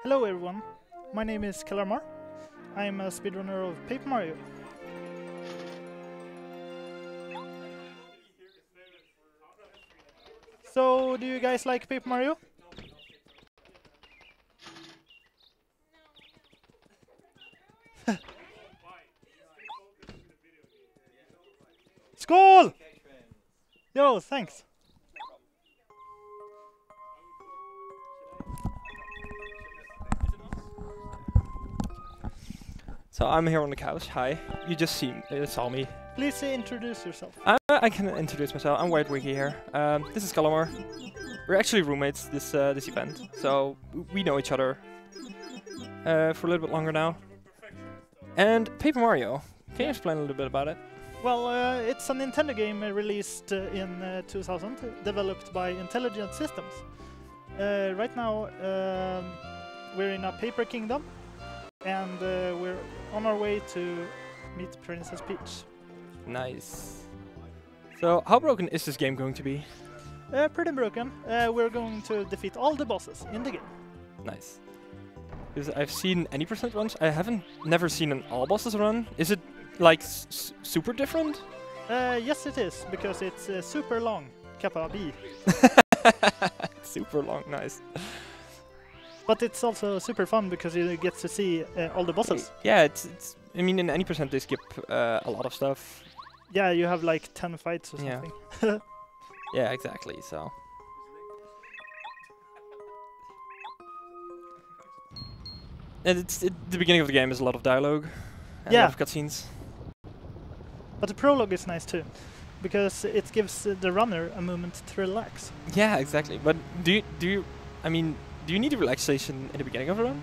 Hello everyone, my name is KalarMar. I am a speedrunner of Paper Mario. So, do you guys like Paper Mario? Skål! Yo, thanks. So I'm here on the couch. Hi. You just saw me. Please introduce yourself. I can introduce myself. I'm White Wiki here. This is KalarMar. We're actually roommates this event, so we know each other for a little bit longer now. And Paper Mario. Can you explain a little bit about it? Well, it's a Nintendo game released in 2000, developed by Intelligent Systems. Right now, we're in a paper kingdom, and we're on our way to meet Princess Peach. Nice. So, how broken is this game going to be? Pretty broken. We're going to defeat all the bosses in the game. Nice. Because I've seen any percent runs. I haven't never seen an all bosses run. Is it like super different? Yes, it is, because it's super long. Kappa B. Super long, nice. But it's also super fun because you get to see all the bosses. Yeah, it's. I mean, in any percent they skip a lot of stuff. Yeah, you have like 10 fights or something. Yeah, exactly. So. And the beginning of the game is a lot of dialogue. And a lot of cutscenes. But the prologue is nice too, because it gives the runner a moment to relax. Yeah, exactly. But do you need a relaxation in the beginning of a run?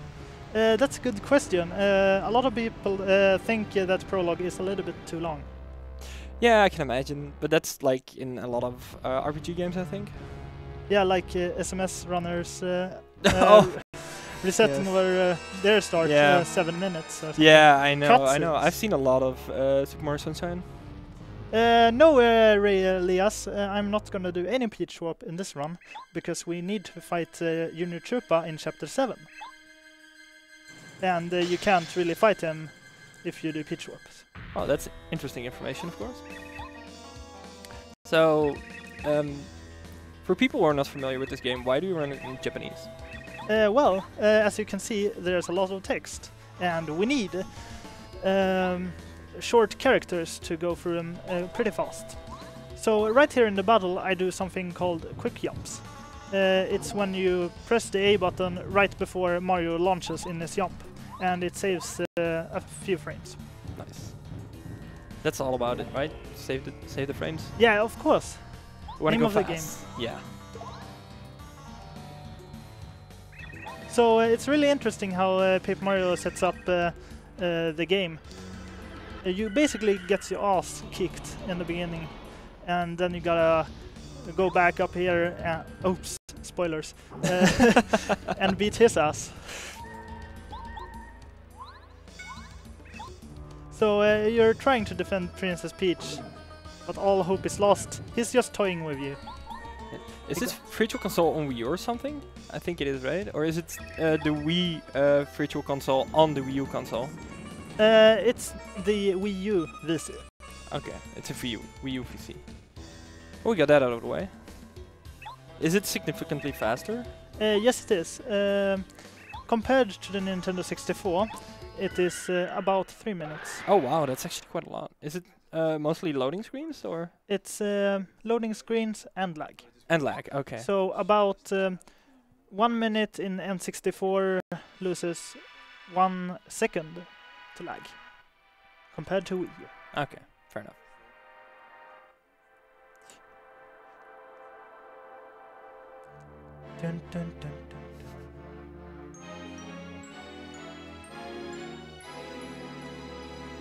That's a good question. A lot of people think that prologue is a little bit too long. Yeah, I can imagine. But that's like in a lot of RPG games, I think. Yeah, like SMS runners resetting Yes. where their start 7 minutes. Or something. Yeah, I know. Cutscenes. I know. I've seen a lot of Super Mario Sunshine. No, Elias, I'm not gonna do any Peach Swap in this run, because we need to fight Junior Troopa in Chapter 7. And you can't really fight him if you do Peach Swaps. Oh, that's interesting information, of course. So, for people who are not familiar with this game, why do you run it in Japanese? Well, as you can see, there's a lot of text, and we need short characters to go through them pretty fast. So right here in the battle I do something called quick jumps. It's when you press the A button right before Mario launches in his jump, and it saves a few frames. Nice. That's all about it, right? Save the frames. Yeah, of course. Wanna Name go of fast? the game. Yeah. So it's really interesting how Paper Mario sets up the game. You basically get your ass kicked in the beginning, and then you gotta go back up here and oops, spoilers, and beat his ass. So you're trying to defend Princess Peach, but all hope is lost. He's just toying with you. Is this Virtual Console on Wii U or something? I think it is, right? Or is it the Wii Virtual Console on the Wii U console? It's the Wii U VC. Okay, it's a Wii U VC. Oh, we got that out of the way. Is it significantly faster? Yes, it is. Compared to the Nintendo 64, it is about 3 minutes. Oh wow, that's actually quite a lot. Is it mostly loading screens or? It's loading screens and lag. And lag, okay. So about 1 minute in N64 loses 1 second to lag, compared to Wii U. Okay, fair enough. Dun, dun, dun, dun, dun.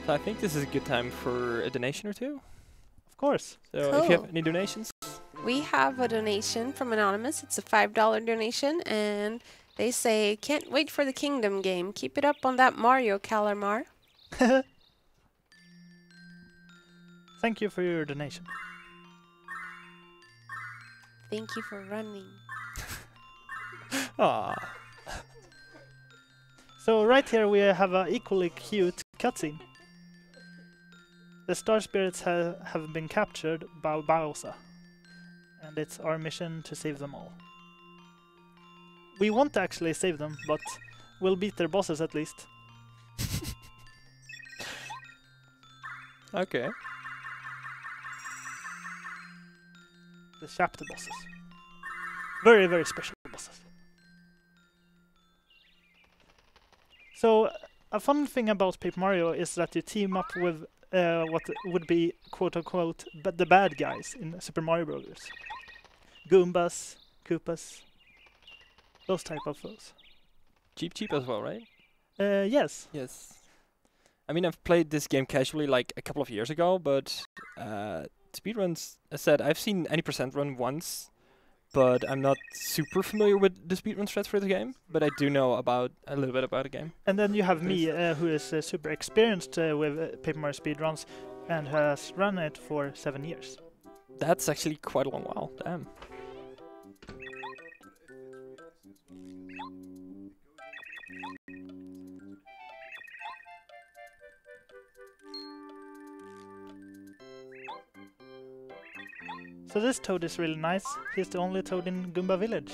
So I think this is a good time for a donation or two. Of course. So if you have any donations? We have a donation from Anonymous. It's a $5 donation, and they say, "Can't wait for the Kingdom game. Keep it up on that Mario, KalarMar." Thank you for your donation. Thank you for running. Aww. So right here we have an equally cute cutscene. The star spirits have been captured by Bowser, and it's our mission to save them all. We won't actually save them, but we'll beat their bosses at least. Okay. The chapter bosses. Very, very special bosses. So, a fun thing about Paper Mario is that you team up with what would be quote-unquote the bad guys in Super Mario Bros. Goombas, Koopas, those type of foes. Cheap as well, right? Yes. Yes. I mean, I've played this game casually like a couple of years ago, but Speedruns, as said, I've seen any percent run once, but I'm not super familiar with the speedrun strats for the game, but I do know a little bit about the game. And then you have me, who is super experienced with Paper Mario speedruns and has run it for 7 years. That's actually quite a long while, damn. So this toad is really nice. He's the only toad in Goomba Village.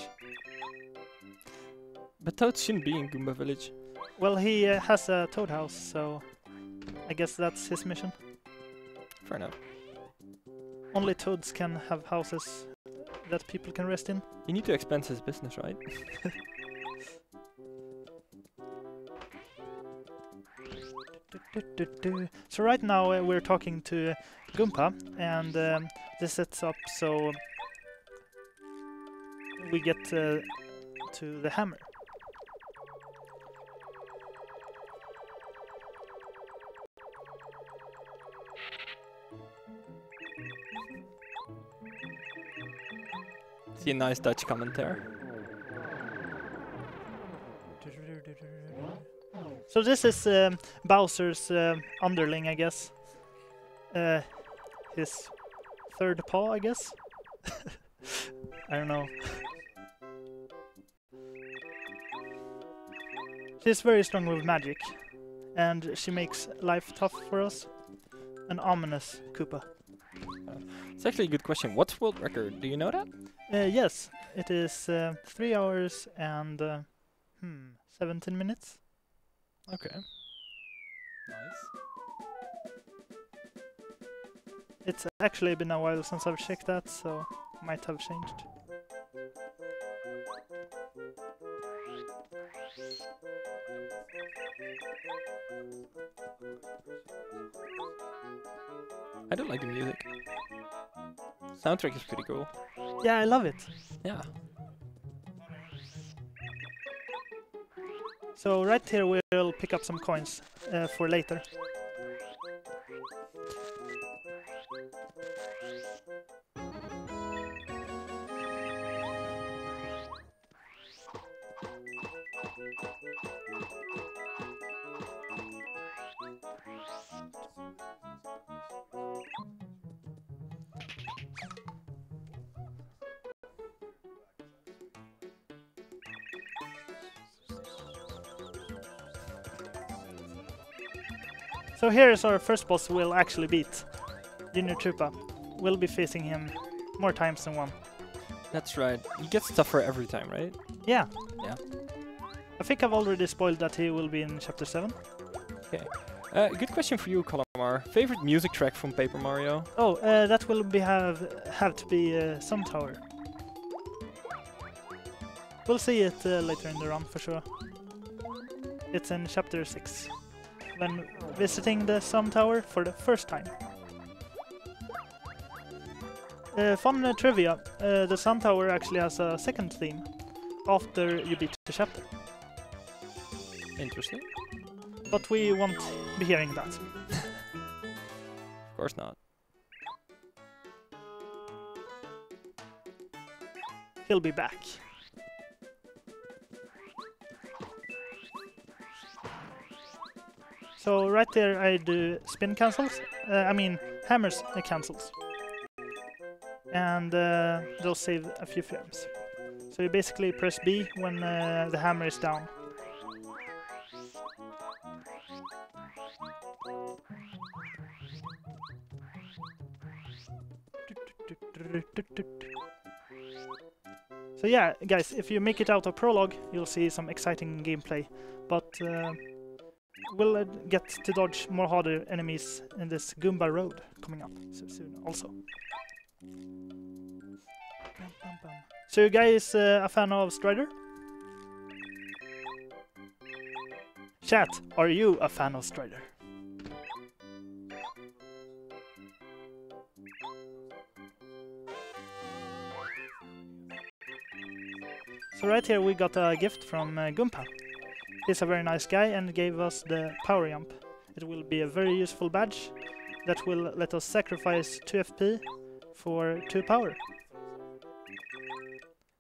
But Toad shouldn't be in Goomba Village. Well, he has a toad house, so I guess that's his mission. Fair enough. Only toads can have houses that people can rest in. You need to expand his business, right? So right now we're talking to Goomba, and this sets up so we get to the hammer. See a nice Dutch comment there. So this is Bowser's underling, I guess. His third paw, I guess. I don't know. She's very strong with magic, and she makes life tough for us. An ominous Koopa. It's actually a good question. What's world record? Do you know that? Yes, it is 3 hours and 17 minutes. Okay. Nice. It's actually been a while since I've checked that, so might have changed. I don't like the music. Soundtrack is pretty cool. Yeah, I love it. Yeah. So right here we'll pick up some coins for later. So here is our first boss we'll actually beat. Junior Troopa. We'll be facing him more times than one. That's right. He gets tougher every time, right? Yeah. Yeah. I think I've already spoiled that he will be in Chapter 7. Okay. Good question for you, KalarMar. Favorite music track from Paper Mario? Oh, that will be have to be Sun Tower. We'll see it later in the run for sure. It's in Chapter 6. When visiting the Sun Tower for the first time. Fun trivia, the Sun Tower actually has a second theme after you beat the chapter. Interesting. But we won't be hearing that. Of course not. He'll be back. So right there I do spin cancels, hammers cancels. And they'll save a few frames. So you basically press B when the hammer is down. So yeah, guys, if you make it out of Prologue, you'll see some exciting gameplay. But we'll get to dodge more harder enemies in this Goomba Road coming up so soon also. So you guys a fan of Strider? Chat, are you a fan of Strider? So right here we got a gift from Goomba. He's a very nice guy and gave us the power jump. It will be a very useful badge that will let us sacrifice 2 FP for 2 power.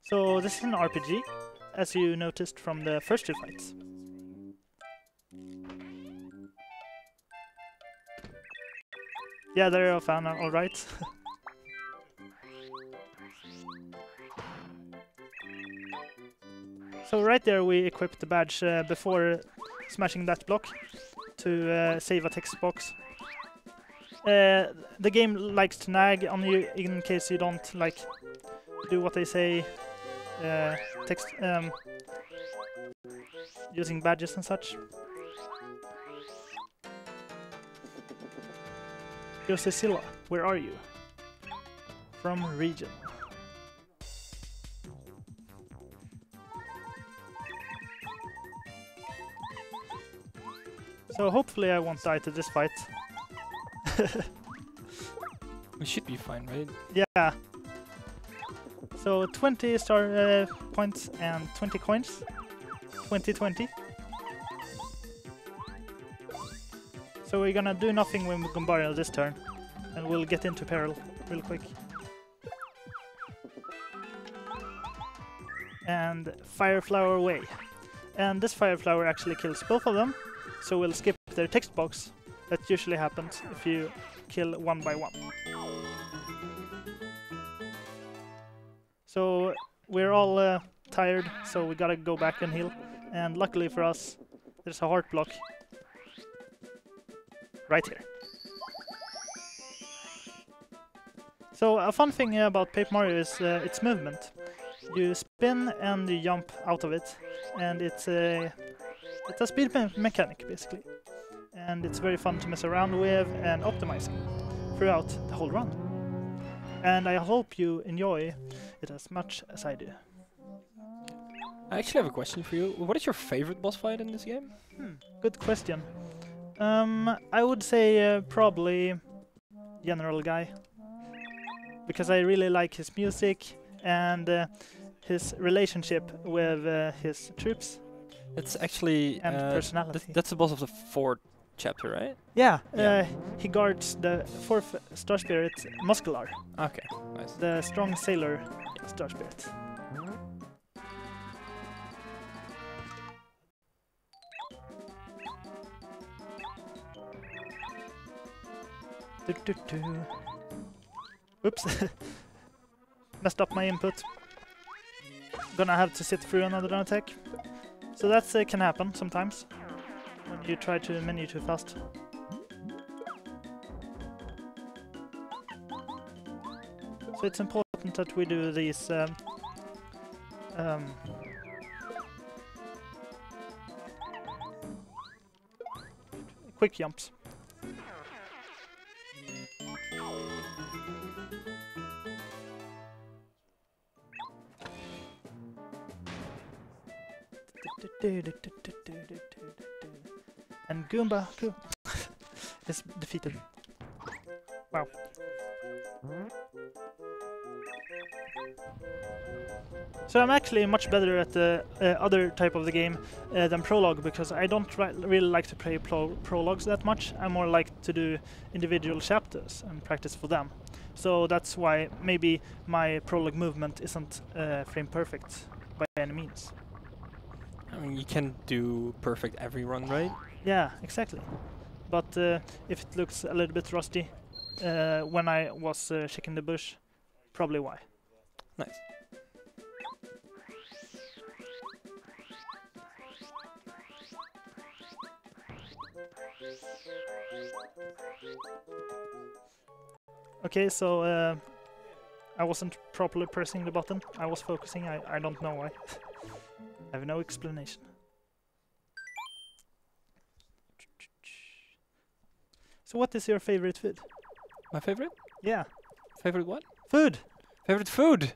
So this is an RPG, as you noticed from the first 2 fights. Yeah, they're a fan, alright. So right there we equipped the badge before smashing that block to save a text box. The game likes to nag on you in case you don't like do what they say, using badges and such. Yo Cecilia, where are you? From region. So hopefully I won't die to this fight. We should be fine, right? Yeah. So 20 star points and 20 coins. 2020. So we're gonna do nothing with Gombario this turn. And we'll get into peril real quick. And Fire Flower away. And this Fire Flower actually kills both of them. So we'll skip their text box. That usually happens if you kill 1 by 1. So we're all tired, so we gotta go back and heal. And luckily for us, there's a heart block right here. So a fun thing about Paper Mario is its movement. You spin and you jump out of it, and it's a speed mechanic basically. And it's very fun to mess around with and optimizing throughout the whole run. And I hope you enjoy it as much as I do. I actually have a question for you. What is your favorite boss fight in this game? Good question. I would say probably General Guy. Because I really like his music and his relationship with his troops. It's actually and personality. That's the boss of the 4th chapter, right? Yeah, he guards the 4th Star Spirit, Muscular. Okay, nice. The strong sailor Star Spirit. Oops. Messed up my input. Gonna have to sit through another attack. So that can happen sometimes when you try to menu too fast. So it's important that we do these quick jumps. And Goomba is defeated. Wow. So I'm actually much better at the other type of the game than Prologue, because I don't really like to play Prologues that much. I more like to do individual chapters and practice for them. So that's why maybe my Prologue movement isn't frame perfect by any means. I mean, you can do perfect every run, right? Yeah, exactly. But if it looks a little bit rusty when I was checking the bush, probably why. Nice. Okay, so I wasn't properly pressing the button. I was focusing. I don't know why. I have no explanation. So what is your favorite food? My favorite? Yeah. Favorite what? Food! Favorite food?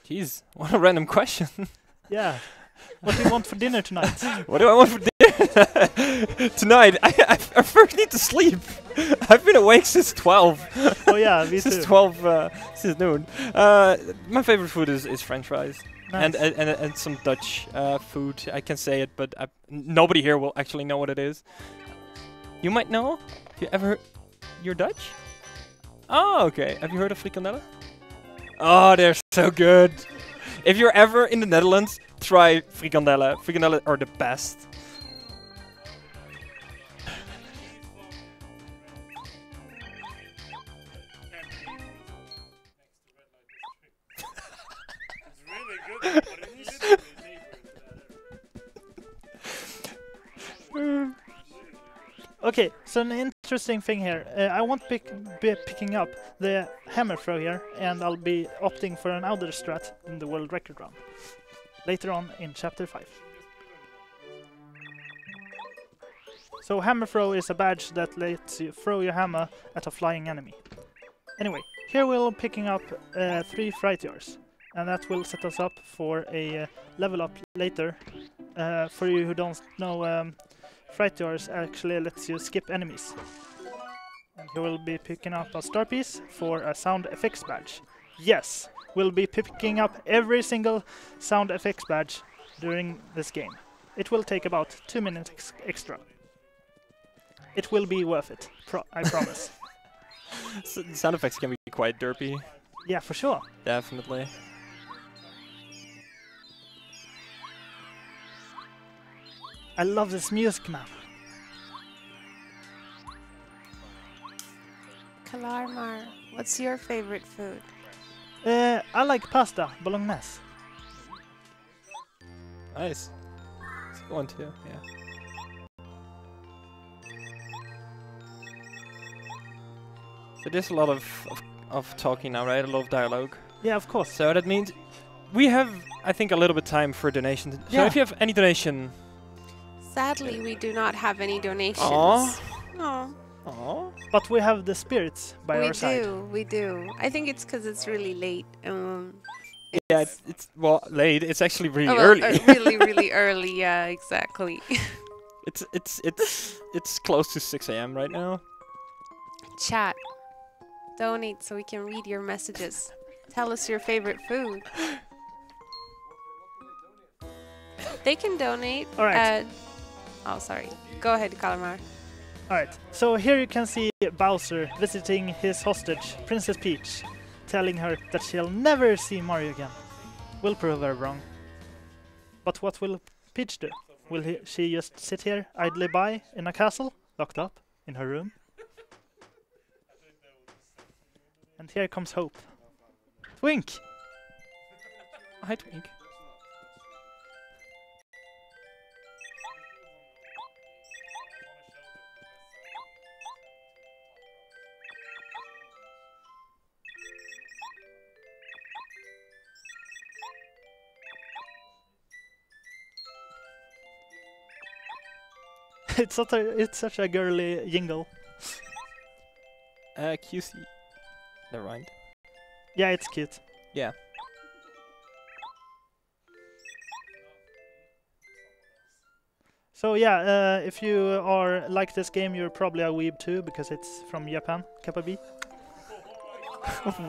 Jeez, what a random question. Yeah. What do you want for dinner tonight? What do I want for dinner? Tonight, I first need to sleep. I've been awake since 12. Oh yeah, me Since too. 12, since noon. My favorite food is French fries. Nice. And some Dutch food. I can say it, but nobody here will actually know what it is. You might know. Have you ever heard? You're Dutch? Oh, okay. Have you heard of frikandellen? Oh, they're so good. If you're ever in the Netherlands, try frikandellen. Frikandellen are the best. Okay, so an interesting thing here. I won't be picking up the hammer throw here, and I'll be opting for an outer strat in the world record round. Later on in chapter 5. So hammer throw is a badge that lets you throw your hammer at a flying enemy. Anyway, here we're picking up 3 Frighters, and that will set us up for a level up later. For you who don't know, Frighters actually lets you skip enemies. And you will be picking up a star piece for a sound effects badge. Yes, we'll be picking up every single sound effects badge during this game. It will take about 2 minutes extra. It will be worth it, I promise. Sound effects can be quite derpy. Yeah, for sure. Definitely. I love this music, man. KalarMar, what's your favorite food? I like pasta, bolognese. Nice. Let's go on too, yeah. So there's a lot of talking now, right? A lot of dialogue. Yeah, of course. So that means we have, I think, a little bit time for donations. So Yeah. if you have any donation... Sadly, we do not have any donations. Aw. Aw. Aww. But we have the spirits by our side. We do. I think it's because it's really late. Yeah, it's well late. It's actually really oh, well, early. really, really early. Yeah, exactly. It's close to 6 a.m. right now. Chat. Donate so we can read your messages. Tell us your favorite food. They can donate. All right. Oh, sorry. Go ahead, KalarMar. Alright, so here you can see Bowser visiting his hostage, Princess Peach, telling her that she'll never see Mario again. We'll prove her wrong. But what will Peach do? Will she just sit here idly by in a castle, locked up in her room? And here comes Hope. Twink! Hi, Twink. It's such a girly jingle. QC. Never mind. Yeah, it's cute. Yeah. So yeah, if you are like this game, you're probably a weeb too, because it's from Japan, Kappa B.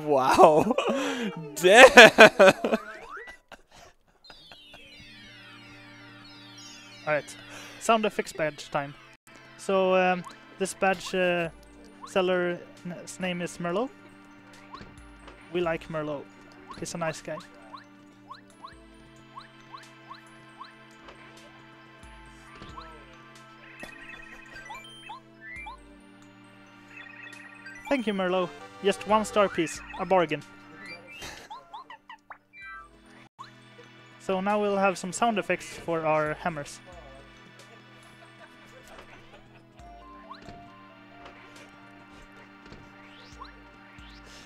Wow. Damn. Alright, sound effects badge time. So this badge seller's name is Merlot. We like Merlot. He's a nice guy. Thank you, Merlot. Just 1 star piece, a bargain. So now we'll have some sound effects for our hammers.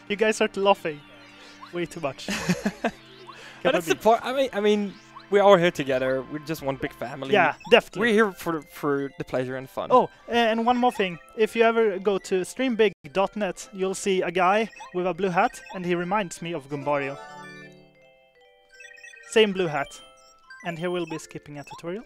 You guys are laughing. way too much. But that's the part. I mean, we're all here together. We're just one big family. Yeah, definitely. We're here for the pleasure and fun. Oh, and one more thing. If you ever go to streambig.net, you'll see a guy with a blue hat, and he reminds me of Gumbario. Same blue hat. And here we'll be skipping a tutorial.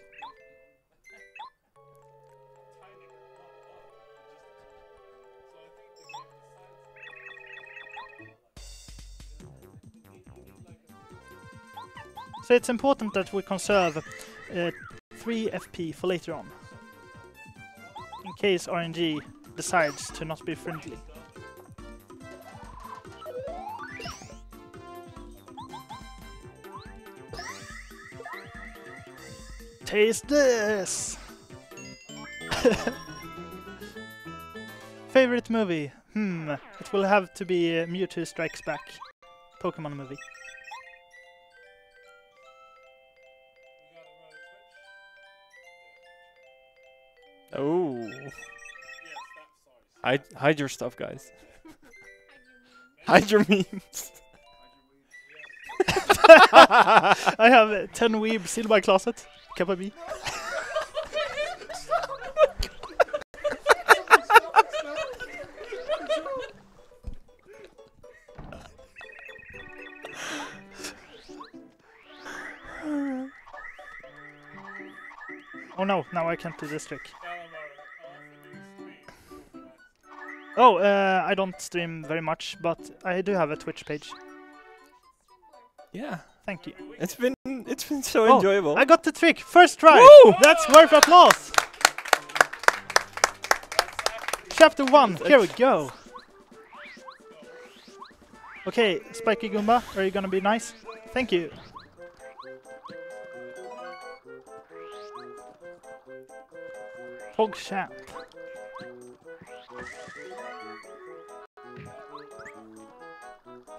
So it's important that we conserve 3 FP for later on, in case RNG decides to not be friendly. Taste this! Favorite movie? It will have to be Mewtwo Strikes Back. Pokemon movie. Oh. Hide your stuff, guys. Hide your memes. I have 10 weebs in my closet. Kappa B. Oh no, now I can't do this trick. Oh, I don't stream very much, but I do have a Twitch page. Yeah. Thank you. It's been so enjoyable. I got the trick! First try! Woo! That's worth applause! Chapter 1, here we go! Okay, Spiky Goomba, are you gonna be nice? Thank you! PogChamp.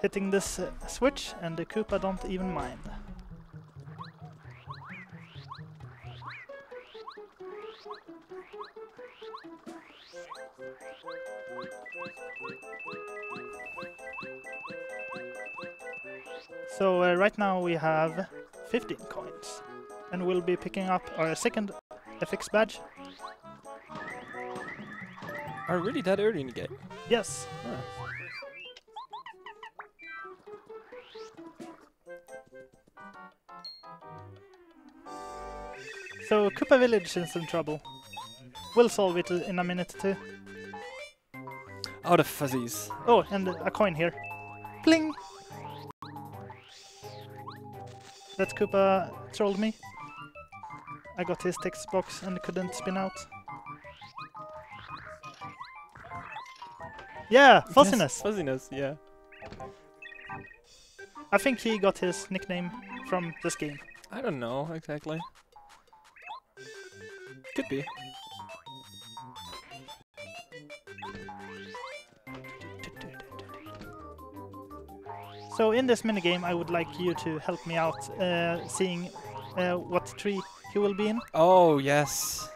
Hitting this switch, and the Koopa don't even mind. So right now we have 15 coins, and we'll be picking up our second FX badge. Are we really that early in the game? Yes. Huh. So Koopa Village is in trouble. We'll solve it in a minute or two. Oh, the fuzzies. Oh, and a coin here. Bling! That Koopa trolled me. I got his text box and couldn't spin out. Yeah, Fuzziness! Yes, fuzziness, yeah. I think he got his nickname from this game. I don't know exactly. Could be. So in this minigame I would like you to help me out seeing what tree he will be in. Oh, yes.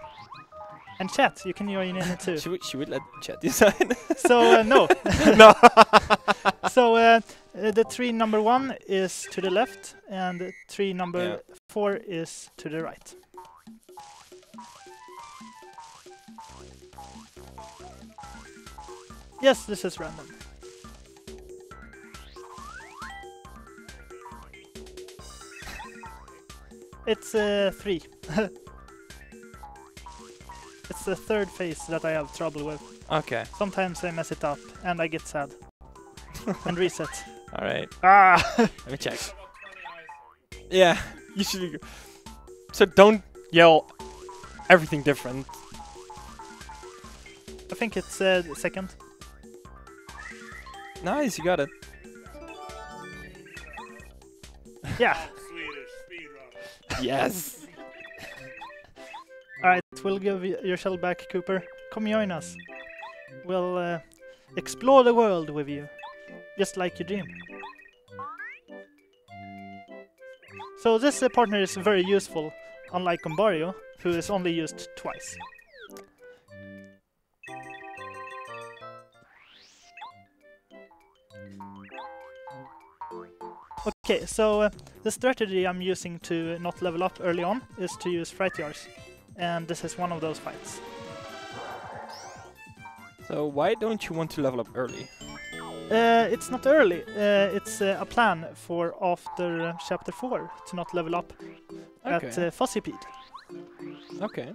And chat, you can join in it too. Should we let chat decide? So, no. No. So, the tree number 1 is to the left, and tree number 4 is to the right. Yes, this is random. It's 3. It's the third phase that I have trouble with. Okay. Sometimes I mess it up, and I get sad. And reset. Alright. Ah! Let me check. Yeah, you should be... So don't yell everything different. I think it's second. Nice, you got it. Yeah. Yes. Alright, we'll give your shell back, Cooper. Come join us. We'll explore the world with you. Just like you dream. So this partner is very useful, unlike Gumbario, who is only used twice. Okay, so the strategy I'm using to not level up early on is to use fright jars. And this is one of those fights. So why don't you want to level up early? It's not early. It's a plan for after chapter 4 to not level up at Fuzzypeed. Okay.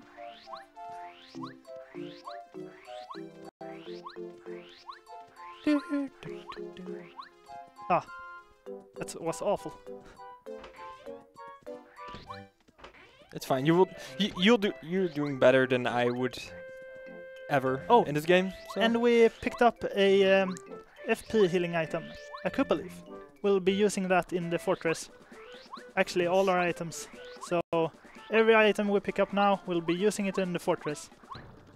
Ah, that was awful. It's fine. You're doing better than I would ever in this game. So. And we picked up a FP healing item, a Koopa Leaf. We'll be using that in the fortress. Actually, all our items. So every item we pick up now, we'll be using it in the fortress.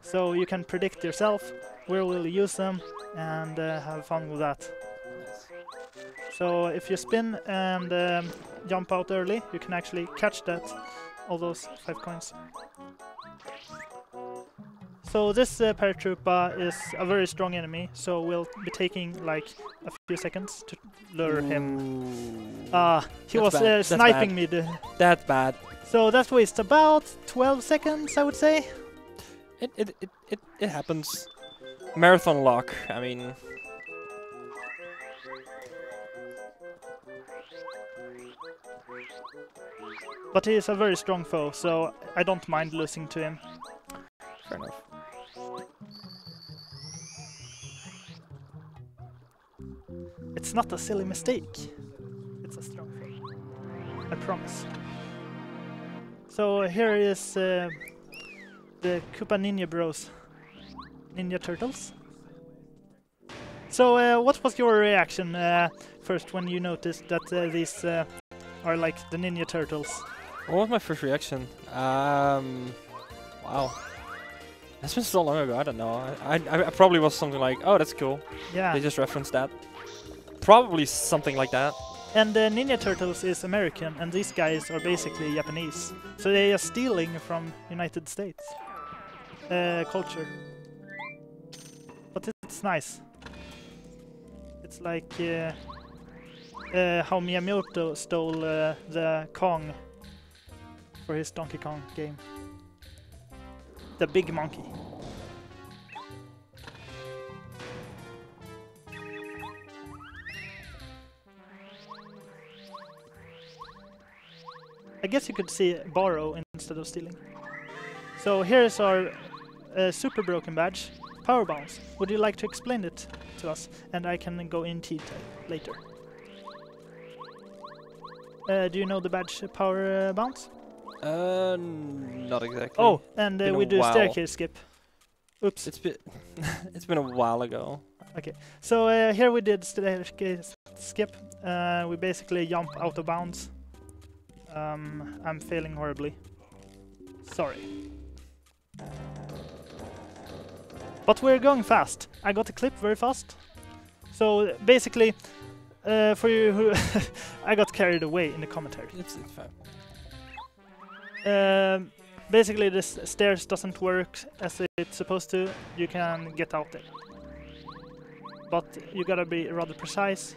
So you can predict yourself where we'll use them and have fun with that. So if you spin and jump out early, you can actually catch all those 5 coins. So this paratrooper is a very strong enemy, so we'll be taking like a few seconds to lure him. He was sniping me. That's bad. So that wastes about 12 seconds, I would say. It happens. Marathon lock, I mean. But he is a very strong foe, so I don't mind losing to him. Fair enough. It's not a silly mistake. It's a strong foe. I promise. So here is the Koopa Ninja Bros. Ninja Turtles. So what was your reaction first when you noticed that these are like the Ninja Turtles? What was my first reaction? Wow. That's been so long ago, I don't know. I probably was something like, oh, that's cool. Yeah. They just referenced that. Probably something like that. And Ninja Turtles is American, and these guys are basically Japanese. So they are stealing from United States culture. But it's nice. It's like how Miyamoto stole the Kong for his Donkey Kong game. The big monkey. I guess you could say borrow instead of stealing. So here's our super broken badge, Power Bounce. Would you like to explain it to us? And I can go in detail later. Do you know the badge Power Bounce? Not exactly. Oh, and we do staircase skip. Oops. It's been a while ago. Okay, so here we did staircase skip. We basically jump out of bounds. I'm failing horribly. Sorry. But we're going fast. I got a clip very fast. So basically, for you who I got carried away in the commentary. It's fine. Basically, this stairs doesn't work as it's supposed to. You can get out there, but you gotta be rather precise.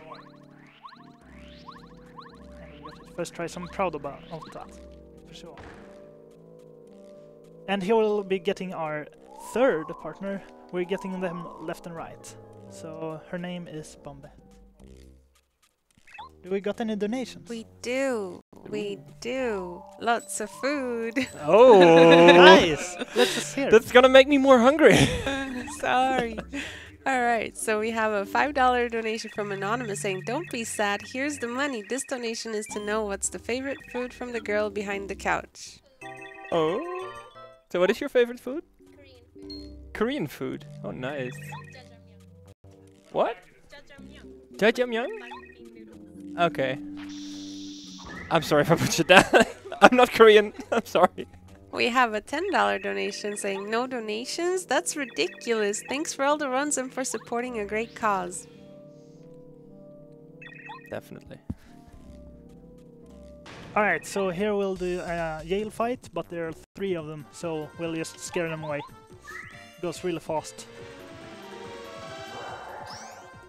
First try some proud about that, for sure. And here we'll be getting our third partner. We're getting them left and right. So her name is Bombette. Do we got any donations? We do. We do. Lots of food. Oh! Nice! Let's just hear. That's gonna make me more hungry. Sorry. All right, so we have a $5 donation from Anonymous saying, "Don't be sad, here's the money. This donation is to know what's the favorite food from the girl behind the couch." Oh. So what is your favorite food? Korean food. Oh, nice. What? Jjajangmyeon? Okay. I'm sorry if I butchered that. I'm not Korean. I'm sorry. We have a $10 donation saying, "No donations? That's ridiculous. Thanks for all the runs and for supporting a great cause." Definitely. Alright, so here we'll do a Yale fight, but there are 3 of them, so we'll just scare them away. It goes really fast.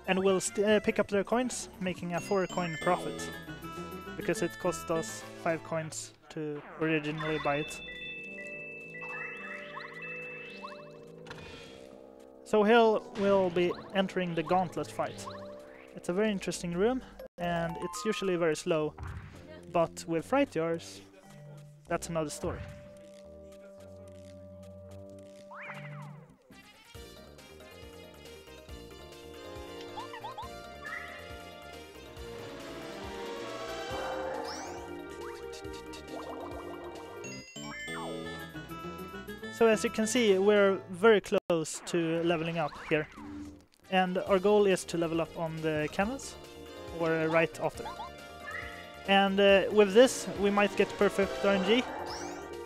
and we'll pick up their coins, making a 4 coin profit. Because it cost us 5 coins to originally buy it. So here we'll be entering the gauntlet fight. It's a very interesting room, and it's usually very slow. But with fright jars, that's another story. So as you can see, we're very close to leveling up here. And our goal is to level up on the cannons, or right after. And with this, we might get perfect RNG.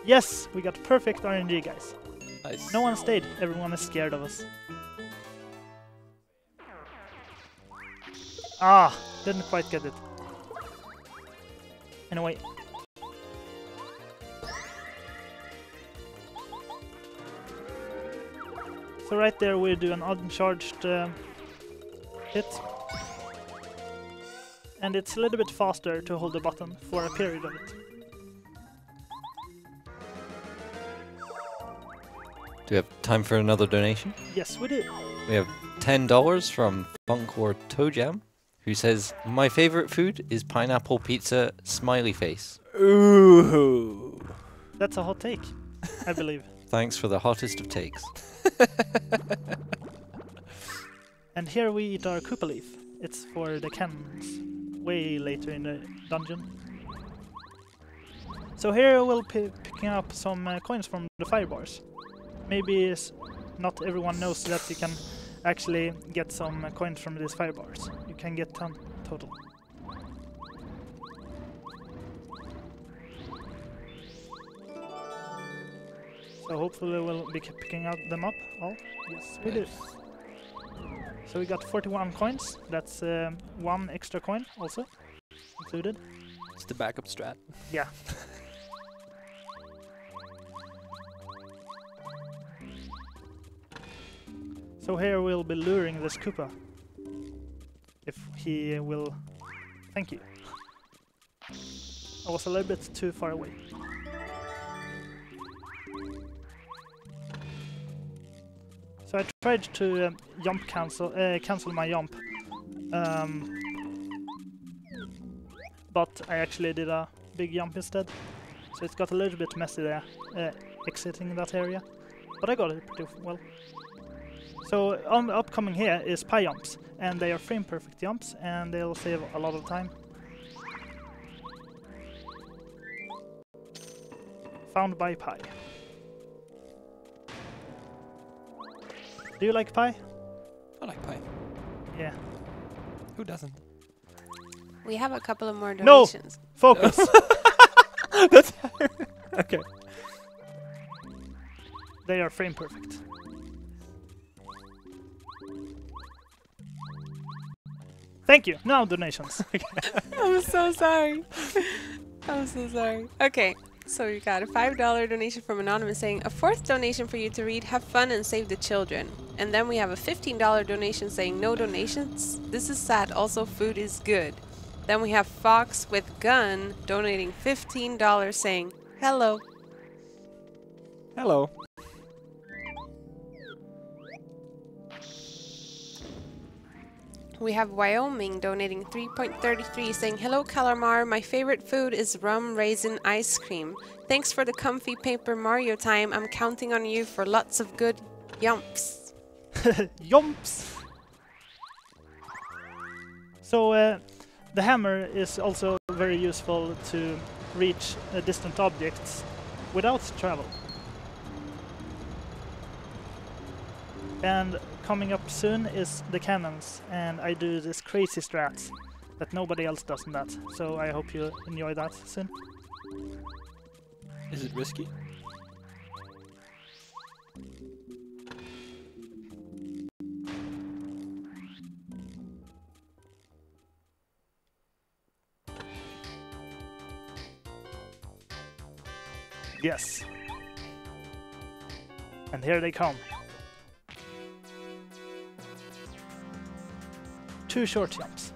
Yes, we got perfect RNG, guys. Nice. No one stayed, everyone is scared of us. Ah, didn't quite get it. Anyway. So right there we do an uncharged hit. And it's a little bit faster to hold the button for a period of it. Do we have time for another donation? Yes, we do. We have $10 from Funk or Toe Jam, who says, "My favorite food is pineapple pizza, smiley face." Ooh. That's a hot take, I believe. Thanks for the hottest of takes. And here we eat our Koopa Leaf. It's for the cannons, way later in the dungeon. So here we'll be picking up some coins from the fire bars. Maybe not everyone knows that you can actually get some coins from these fire bars. You can get 10 total. So hopefully we'll be picking them up all. Yes, we do. So we got 41 coins. That's 1 extra coin also included. It's the backup strat. Yeah. So here we'll be luring this Koopa. If he will... Thank you. I was a little bit too far away. So I tried to cancel my jump. But I actually did a big jump instead. So it got a little bit messy there, exiting that area. But I got it pretty well. So on the upcoming here is pie jumps, and they are frame perfect jumps, and they'll save a lot of time. Found by pie. Do you like pie? I like pie. Yeah. Who doesn't? We have a couple of more No! donations. Focus! That's okay. They are frame perfect. Thank you. Now donations. I'm so sorry. I'm so sorry. Okay, so you got a $5 donation from Anonymous saying, "A 4th donation for you to read, have fun and save the children." And then we have a $15 donation saying, "No donations. This is sad. Also, food is good." Then we have Fox with Gun donating $15 saying, "Hello." Hello. We have Wyoming donating 3.33 saying, "Hello KalarMar, my favorite food is rum raisin ice cream. Thanks for the comfy Paper Mario time. I'm counting on you for lots of good yumps." Yomps! So the hammer is also very useful to reach distant objects without travel. And coming up soon is the cannons, and I do this crazy strats that nobody else does in that, so I hope you enjoy that soon. Is it risky? Yes. And here they come. 2 short jumps.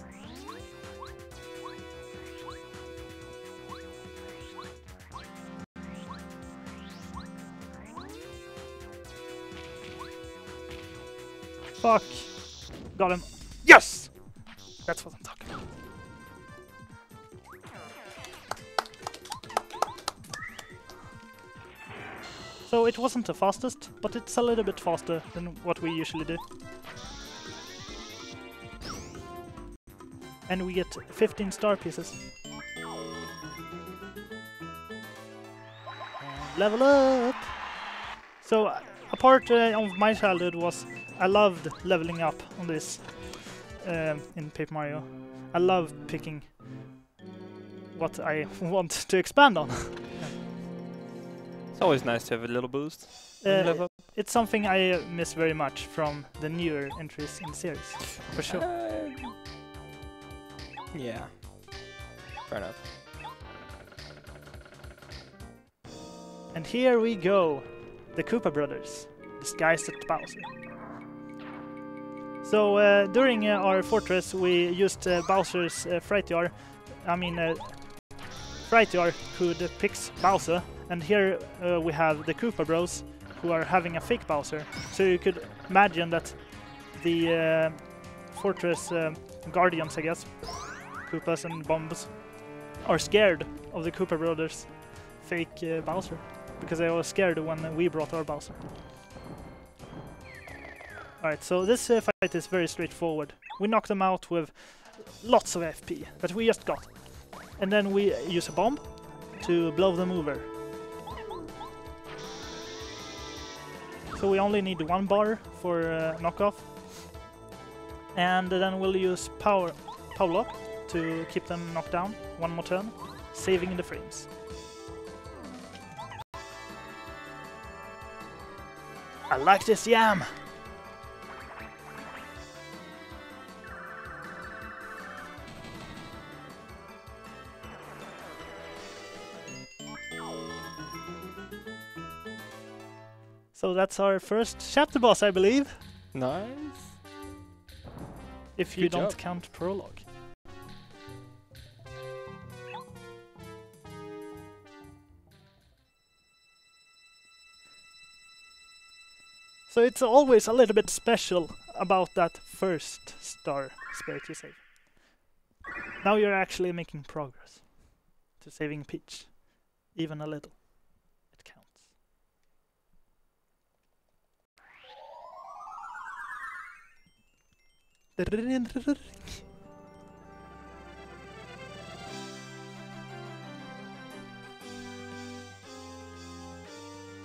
Fuck. Got him. Yes! That's what I'm talking about. So it wasn't the fastest, but it's a little bit faster than what we usually do. And we get 15 star pieces. And level up! So a part of my childhood was I loved leveling up on this in Paper Mario. I love picking what I want to expand on. It's always nice to have a little boost. when you level up. It's something I miss very much from the newer entries in the series, for sure. Yeah. Fair enough. And here we go, the Koopa brothers, disguised as Bowser. So during our fortress we used Bowser's Fright Jar, Fright Jar who depicts Bowser, and here we have the Koopa Bros who are having a fake Bowser. So you could imagine that the fortress guardians, I guess, Koopas and Bombs, are scared of the Koopa Brothers' fake Bowser, because they were scared when we brought our Bowser. Alright, so this fight is very straightforward. We knock them out with lots of FP that we just got. And then we use a bomb to blow them over. So we only need 1 bar for knockoff. And then we'll use power lock to keep them knocked down 1 more turn, saving the frames. I like this yam! So that's our first chapter boss, I believe. Nice. If you Good don't job. count Prologue. So it's always a little bit special about that first star spirit you save. Now you're actually making progress to saving Peach. Even a little. It counts.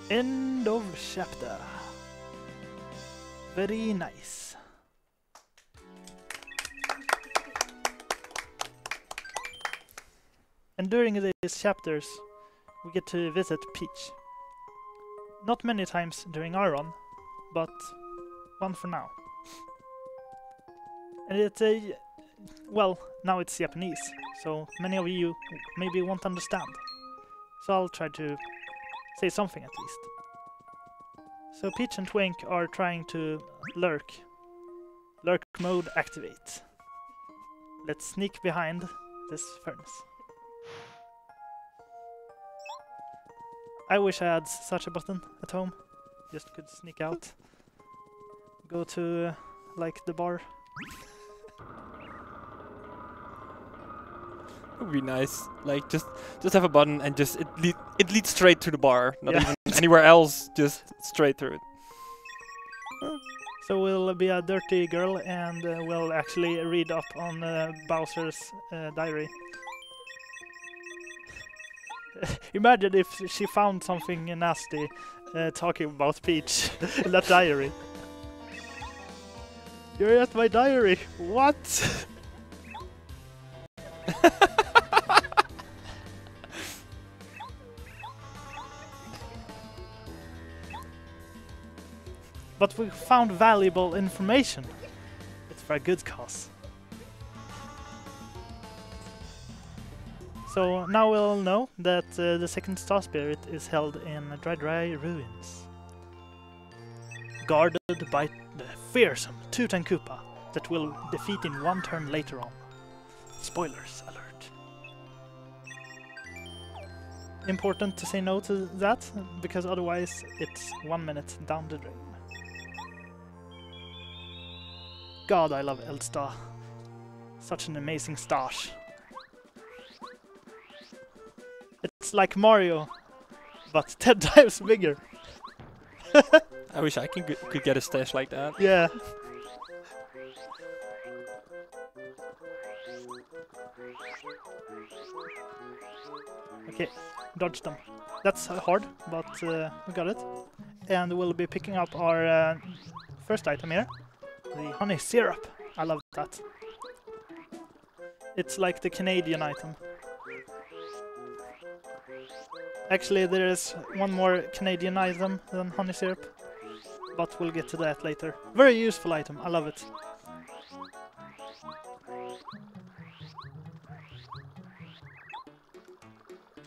End of chapter. Very nice. And during these chapters, we get to visit Peach. Not many times during our run, but one for now. And it's well, now it's Japanese, so many of you maybe won't understand. So I'll try to say something at least. So Peach and Twink are trying to lurk. Lurk mode activate. Let's sneak behind this furnace. I wish I had such a button at home. Just could sneak out. Go to like the bar. It would be nice. Like just have a button and just it leads straight to the bar, not even anywhere else. Just straight through it. So we'll be a dirty girl and we'll actually read up on Bowser's diary. Imagine if she found something nasty talking about Peach in that diary. You're at my diary. What? But we found valuable information. It's for a good cause. So now we'll know that the second star spirit is held in Dry ruins, guarded by the fearsome Toot and Koopa, that we'll defeat in one turn later on. Spoilers alert. Important to say no to that, because otherwise it's 1 minute down the drain. God, I love Eldstar. Such an amazing stash. It's like Mario, but 10 times bigger. I wish I could get a stash like that. Yeah. Okay, dodge them. That's hard, but we got it. And we'll be picking up our first item here. The honey syrup. I love that. It's like the Canadian item. Actually, there is one more Canadian item than honey syrup, but we'll get to that later. Very useful item, I love it.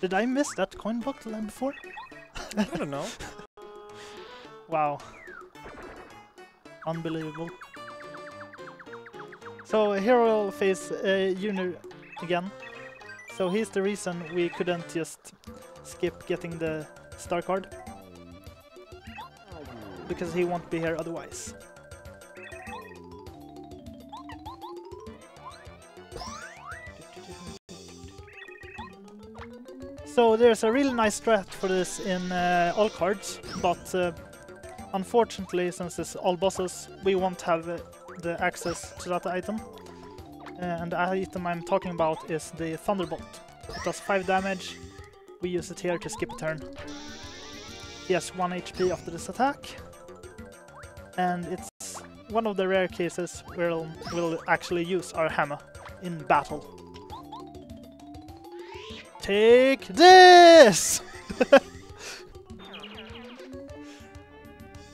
Did I miss that coin block before? I don't know. Wow. Unbelievable. So here we'll face Junior again. So he's the reason we couldn't just skip getting the star card. Because he won't be here otherwise. So there's a really nice strat for this in all cards, but unfortunately, since it's all bosses, we won't have the access to that item. And the item I'm talking about is the Thunderbolt. It does 5 damage. We use it here to skip a turn. He has 1 HP after this attack. And it's one of the rare cases where we'll actually use our hammer in battle. Take this!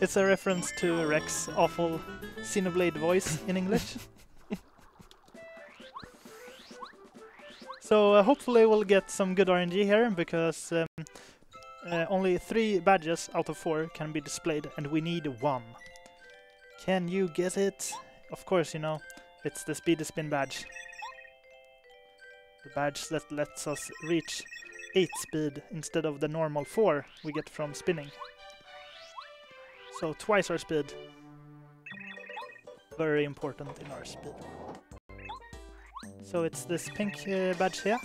It's a reference to Rex's awful Xenoblade voice in English. So hopefully we'll get some good RNG here, because only 3 badges out of 4 can be displayed, and we need 1. Can you get it? Of course, you know, it's the Speedy Spin badge. The badge that lets us reach 8 speed instead of the normal 4 we get from spinning. So twice our speed. Very important in our speed. So it's this pink badge here.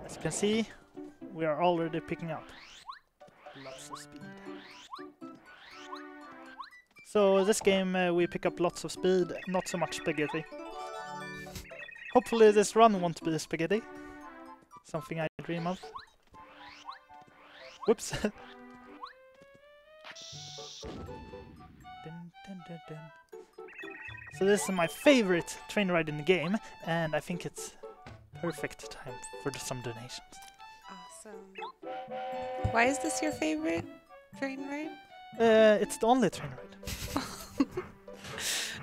As you can see, we are already picking up lots of speed. So this game we pick up lots of speed, not so much spaghetti. Hopefully this run won't be spaghetti. Something I dream of. Whoops. Dun, dun, dun, dun. So this is my favorite train ride in the game, and I think it's perfect time for some donations. Awesome. Why is this your favorite train ride? It's the only train ride.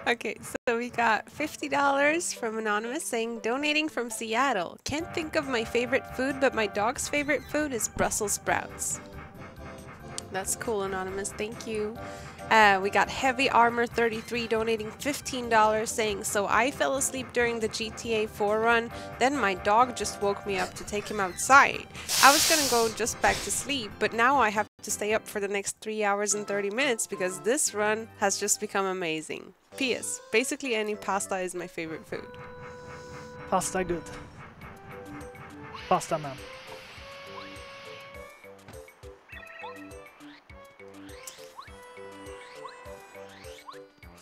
Okay, so we got $50 from Anonymous saying, donating from Seattle. Can't think of my favorite food, but my dog's favorite food is Brussels sprouts. That's cool, Anonymous. Thank you. We got Heavy Armor 33 donating $15 saying, so I fell asleep during the GTA 4 run, then my dog just woke me up to take him outside. I was gonna go just back to sleep, but now I have to stay up for the next 3 hours and 30 minutes because this run has just become amazing. P.S. Basically any pasta is my favorite food. Pasta good. Pasta man.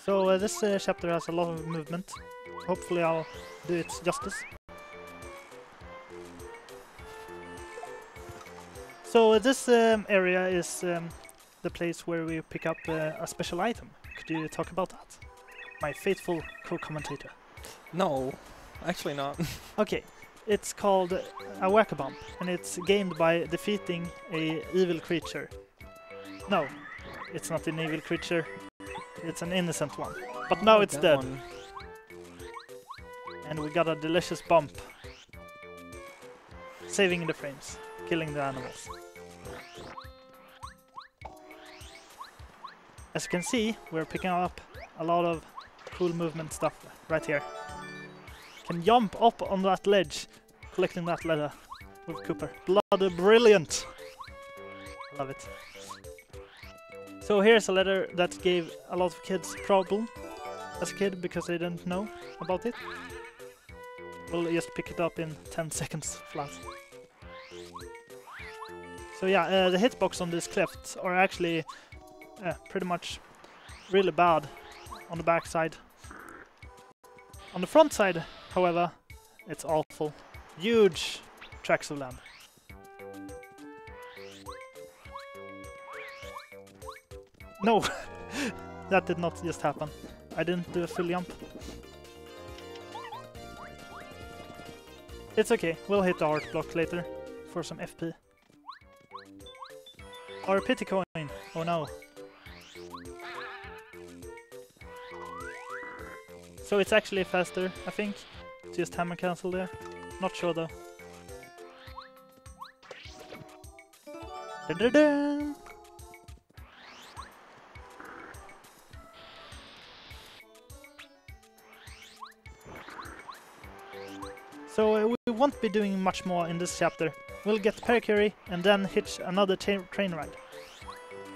So this chapter has a lot of movement. Hopefully I'll do it justice. So this area is the place where we pick up a special item. Could you talk about that? My faithful co-commentator. No, actually not. Okay, it's called a whack-a-bump, and it's gained by defeating a evil creature. No, it's not an evil creature. It's an innocent one. But now it's dead. One. And we got a delicious bump. Saving the frames. Killing the animals. As you can see, we're picking up a lot of cool movement stuff right here. Can jump up on that ledge, collecting that letter with Cooper. Bloody brilliant! Love it. So here's a letter that gave a lot of kids problem as a kid because they didn't know about it. We'll just pick it up in 10 seconds flat. So yeah, the hitbox on these clefts are actually pretty much really bad on the back side. On the front side, however, it's awful. Huge tracts of land. No! That did not just happen. I didn't do a full jump. It's okay, we'll hit the heart block later for some FP. Or a pity coin. Oh no. So it's actually faster, I think. Just hammer cancel there. Not sure though. Da-da-da! So we won't be doing much more in this chapter. We'll get Pericary and then hitch another train ride.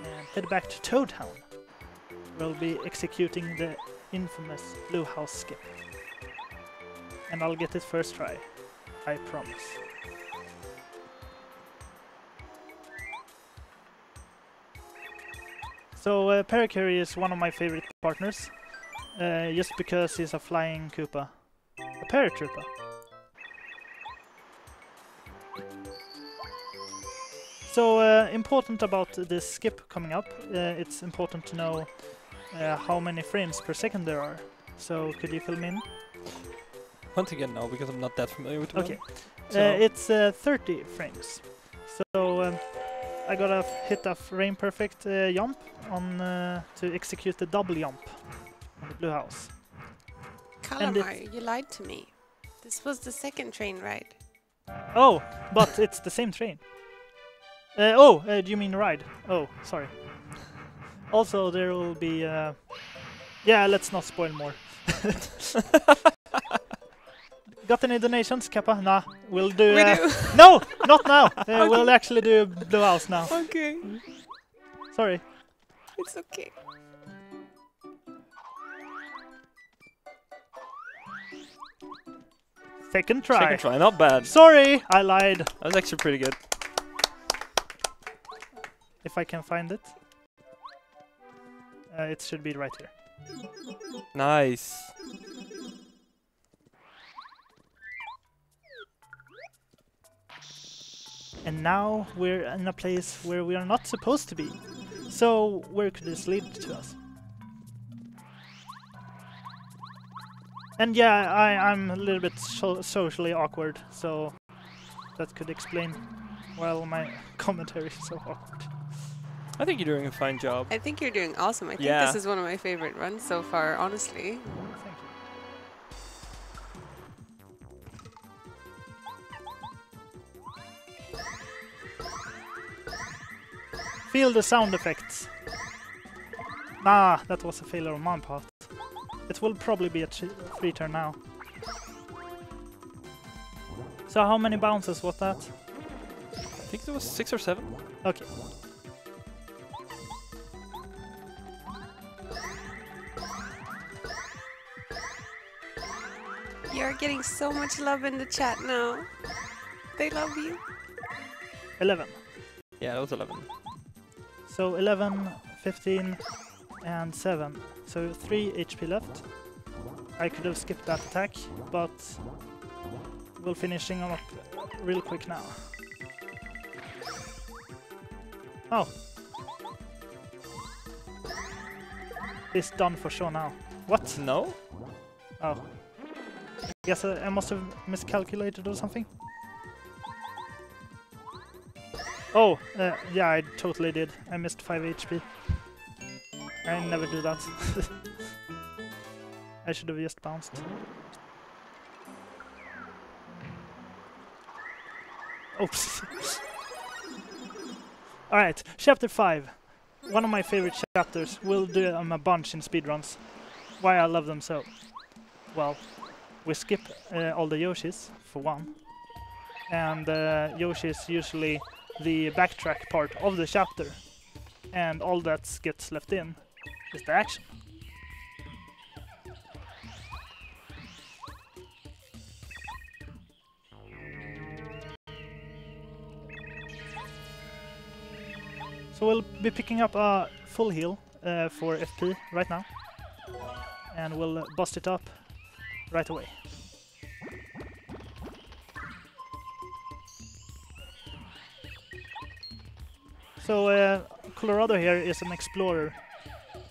And head back to Toad Town. We'll be executing the infamous Blue House skip. And I'll get it first try. I promise. So Pericary is one of my favorite partners. Just because he's a flying Koopa. A paratrooper. So important about this skip coming up, it's important to know how many frames per second there are. So could you fill me in? Once again, no, because I'm not that familiar with the Okay, So it's 30 frames. So I gotta hit a frame perfect jump on to execute the double jump on the Blue House. KalarMar, you lied to me. This was the second train ride. Oh, but it's the same train. Do you mean ride? Oh, sorry. Also, there will be... yeah, let's not spoil more. Got any donations, Kappa? Nah, we'll do... We do. No, not now! Okay. We'll actually do Blue House now. Okay. Sorry. It's okay. Second try. second try, not bad. Sorry, I lied. That was actually pretty good. If I can find it. It should be right here. Nice. And now we're in a place where we are not supposed to be. So where could this lead to us? And yeah, I'm a little bit socially awkward, so that could explain why my commentary is so awkward. I think you're doing a fine job. I think you're doing awesome. I think Yeah. this is one of my favorite runs so far, honestly. Thank you. Feel the sound effects. Nah, that was a failure on my part. It will probably be a free turn now. So how many bounces was that? I think there was 6 or 7. Okay. You're getting so much love in the chat now. They love you. 11. Yeah, that was 11. So 11, 15, and 7. So 3 HP left. I could have skipped that attack, but we'll finishing up real quick now. Oh. It's done for sure now. What? No? Oh. Guess I must have miscalculated or something. Oh, yeah, I totally did. I missed 5 HP. I never do that. I should have just bounced. Oops. Alright, chapter 5. one of my favorite chapters. We'll do them a bunch in speedruns. Why I love them so? Well, we skip all the Yoshis, for one. And Yoshi is usually the backtrack part of the chapter. And all that gets left in is the action. So we'll be picking up a full heal for FP right now. And we'll bust it up right away. So Colorado here is an explorer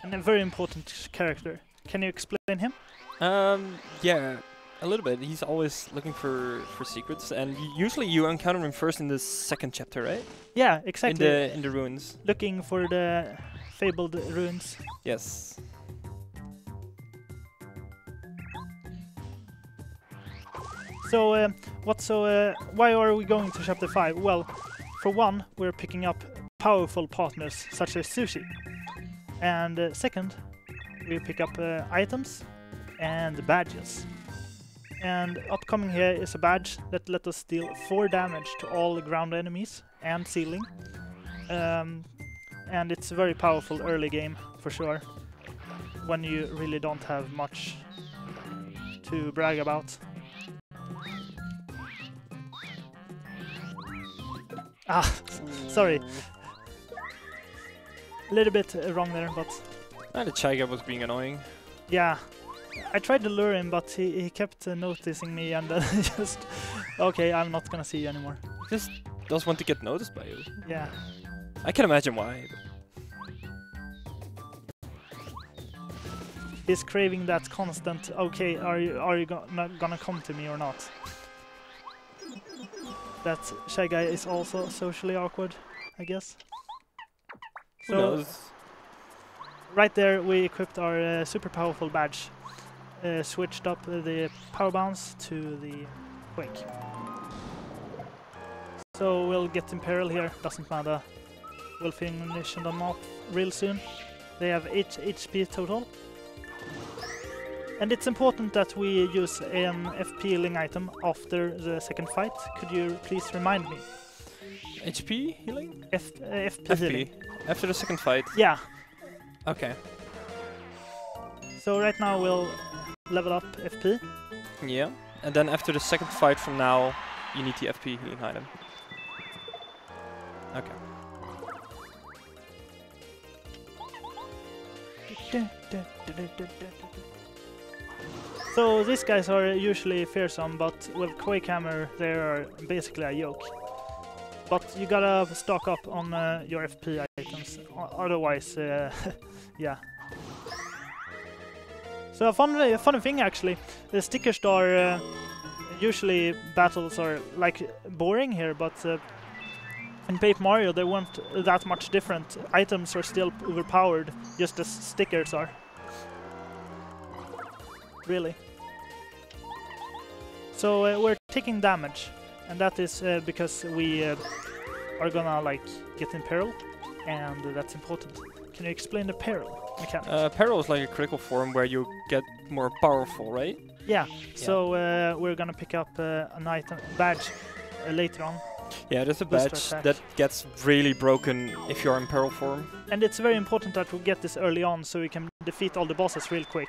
and a very important character. Can you explain him? Yeah, a little bit. He's always looking for secrets, and usually you encounter him first in the second chapter, right? Yeah, exactly. In the ruins. Looking for the fabled ruins. Yes. So why are we going to chapter 5? Well, for one, we're picking up powerful partners such as sushi. And second, we pick up items and badges. And upcoming here is a badge that let us deal 4 damage to all ground enemies and ceiling. And it's a very powerful early game for sure, when you really don't have much to brag about. Ah, sorry. A little bit wrong there, but... The Chai guy was being annoying. Yeah. I tried to lure him, but he kept noticing me and then just... Okay, I'm not gonna see you anymore. He just doesn't want to get noticed by you. Yeah. I can imagine why. He's craving that constant, okay, are you gonna come to me or not? That Shy Guy is also socially awkward, I guess. Who knows? Right there we equipped our super powerful badge. Switched up the power bounce to the Quake. So we'll get Imperial here, doesn't matter. We'll finish them off real soon. They have 8 HP total. And it's important that we use an FP healing item after the second fight. Could you please remind me? HP healing? FP healing. After the second fight? Yeah. Okay. So right now we'll level up FP. Yeah. And then after the second fight from now, you need the FP healing item. Okay. So these guys are usually fearsome, but with Quake Hammer they are basically a yoke. But you gotta stock up on your FP items, otherwise, yeah. So a funny thing actually, the sticker star, usually battles are like boring here, but in Paper Mario they weren't that much different. Items are still overpowered, just as stickers are. Really. So we're taking damage, and that is because we are gonna like get in peril, and that's important. Can you explain the peril mechanics? Peril is like a critical form where you get more powerful, right? Yeah. So we're gonna pick up an item badge later on. Yeah, there's a badge that gets really broken if you're in peril form. And it's very important that we get this early on so we can defeat all the bosses real quick.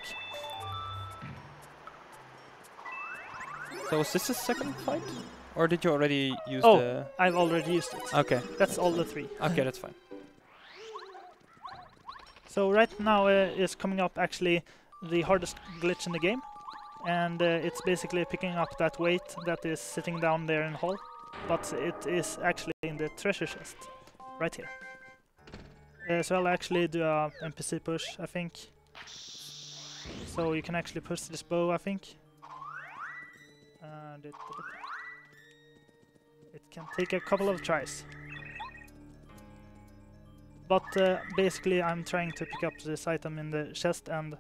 So was this the second fight? Or did you already use the... Oh, I've already used it. Okay. That's all the 3. Okay, that's fine. So right now is coming up actually the hardest glitch in the game. And it's basically picking up that weight that is sitting down there in the hall. But it is actually in the treasure chest. Right here. So I'll actually do a NPC push, I think. So you can actually push this bow, I think. And it can take a couple of tries. But basically I'm trying to pick up this item in the chest and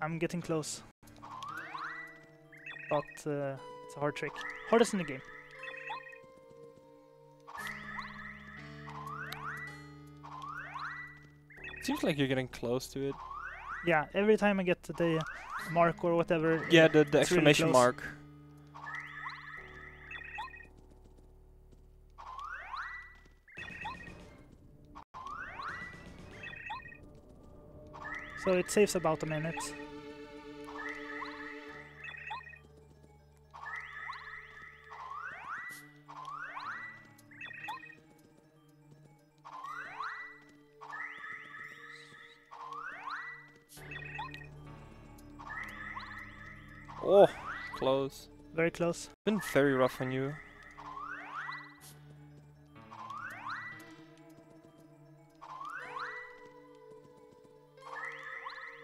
I'm getting close. But it's a hard trick. Hardest in the game. seems like you're getting close to it. Yeah, every time I get to the mark or whatever. Yeah, the it's really exclamation close. mark. So it saves about a minute. Oh, close. Very close. Been very rough on you.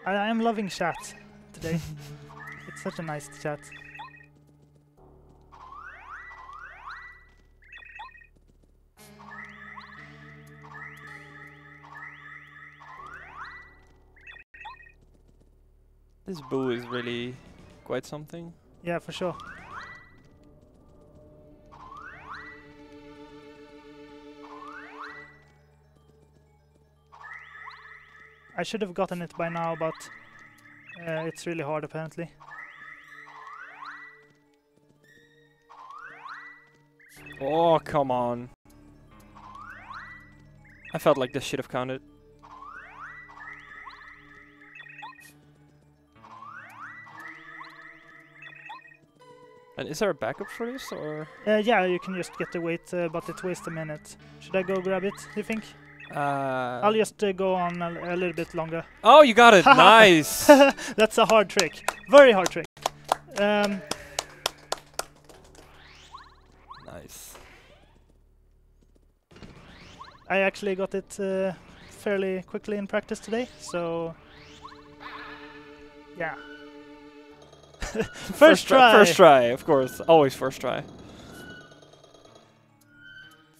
I am loving chat today. It's such a nice chat. This boo is really quite something. Yeah, for sure. I should have gotten it by now, but it's really hard apparently. Oh, come on. I felt like this should have counted. And is there a backup for this, or? Yeah, you can just get the weight, but it wastes a minute. Should I go grab it, do you think? I'll just go on a little bit longer. Oh, you got it! Nice! That's a hard trick. Very hard trick. Nice. I actually got it fairly quickly in practice today, so... Yeah. First try! First try, of course. Always first try.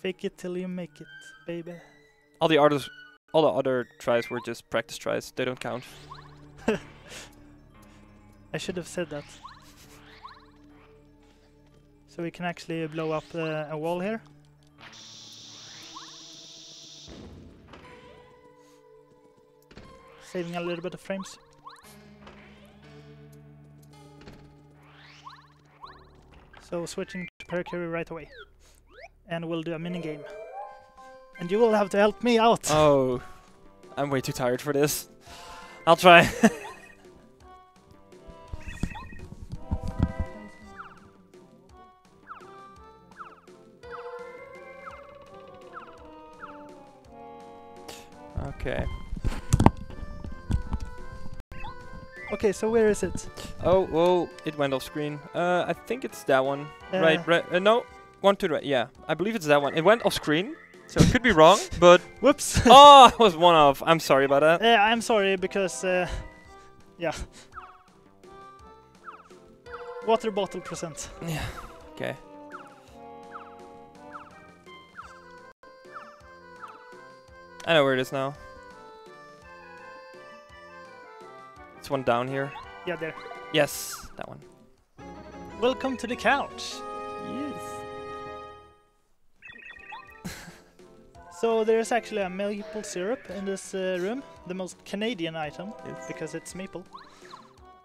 Fake it till you make it, baby. All the other tries were just practice tries. They don't count. I should have said that. So we can actually blow up a wall here. Saving a little bit of frames. So switching to Pericary right away. And we'll do a mini game. And you will have to help me out. Oh, I'm way too tired for this. I'll try. Okay. Okay, so where is it? Oh, whoa, it went off screen. I think it's that one. Right, no, one to the right. Yeah, I believe it's that one. It went off screen, so it could be wrong, but... Whoops! Oh, I was one off. I'm sorry about that. I'm sorry, because... yeah. Water bottle present. Yeah, okay. I know where it is now. It's one down here. Yeah, there. Yes, that one. Welcome to the couch. Yes. So there's actually a maple syrup in this room, the most Canadian item, because it's maple.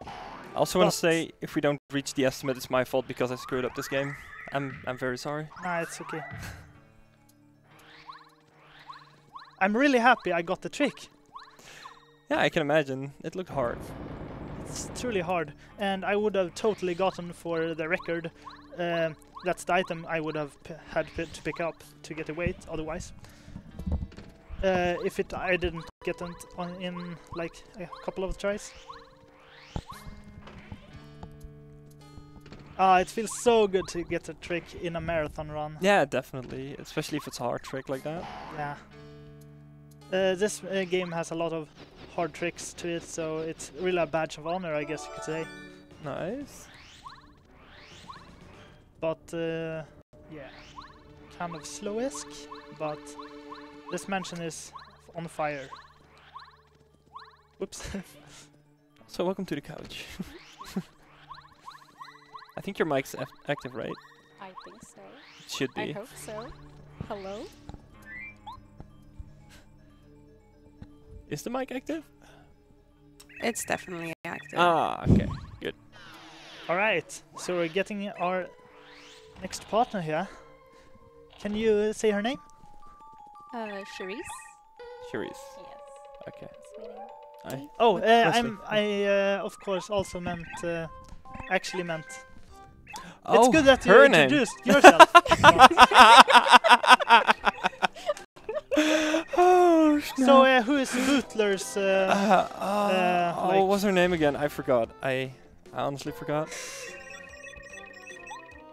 I also want to say, if we don't reach the estimate, it's my fault because I screwed up this game. I'm very sorry. Nah, it's okay. I'm really happy I got the trick. Yeah, I can imagine. It looked hard. It's truly hard, and I would have totally gotten for the record. That's the item I would have had to pick up to get the weight, otherwise. If I didn't get it in like a couple of tries. It feels so good to get a trick in a marathon run. Yeah, definitely. Especially if it's a hard trick like that. Yeah. This game has a lot of hard tricks to it, so it's really a badge of honor, I guess you could say. Nice. But yeah, kind of slow-esque, but this mansion is on fire. Whoops. So welcome to the couch. I think your mic's active, right? I think so. It should be. I hope so. Hello? Is the mic active? It's definitely active. Ah, okay, good. Alright, so we're getting our next partner here. Can you say her name? Cherise? Cherise. Yes. Okay. It's waiting. Oh, Leslie. I of course also meant, actually meant. Oh, It's good that you her name. introduced yourself. Oh, So, who is Bootler's, what was her name again? I forgot. I honestly forgot.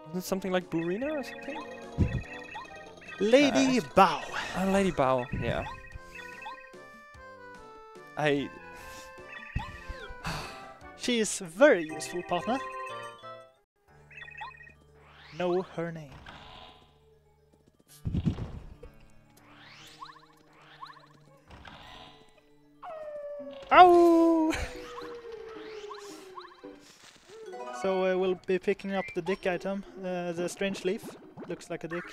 Wasn't it something like Burina or something? Lady Bao. Lady Bao, yeah. She is very useful partner. Know her name. Ow! So we'll be picking up the dick item, the strange leaf. Looks like a dick.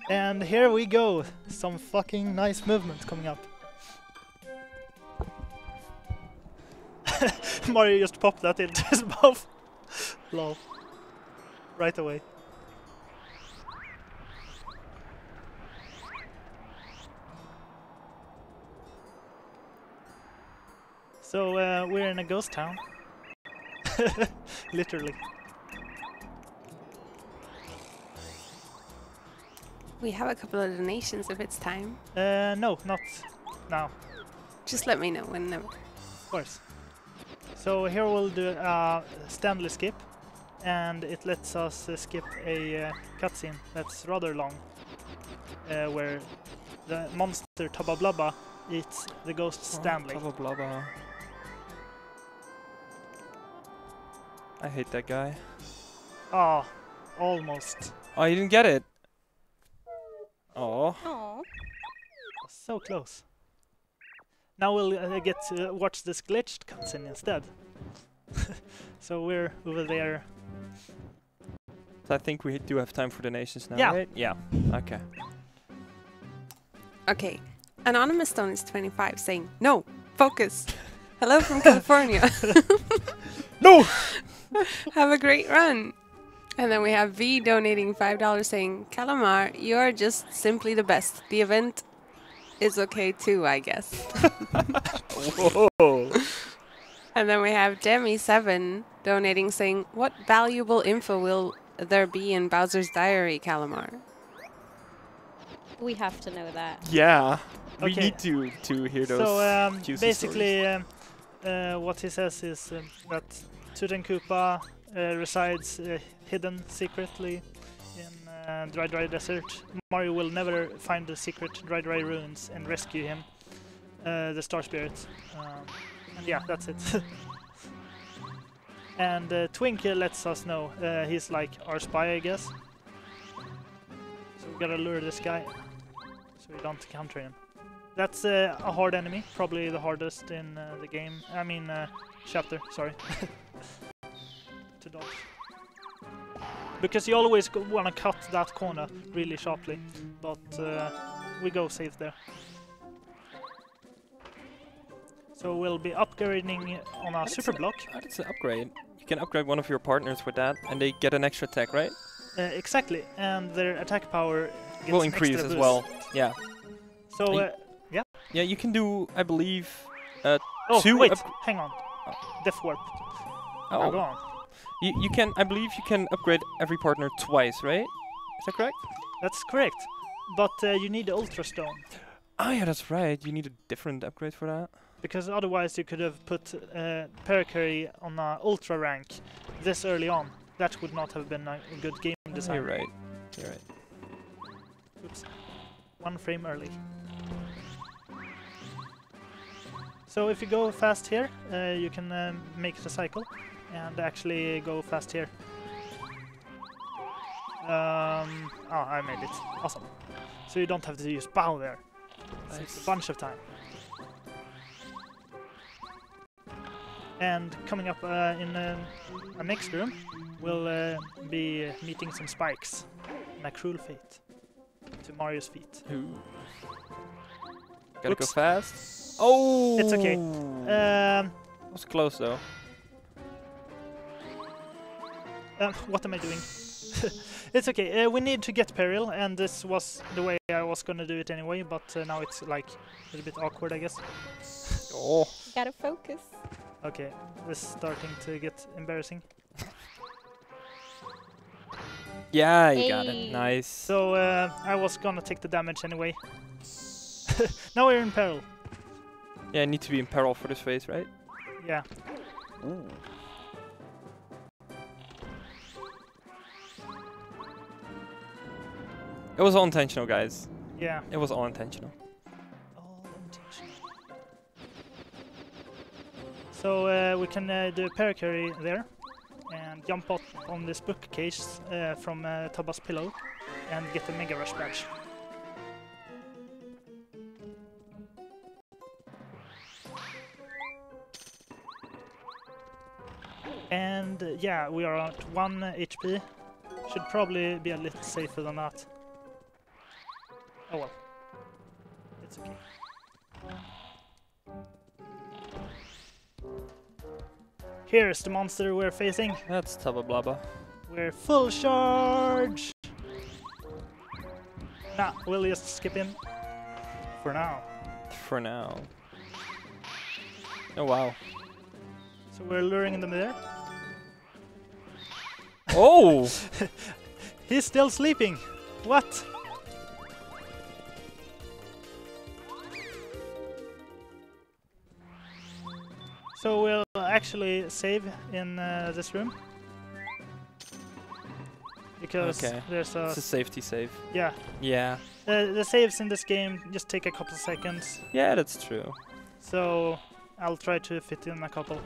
And here we go. Some fucking nice movement coming up. Mario just popped that into his mouth. Lol. Right away. So we're in a ghost town. Literally. We have a couple of donations if it's time. No, not now. Just let me know whenever. Of course. So here we'll do a Stanley skip, and it lets us skip a cutscene that's rather long, where the monster Tubba Blubba eats the ghost Stanley. Blah, blah, blah. I hate that guy. Ah, almost. Oh, you didn't get it. Oh. Aw. So close. Now we'll get to watch this glitched cutscene instead. So we're over there. So I think we do have time for donations now, Yeah. right? Yeah. Okay. Okay. Anonymous Stone is 25 saying, no, focus. Hello from California. No! Have a great run. And then we have V donating $5 saying, KalarMar, you are just simply the best. The event is okay too, I guess. Whoa. And then we have Demi7 donating saying, what valuable info will there be in Bowser's Diary, KalarMar? We have to know that. Yeah. We Okay. need to hear those So juicy basically, what he says is that Tutankoopa resides hidden secretly in Dry Desert. Mario will never find the secret Dry ruins and rescue him, the Star Spirit. And yeah, that's it. And Twink lets us know he's like our spy, I guess. So we gotta lure this guy so we don't counter him. That's a hard enemy, probably the hardest in the game. I mean, chapter, sorry. To dodge. Because you always want to cut that corner really sharply, but we go safe there. So we'll be upgrading on our super block. That's an upgrade. You can upgrade one of your partners with that, and they get an extra attack, right? Exactly, and their attack power gets Will an increase extra as boost. well. Yeah. So, Yeah, you can do, I believe, oh, two. wait, hang on. Death Warp. Oh. Go on. You can, I believe, you can upgrade every partner twice, right? Is that correct? That's correct, but you need the Ultra Stone. Oh yeah, that's right. You need a different upgrade for that. Because otherwise you could have put Pericary on a Ultra rank this early on. That would not have been a good game design. You're right. You're right. Oops. 1 frame early. So if you go fast here, you can make the cycle and actually go fast here. Oh, I made it. Awesome. So you don't have to use bow there. Saves a bunch of time. And coming up in a next room, we'll be meeting some spikes a cruel fate to Mario's feet. Ooh. Gotta go Oops. fast. Oh! It's okay. Was close though. What am I doing? It's okay. We need to get Peril, and this was the way I was gonna do it anyway, but now it's like a little bit awkward, I guess. Oh. Gotta focus. Okay, this is starting to get embarrassing. Yeah, you got it. Hey. Nice. So I was gonna take the damage anyway. Now we're in Peril. Yeah, I need to be in peril for this phase, right? Yeah. Ooh. It was all intentional, guys. Yeah. It was all intentional. All intentional. So we can do a paracarry there and jump up on this bookcase from Tabba's pillow and get the Mega Rush badge. And yeah, we are at 1 HP. Should probably be a little safer than that. Oh well. It's okay. Here's the monster we're facing. That's Tabba Blabba. We're full charge! Nah, we'll just skip in. For now. For now. Oh wow. So we're luring them there. Oh! He's still sleeping! What? So we'll actually save in this room. Because Okay. there's It's a safety save. yeah. Yeah. The saves in this game just take a couple seconds. Yeah, that's true. So I'll try to fit in a couple.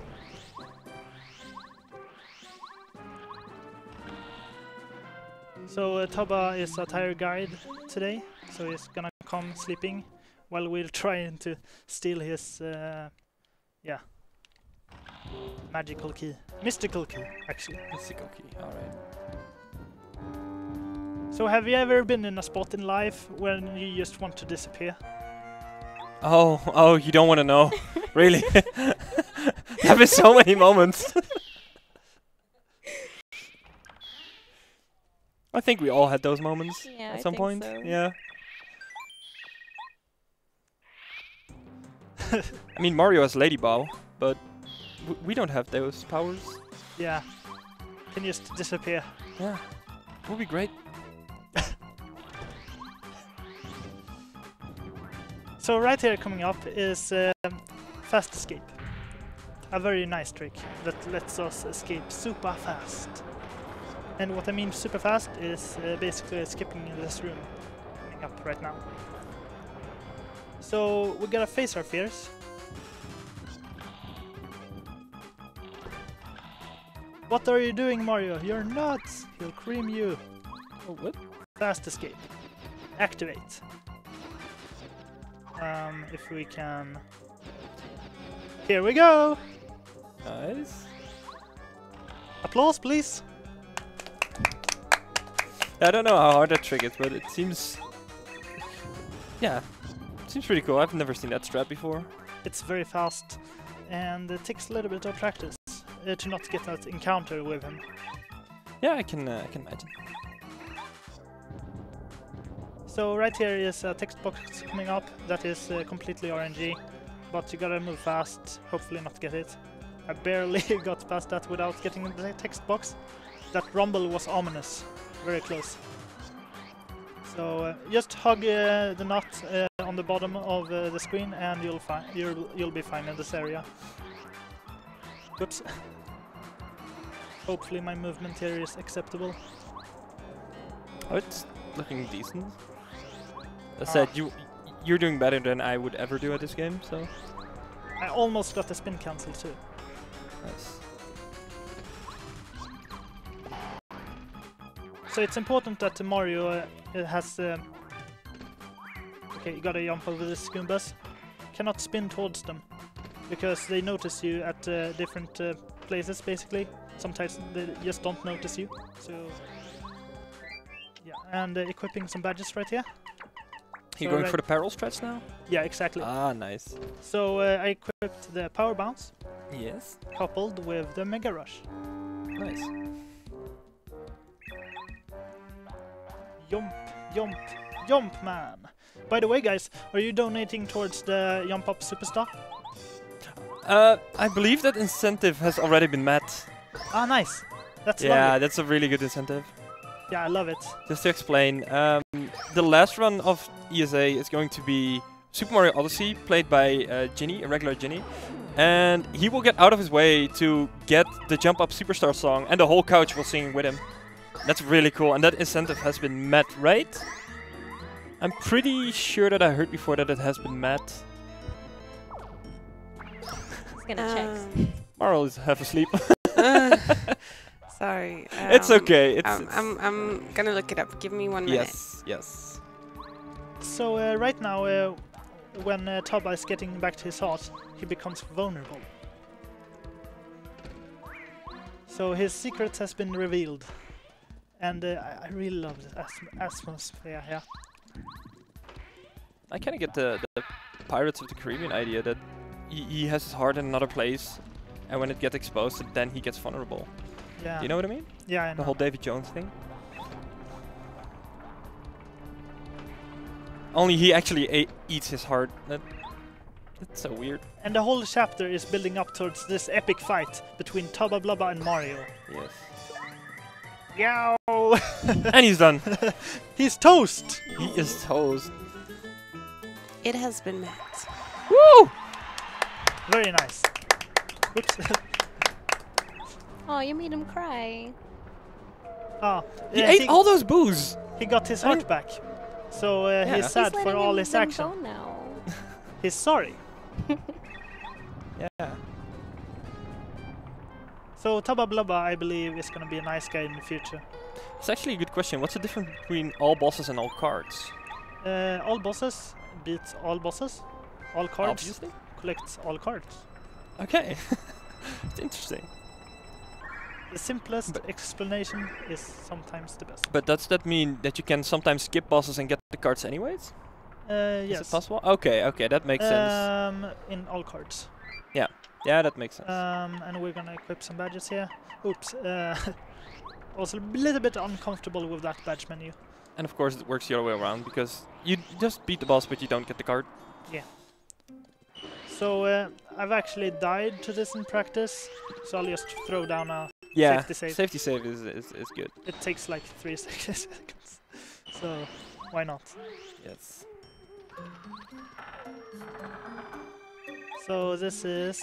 So Tabba is a tired guide today, so he's gonna come sleeping while we're trying to steal his, yeah, magical key. Mystical key, actually. Mystical key, alright. So have you ever been in a spot in life when you just want to disappear? Oh, you don't want to know. Really? There have been so many moments. I think we all had those moments Yeah, at I some think point. so. Yeah. I mean, Mario has Lady Bow, but we don't have those powers. Yeah, can just disappear. Yeah, would be great. So right here coming up is fast escape. A very nice trick that lets us escape super fast. And what I mean super fast is basically skipping this room coming up right now. So we gotta face our fears. What are you doing, Mario? You're nuts! He'll cream you. Oh, what? Fast escape. Activate. If we can... Here we go! Nice. Applause, please! I don't know how hard that trick is, but it seems... Yeah, seems pretty cool. I've never seen that strat before. It's very fast, and it takes a little bit of practice to not get that encounter with him. Yeah, I can imagine. So right here is a text box coming up that is completely RNG, but you gotta move fast, hopefully not get it. I barely got past that without getting in the text box. That rumble was ominous, very close. So just hug the nut on the bottom of the screen, and you'll be fine in this area. Oops. Hopefully my movement here is acceptable. Oh, it's looking decent. I said you're doing better than I would ever do at this game, so I almost got the spin cancel too. nice. So it's important that Mario has... okay, you gotta jump over the Goombas. Cannot spin towards them, because they notice you at different places, basically. Sometimes they just don't notice you. So, yeah, and equipping some badges right here. You So going right- for the parallel strats now? Yeah, exactly. Ah, nice. So I equipped the power bounce Yes. coupled with the mega rush. Nice. Jump, jump, jump, man! By the way, guys, are you donating towards the Jump Up Superstar? I believe that incentive has already been met. Ah, nice. That's Yeah, lovely. that's a really good incentive. Yeah, I love it. Just to explain, the last run of ESA is going to be Super Mario Odyssey, played by Ginny, a regular Ginny. And he will get out of his way to get the Jump Up Superstar song, and the whole couch will sing with him. That's really cool, and that incentive has been met, right? I'm pretty sure that I heard before that it has been met. It's gonna check. Marl is half asleep. Sorry. It's okay. It's I'm gonna look it up. Give me 1 minute. yes, yes. So right now, when Taba is getting back to his heart, he becomes vulnerable. So his secret has been revealed. And I really love the atmosphere here. I kind of get the Pirates of the Caribbean idea that he has his heart in another place, and when it gets exposed, then he gets vulnerable. Yeah. Do you know what I mean? Yeah, I know. The whole Davy Jones thing. Only he actually eats his heart. That's so weird. And the whole chapter is building up towards this epic fight between Taba Blubba and Mario. Yes. Yow! And he's done. He's toast! He is toast. It has been met. Woo! Very nice. Oops. Oh, you made him cry. Ah, He yeah, ate all those booze. he got his heart back. So Yeah. he's sad He's for letting all him his them action. go now. He's sorry. Yeah. So Taba Blubba, I believe, is gonna be a nice guy in the future. It's actually a good question. What's the difference between all bosses and all cards? All bosses beats all bosses. All cards Obviously. collects all cards. Okay. It's interesting. The simplest explanation is sometimes the best. But does that mean that you can sometimes skip bosses and get the cards anyways? Yes. Is it possible? Okay, okay, that makes sense. In all cards. Yeah, that makes sense. And we're gonna equip some badges here. Oops. Also a little bit uncomfortable with that badge menu. And of course it works the other way around, because you just beat the boss but you don't get the card. So I've actually died to this in practice, so I'll just throw down a Yeah, safety save. save is good. It takes like 3 seconds, so why not? Yes. So this is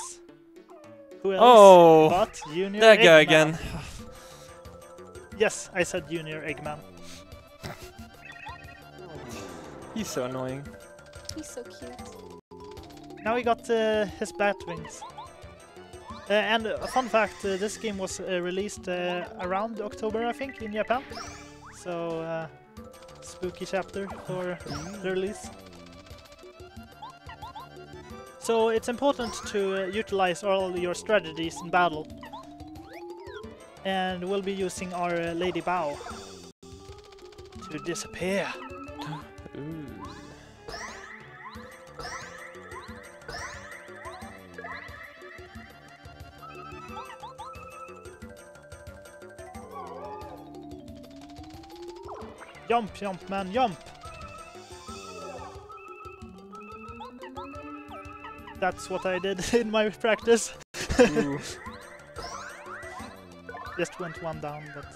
who else Oh, but Junior that guy Eggman. again. Yes, I said Junior Eggman. He's so annoying. He's so cute. Now he got his bat wings. And a fun fact, this game was released around October, I think, in Japan. So, spooky chapter for the release. So it's important to utilize all your strategies in battle. And we'll be using our Lady Bow to disappear. Ooh. Jump, jump, man, jump! That's what I did in my practice. Ooh. Just went one down, but...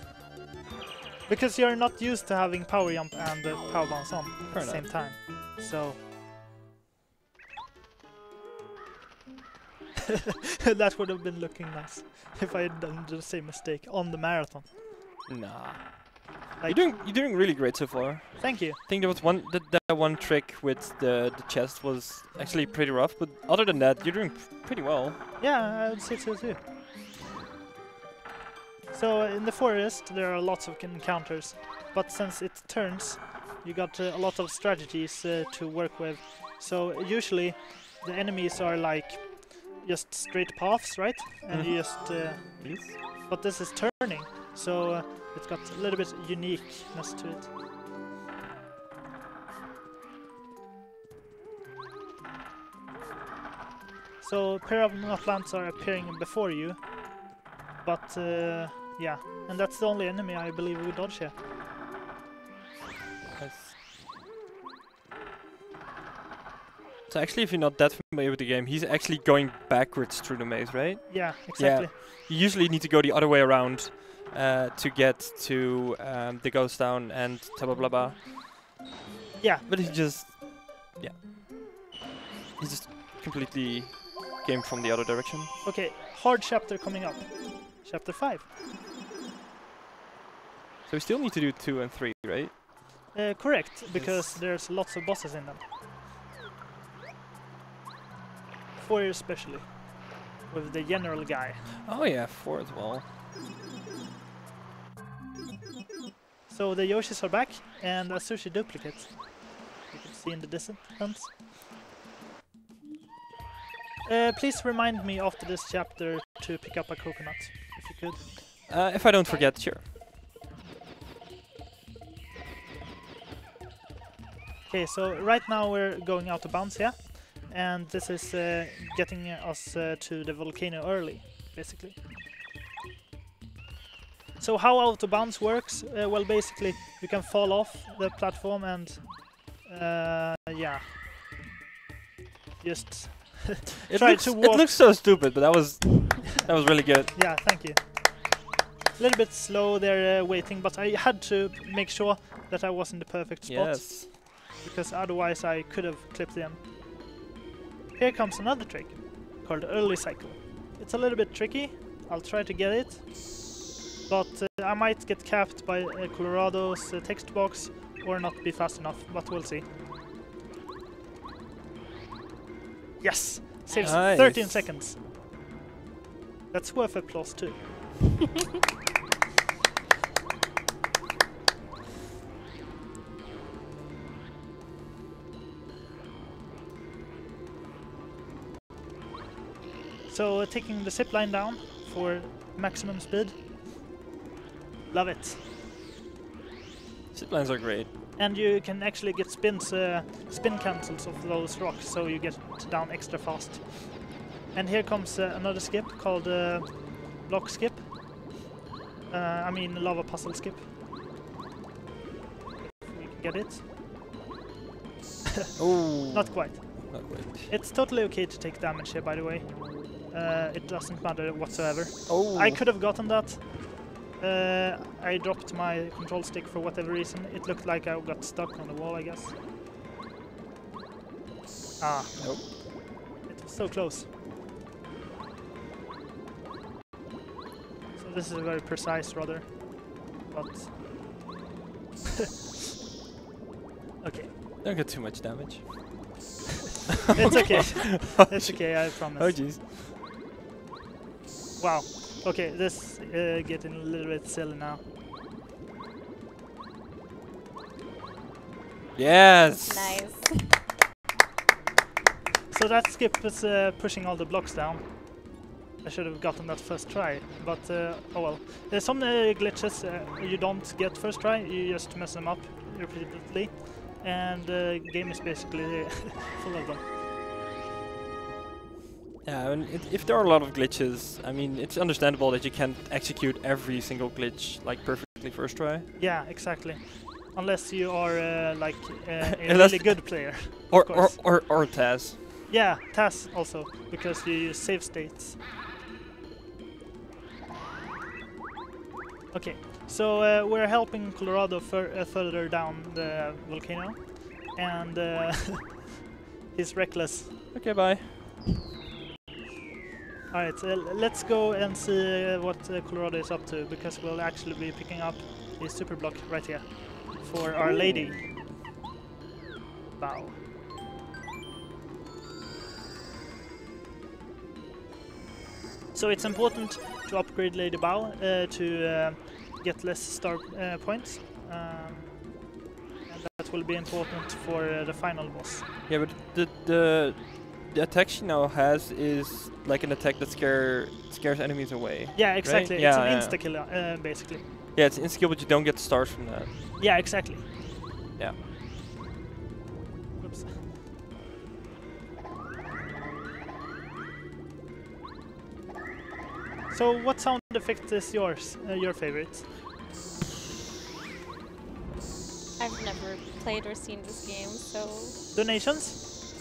Because you're not used to having power jump and power bounce on Fair at the enough. same time. So... that would have been looking nice if I had done the same mistake on the marathon. Nah. Like, You're doing really great so far. thank you. I think there was that one trick with the chest was actually pretty rough, but other than that, you're doing pretty well. Yeah, I would say so too. So in the forest there are lots of encounters, but since it turns, you got a lot of strategies to work with. So usually the enemies are like just straight paths, right? And you just... Yes. but this is turning, so it's got a little bit uniqueness to it. So a pair of plants are appearing before you, but yeah, and that's the only enemy I believe we dodge here. Nice. So actually, if you're not that familiar with the game, he's actually going backwards through the maze, right? Yeah, exactly. You usually need to go the other way around to get to the ghost town and blah blah blah. Yeah. But he just completely came from the other direction. Okay, hard chapter coming up. Chapter 5. So we still need to do 2 and 3, right? Correct, because there's lots of bosses in them. 4 especially, with the general guy. Oh yeah, 4 as well. So the Yoshis are back, and a sushi duplicate. You can see in the distance. Please remind me after this chapter to pick up a coconut, if you could. If I don't forget, sure. Okay, so right now we're going out of bounds here, and this is getting us to the volcano early, basically. So how out of bounds works? Well, basically you can fall off the platform and yeah, just try to walk. It looks so stupid, but that was really good. Yeah, thank you. A little bit slow there waiting, but I had to make sure that I was in the perfect spot. Yes. Because otherwise I could have clipped in. Here comes another trick called early cycle. It's a little bit tricky. I'll try to get it, but I might get capped by Colorado's text box or not be fast enough, but we'll see. Yes! Saves Nice. 13 seconds. That's worth applause too. So taking the zip line down for maximum speed. Love it. Ziplines are great. And you can actually get spin cancels of those rocks, so you get down extra fast. And here comes another skip called block skip. I mean lava puzzle skip. If we can get it. Oh, Not quite. not great. It's totally okay to take damage here, by the way. It doesn't matter whatsoever. Oh, I could have gotten that. I dropped my control stick for whatever reason. It looked like I got stuck on the wall, I guess. Ah, Nope. it was so close. So this is a very precise rudder, but okay, Don't get too much damage. it's okay. It's okay, I promise. Oh jeez. Wow. Okay, this getting a little bit silly now. Yes. Nice. So that skip is pushing all the blocks down. I should have gotten that first try, but oh well. There's some glitches you don't get first try, you just mess them up repeatedly, and the game is basically full of them. Yeah, and if there are a lot of glitches, I mean, it's understandable that you can't execute every single glitch like perfectly first try. Yeah, exactly. Unless you are like a Unless really good player. Or of course. or Taz. Yeah, TAS also, because you use save states. Okay, so we're helping Colorado further down the volcano, and he's reckless. Okay, bye. Alright, let's go and see what Colorado is up to, because we'll actually be picking up a super block right here for Our Lady. Bow. So it's important to upgrade Lady Bow to get less star points, and that will be important for the final boss. Yeah, but the attack she now has is like an attack that scares enemies away. Yeah, exactly. Right? It's Yeah, an yeah. insta-kill, basically. Yeah, it's insta-kill, but you don't get stars from that. Yeah, exactly. Yeah. Oops. So what sound effect is yours? Your favorite? I've never played or seen this game, so... Donations?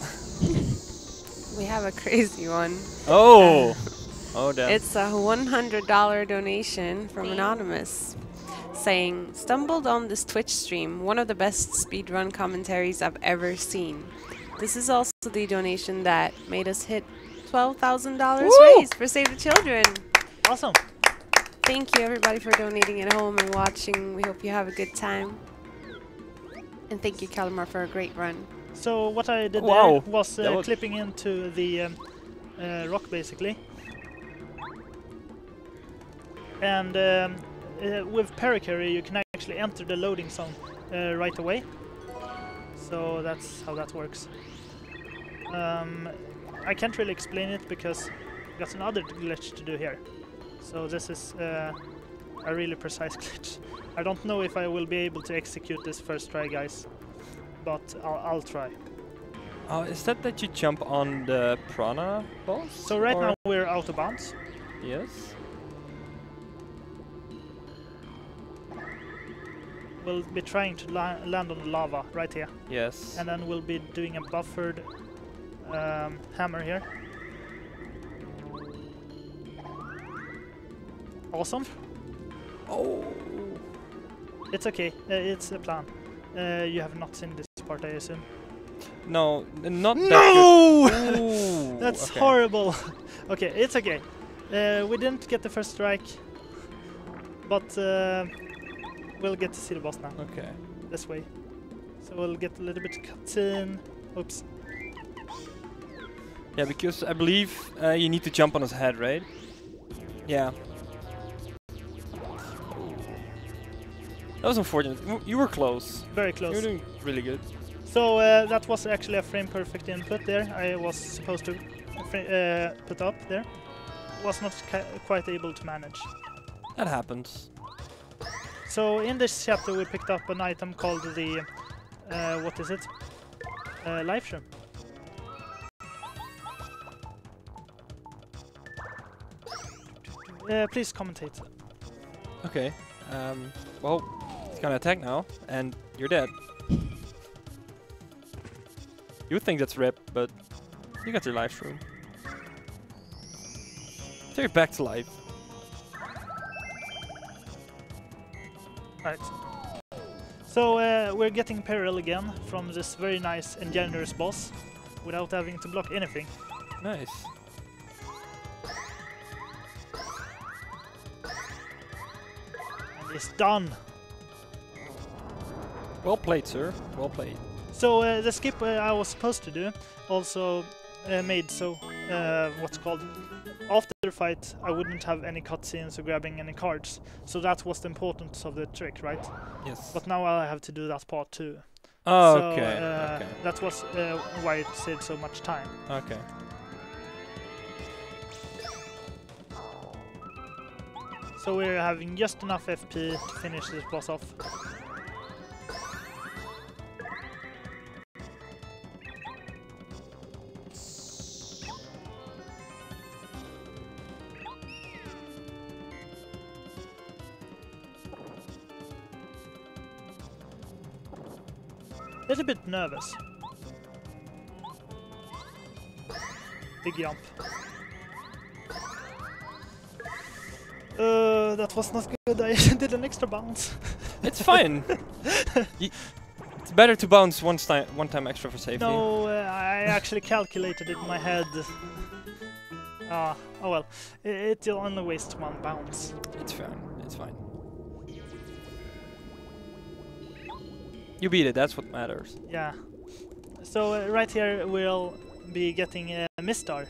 We have a crazy one. Oh! Oh, damn. It's a $100 donation from Damn. Anonymous saying, stumbled on this Twitch stream, one of the best speedrun commentaries I've ever seen. This is also the donation that made us hit $12,000 raised for Save the Children. Awesome. Thank you everybody for donating at home and watching. We hope you have a good time. And thank you KalarMar for a great run. So what I did Wow. there was, That was- clipping into the rock basically. And with Paracarry you can actually enter the loading zone right away. So that's how that works. I can't really explain it because got another glitch to do here. So this is a really precise glitch. I don't know if I will be able to execute this first try, guys, but I'll try. Oh, is that you jump on the Prana boss? So right or- now we're out of bounds. Yes. We'll be trying to land on the lava right here, Yes. and then we'll be doing a buffered hammer here. Awesome. Oh. It's okay. It's a plan. You have not seen this part, I assume. No, not that No! good. Ooh, That's okay. horrible. Okay, it's okay. We didn't get the first strike, but we'll get to see the boss now. Okay. This way. So we'll get a little bit of cutscene. Oops. Yeah, because I believe you need to jump on his head, right? Yeah. That was unfortunate. You were close. Very You close. were doing really good. So that was actually a frame perfect input there. I was supposed to put up there. Was not quite able to manage. That happens. So in this chapter we picked up an item called the what is it? Life shroom. Please commentate. Okay. Well, he's gonna attack now, and you're dead. You would think that's rip, but you got your life room. So you're back to life. Right. So we're getting peril again from this very nice and generous boss without having to block anything. Nice. And it's done. Well played, sir. Well played. So the skip I was supposed to do also made so what's called after the fight I wouldn't have any cutscenes or grabbing any cards. So that was the importance of the trick, right? Yes. But now I have to do that part too. Oh, So, okay. Okay. that was why it saved so much time. Okay. So we're having just enough FP to finish this boss off. Little bit nervous. Big jump. That was not good. I did an extra bounce. It's fine. It's better to bounce one time extra for safety. No, I actually calculated it in my head. Oh well. It only wastes one bounce. It's fine. It's fine. You beat it. That's what matters. Yeah. So right here we'll be getting a Mistar,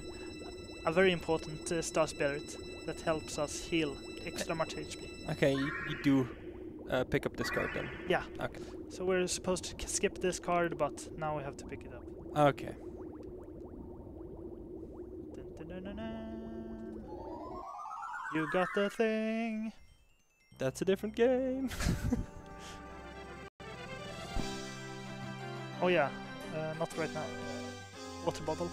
a very important star spirit that helps us heal extra much HP. Okay, you do pick up this card then. Yeah. Okay. So we're supposed to skip this card, but now we have to pick it up. Okay. Dun, dun, dun, dun, dun. You got the thing. That's a different game. Oh yeah, not right now. Water bottle.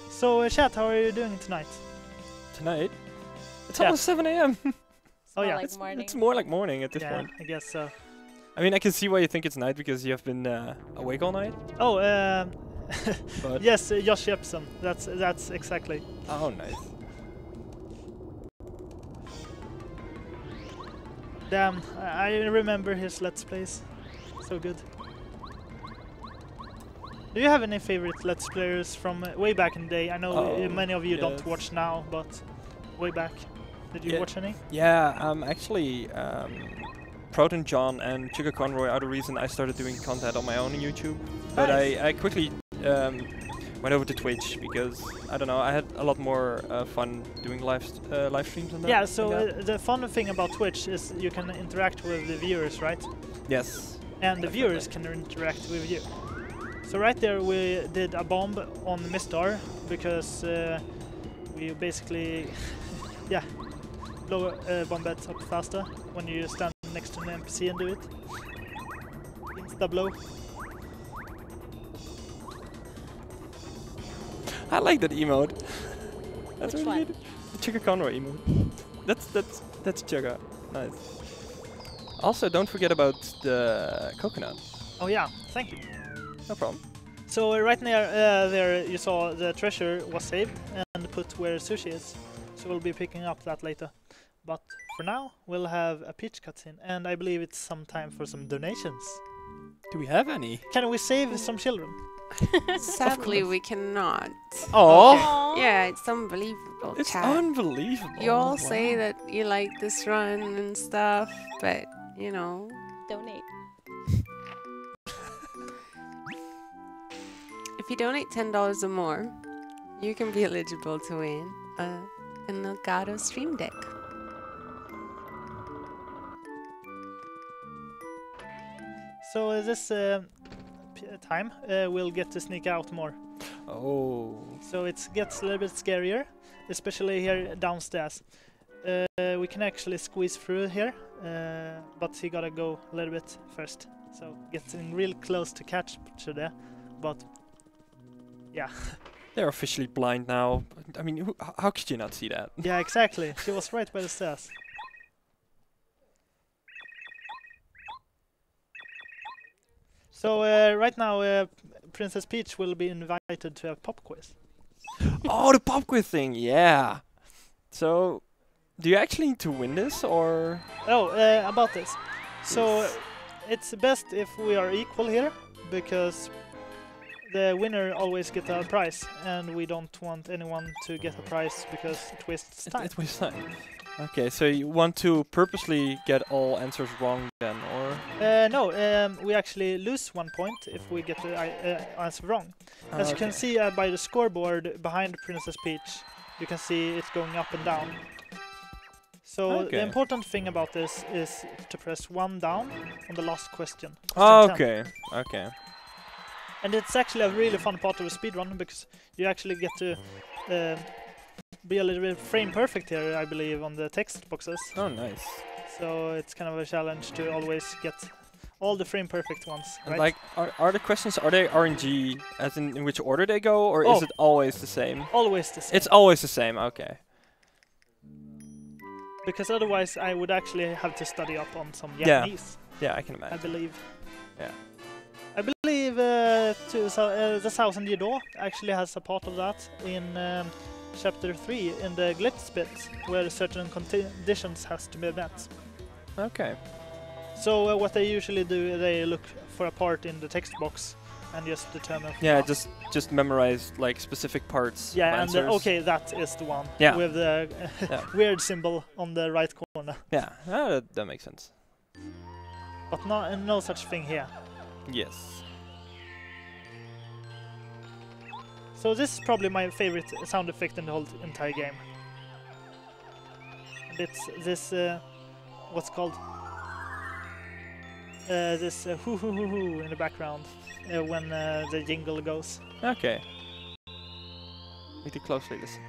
So chat, how are you doing tonight? Tonight, It's almost 7 a.m. Oh yeah, like morning. It's more like morning at this yeah, point. I guess so. I mean, I can see why you think it's night because you have been awake all night. Oh, But yes, Josh Jepsen. That's exactly. oh, nice. Damn, I remember his Let's Plays. So good. Do you have any favorite Let's Players from way back in the day? I know many of you don't yes. watch now, but way back. Did you Yeah. watch any? Yeah, actually, Proton John and Chica Conroy are the reason I started doing content on my own on YouTube. But Nice. I quickly went over to Twitch because, I don't know, I had a lot more fun doing live streams and that. Yeah, so like that. the fun thing about Twitch is you can interact with the viewers, right? Yes. And the viewers can interact with you. So right there we did a bomb on Mistar because we basically, yeah, blow bombets up faster when you stand next to an NPC and do it. Insta blow. I like that emote. That's Which really one? good. The Chica Conroy emote. That's Chica. Nice. Also, don't forget about the coconut. Oh yeah, thank you. No problem. So right near there you saw the treasure was saved and put where sushi is. So we'll be picking up that later. But for now, we'll have a Peach cutscene, and I believe it's some time for some donations. Do we have any? Can we save some children? Sadly, we cannot. Oh, Aw. Yeah, it's unbelievable, it's chat. unbelievable. You all Wow. say that you like this run and stuff, but, you know, Donate. if you donate $10 or more, you can be eligible to win an Elgato Stream Deck. So this time we'll get to sneak out more. Oh. So it gets a little bit scarier, especially here downstairs. We can actually squeeze through here, but you gotta go a little bit first. So getting real close to catch there, but yeah. They're officially blind now. I mean, how could you not see that? Yeah, exactly. She was right by the stairs. So right now, Princess Peach will be invited to a pop quiz. Oh, the pop quiz thing, yeah. So, do you actually need to win this, or? Oh, about this. So Yes. it's best if we are equal here, because the winner always gets a prize, and we don't want anyone to get a prize because it wastes time. It wastes time. Okay, so you want to purposely get all answers wrong then, or? No, we actually lose 1 point if we get the answer wrong. As you can Okay. see by the scoreboard behind Princess Peach, you can see it's going up and down. So the Okay. important thing about this is to press 1 down on the last question. Oh, Question 10. okay, okay. And it's actually a really fun part of a speedrun because you actually get to be a little bit frame perfect here, I believe, on the text boxes. Oh, nice. So it's kind of a challenge to always get all the frame perfect ones, And right? like, are the questions, are they RNG, as in which order they go, or Oh. is it always the same? Always the same. It's always the same, okay. Because otherwise I would actually have to study up on some Yeah. Japanese, Yeah, I can I imagine. believe. Yeah. I believe the Thousand Year Door actually has a part of that in Chapter 3 in the glitch bit, where certain conditions has to be met. Okay. So what they usually do, they look for a part in the text box and just determine. Yeah, what. just memorize like specific parts. Yeah, of and answers. okay, that is the one Yeah. with the Yeah. weird symbol on the right corner. Yeah, that makes sense. But no such thing here. Yes. So this is probably my favorite sound effect in the whole entire game. And it's this, what's called? This hoo hoo hoo hoo in the background when the jingle goes. Okay. Need to closely listen.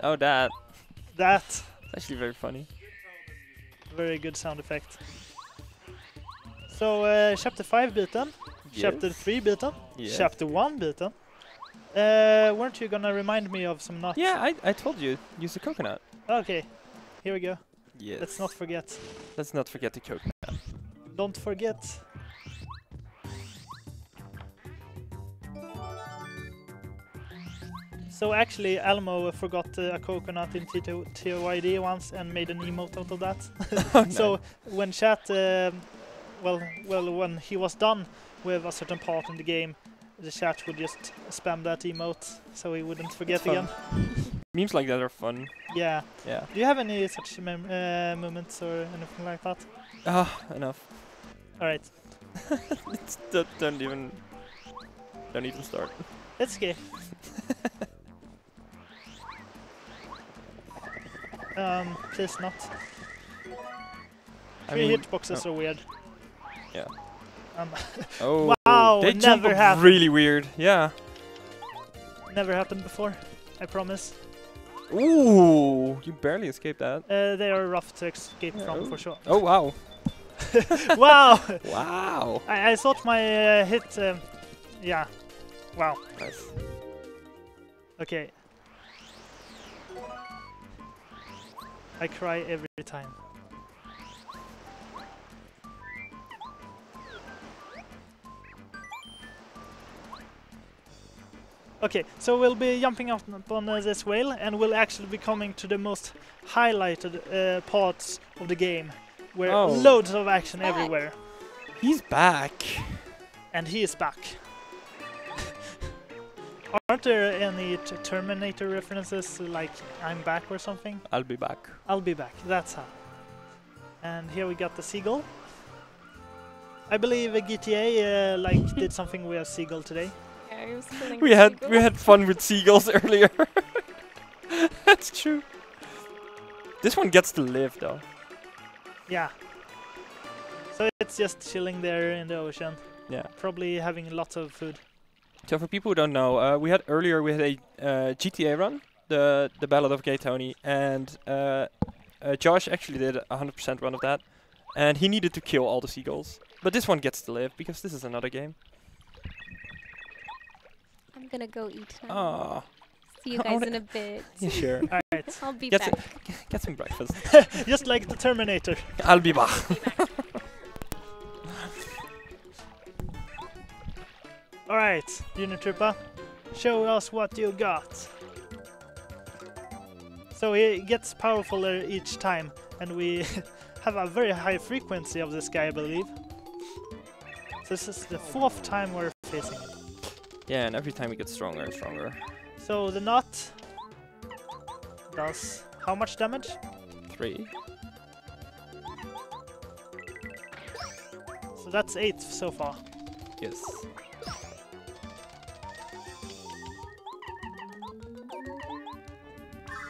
Oh, that. That, It's actually very funny. very good sound effect. So chapter 5 beaten, chapter Yes. 3 beaten, Yes. chapter 1 beaten. Weren't you gonna remind me of some nuts? Yeah, I told you. Use the coconut. Okay, here we go. Yes. Let's not forget. Let's not forget the coconut. Don't forget. So actually, Elmo forgot a coconut in TOYD once and made an emote out of that. So when chat, well, when he was done with a certain part in the game, the chat would just spam that emote so he wouldn't forget again. Memes like that are fun. Yeah. Yeah. Do you have any such moments or anything like that? Enough. All right. Don't even start. It's okay. Please not. Three hitboxes are weird. Yeah. Oh, wow, they never jump happened. really weird. Yeah. Never happened before, I promise. Ooh, you barely escaped that. They are rough to escape from, for sure. Oh, wow. Wow! Wow. I thought my hit... yeah. Wow. Nice. Okay. I cry every time. Okay, so we'll be jumping up on this whale, and we'll actually be coming to the most highlighted parts of the game, where loads of action everywhere. He's back. And he is back. Aren't there any Terminator references, like I'm back or something? I'll be back. I'll be back, that's how. And here we got the seagull. I believe GTA did something with a seagull today. We had fun with seagulls earlier. That's true. This one gets to live though. Yeah. So it's just chilling there in the ocean. Yeah. Probably having lots of food. So for people who don't know, we had a GTA run, the Ballad of Gay Tony, and Josh actually did a 100% run of that, and he needed to kill all the seagulls. But this one gets to live because this is another game. I'm gonna go eat now. Ah. See you guys in a bit. Yeah, sure. Alright. I'll be back. Get some breakfast. Just like the Terminator. I'll be back. Alright, Unitrooper. Show us what you got. So he gets powerfuler each time, and we have a very high frequency of this guy, I believe. So this is the 4th time we're facing it. Yeah, and every time he gets stronger and stronger. So the knot does how much damage? 3. So that's 8 so far. Yes.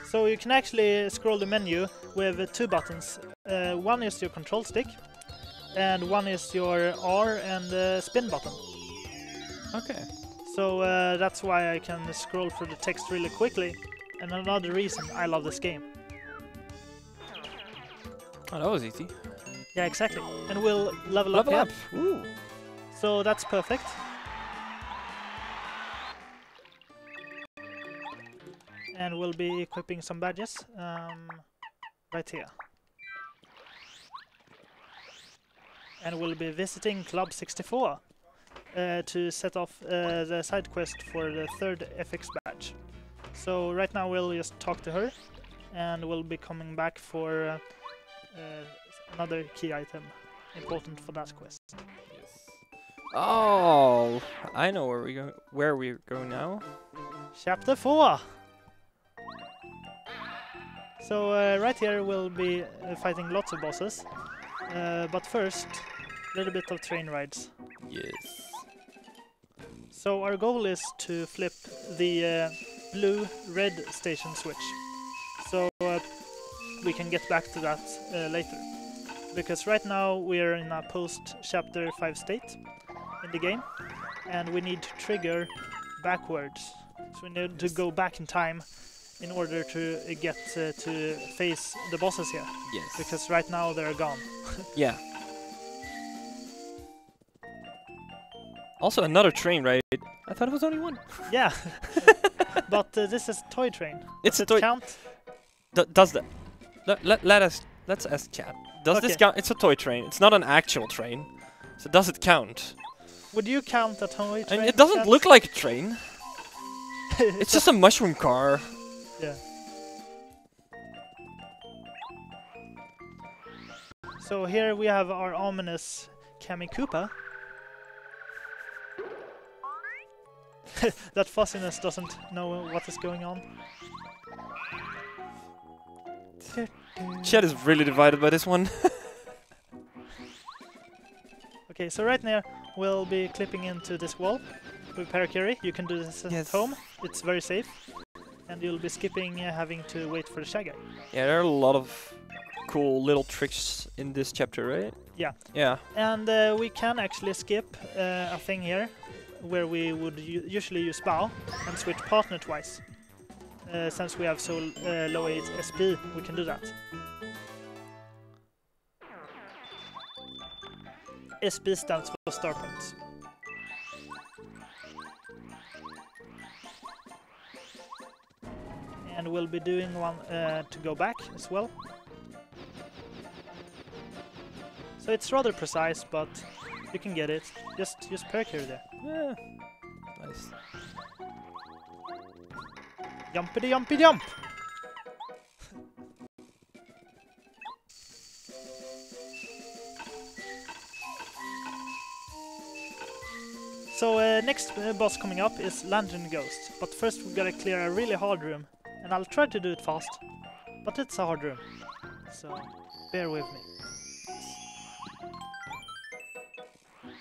So you can actually scroll the menu with 2 buttons. One is your control stick, and one is your R and spin button. Okay. So that's why I can scroll through the text really quickly, and another reason I love this game. Oh, that was easy. Yeah, exactly. And we'll level up. Level up. Ooh. So that's perfect. And we'll be equipping some badges right here. And we'll be visiting Club 64 to set off the side quest for the 3rd FX badge. So right now we'll just talk to her, and we'll be coming back for another key item important for that quest. Yes. Oh, I know where we go. Where we go now? Chapter 4. So right here we'll be fighting lots of bosses, but first a little bit of train rides. Yes. So our goal is to flip the blue-red station switch, so we can get back to that later. Because right now we are in a post-chapter 5 state in the game, and we need to trigger backwards. So we need to go back in time in order to get to face the bosses here. Yes. Because right now they're gone. Yeah. Also another train, right? I thought it was only one. Yeah. But this is toy train. It's Does a it toy. count? Does that? Let's ask chat. Does this Okay. count? It's a toy train. It's not an actual train. So does it count? Would you count a toy train? And it doesn't Chat? look like a train. It's just a mushroom car. Yeah. So here we have our ominous Kamikupa. That fussiness doesn't know what is going on. Chat is really divided by this one. Okay, so right now we'll be clipping into this wall with Parakarry. You can do this at Yes. home. It's very safe. And you'll be skipping having to wait for the Shy Guy. Yeah, there are a lot of cool little tricks in this chapter, right? Yeah. Yeah. And we can actually skip a thing here where we would usually use bow and switch partner twice. Since we have so low SP, we can do that. SP stands for star points. And we'll be doing one to go back as well. So it's rather precise, but you can get it. Just use Parakarry there. Yeah. Nice. Jumpity jumpy jump! So next boss coming up is Lantern Ghost, but first we've gotta clear a really hard room, and I'll try to do it fast, but it's a hard room, so bear with me.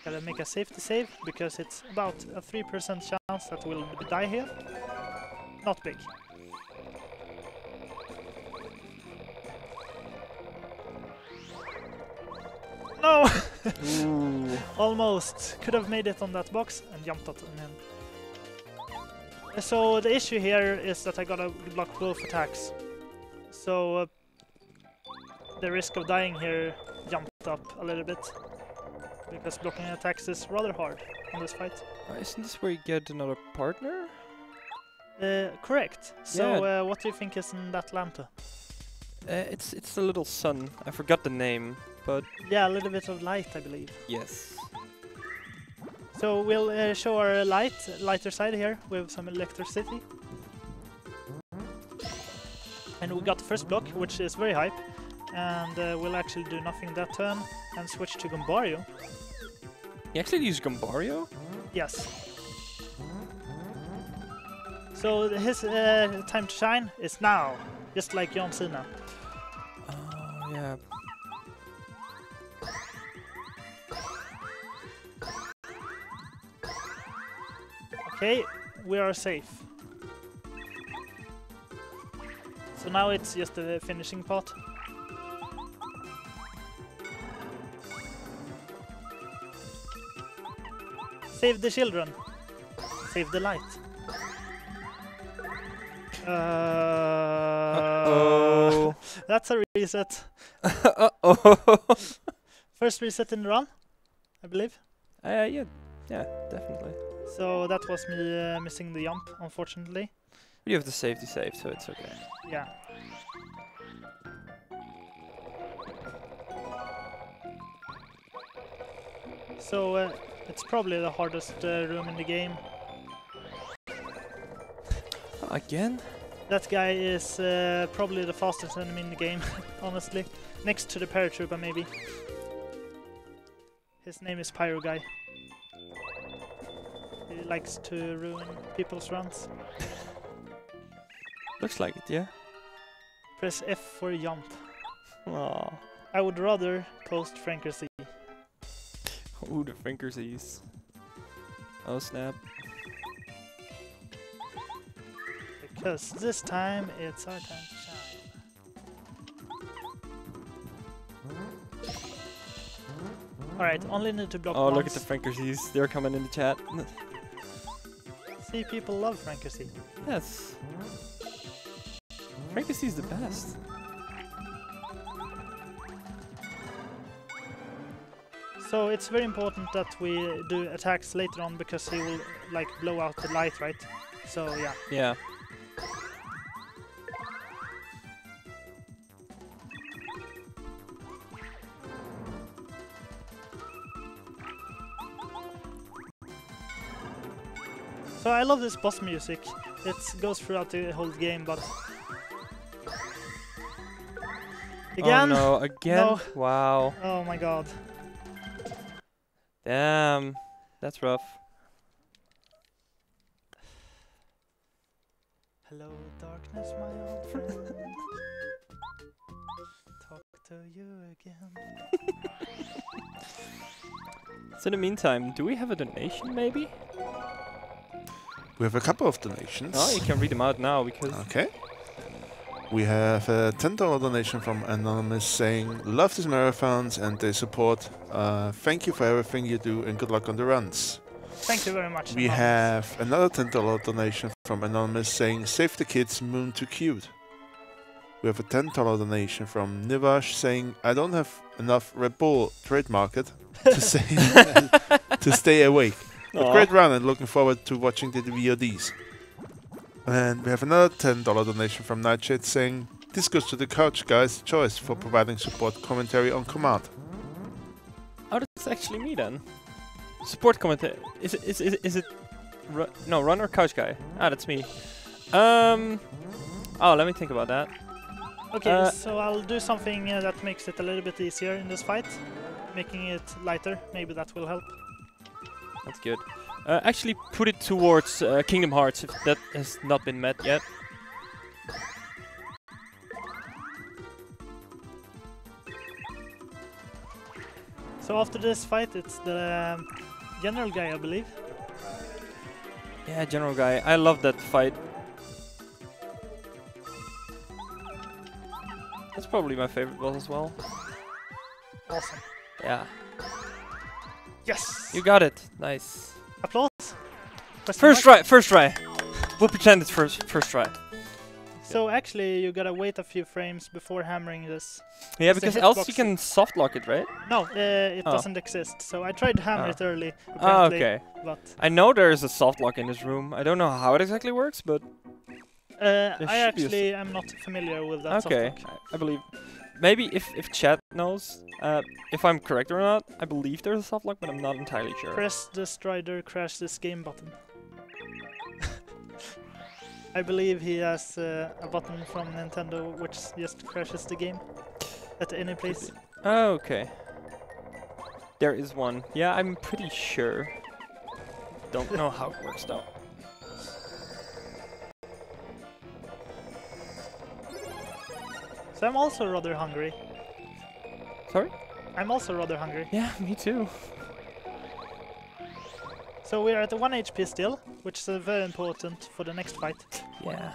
Gotta make a safety save, because it's about a 3% chance that we'll die here. Not big. No! Ooh. Almost. Could have made it on that box and jumped at him. So the issue here is that I gotta block both attacks. So the risk of dying here jumped up a little bit. Because blocking attacks is rather hard on this fight. Isn't this where you get another partner? Correct. So what do you think is in that lamp? It's the little sun. I forgot the name, but Yeah, a little bit of light, I believe. yes. So we'll show our lighter side here with some electricity. And we got the first block, which is very hype. And we'll actually do nothing that turn and switch to Gombario. You actually use Gombario? Yes. So his time to shine is now, just like John Cena. Oh, yeah. Okay, we are safe. So now it's just the finishing part. Save the children. Save the light. Uh-oh. That's a reset. Uh-oh. First reset in the run, I believe. Yeah, definitely. So that was me missing the jump, unfortunately. You have the safety save, so it's okay. Yeah. So it's probably the hardest room in the game. Again? That guy is probably the fastest enemy in the game, honestly. Next to the paratrooper, maybe. His name is Pyro Guy. He likes to ruin people's runs. Looks like it, yeah. Press F for jump. Aww. I would rather post Frankersy. Ooh, the Frankersies. Oh, snap. Because this time it's our time to shine. Alright, only need to block Oh, once. look at the Frankersies. They're coming in the chat. See, people love Frankersy. Yes. Frankersie's the best. So it's very important that we do attacks later on because he will like blow out the light, right? So yeah. Yeah. So I love this boss music. It goes throughout the whole game, but again. Oh no! Again? No. Wow. Oh my god. Damn. That's rough. Hello, darkness, my old friend. Talk to you again. So in the meantime, do we have a donation maybe? We have a couple of donations. Oh, you can read them out now because. Okay. We have a $10 donation from Anonymous saying, love these marathons and their support. Thank you for everything you do and good luck on the runs. Thank you very much. We have another $10 donation from Anonymous saying, save the kids, Moon too cute. We have a $10 donation from Nivash saying, I don't have enough Red Bull trade market to, say to stay awake. But great run and looking forward to watching the VODs. And we have another $10 donation from Nightshade saying, this goes to the Couch Guy's choice for providing support commentary on command. Oh, that's actually me then. Support commentary. Is it no, Run or Couch Guy? Ah, that's me. Oh, let me think about that. Okay, so I'll do something that makes it a little bit easier in this fight. Making it lighter, maybe that will help. That's good. Actually put it towards Kingdom Hearts if that has not been met yet. So after this fight, it's the general guy, I believe. Yeah, General Guy. I love that fight. That's probably my favorite boss as well. Awesome. Yeah. Yes! You got it. Nice. Applause. First try. First try. We'll pretend it's first try. So actually, you gotta wait a few frames before hammering this. Yeah, It's a because else you hitbox. can soft lock it, right? No, it Oh. doesn't exist. So I tried to hammer Oh. it early, Oh, apparently, okay. but I know there is a soft lock in this room. I don't know how it exactly works, but I should be a actually am not familiar with that okay. softlock. I believe. Maybe if chat knows, if I'm correct or not, I believe there's a soft lock, but I'm not entirely sure. Press the Strider crash this game button. I believe he has a button from Nintendo which just crashes the game at any place. Oh, okay. There is one. Yeah, I'm pretty sure. Don't know how it works though. So I'm also rather hungry. Sorry? I'm also rather hungry. Yeah, me too. So we are at the 1 HP still, which is very important for the next fight. Yeah.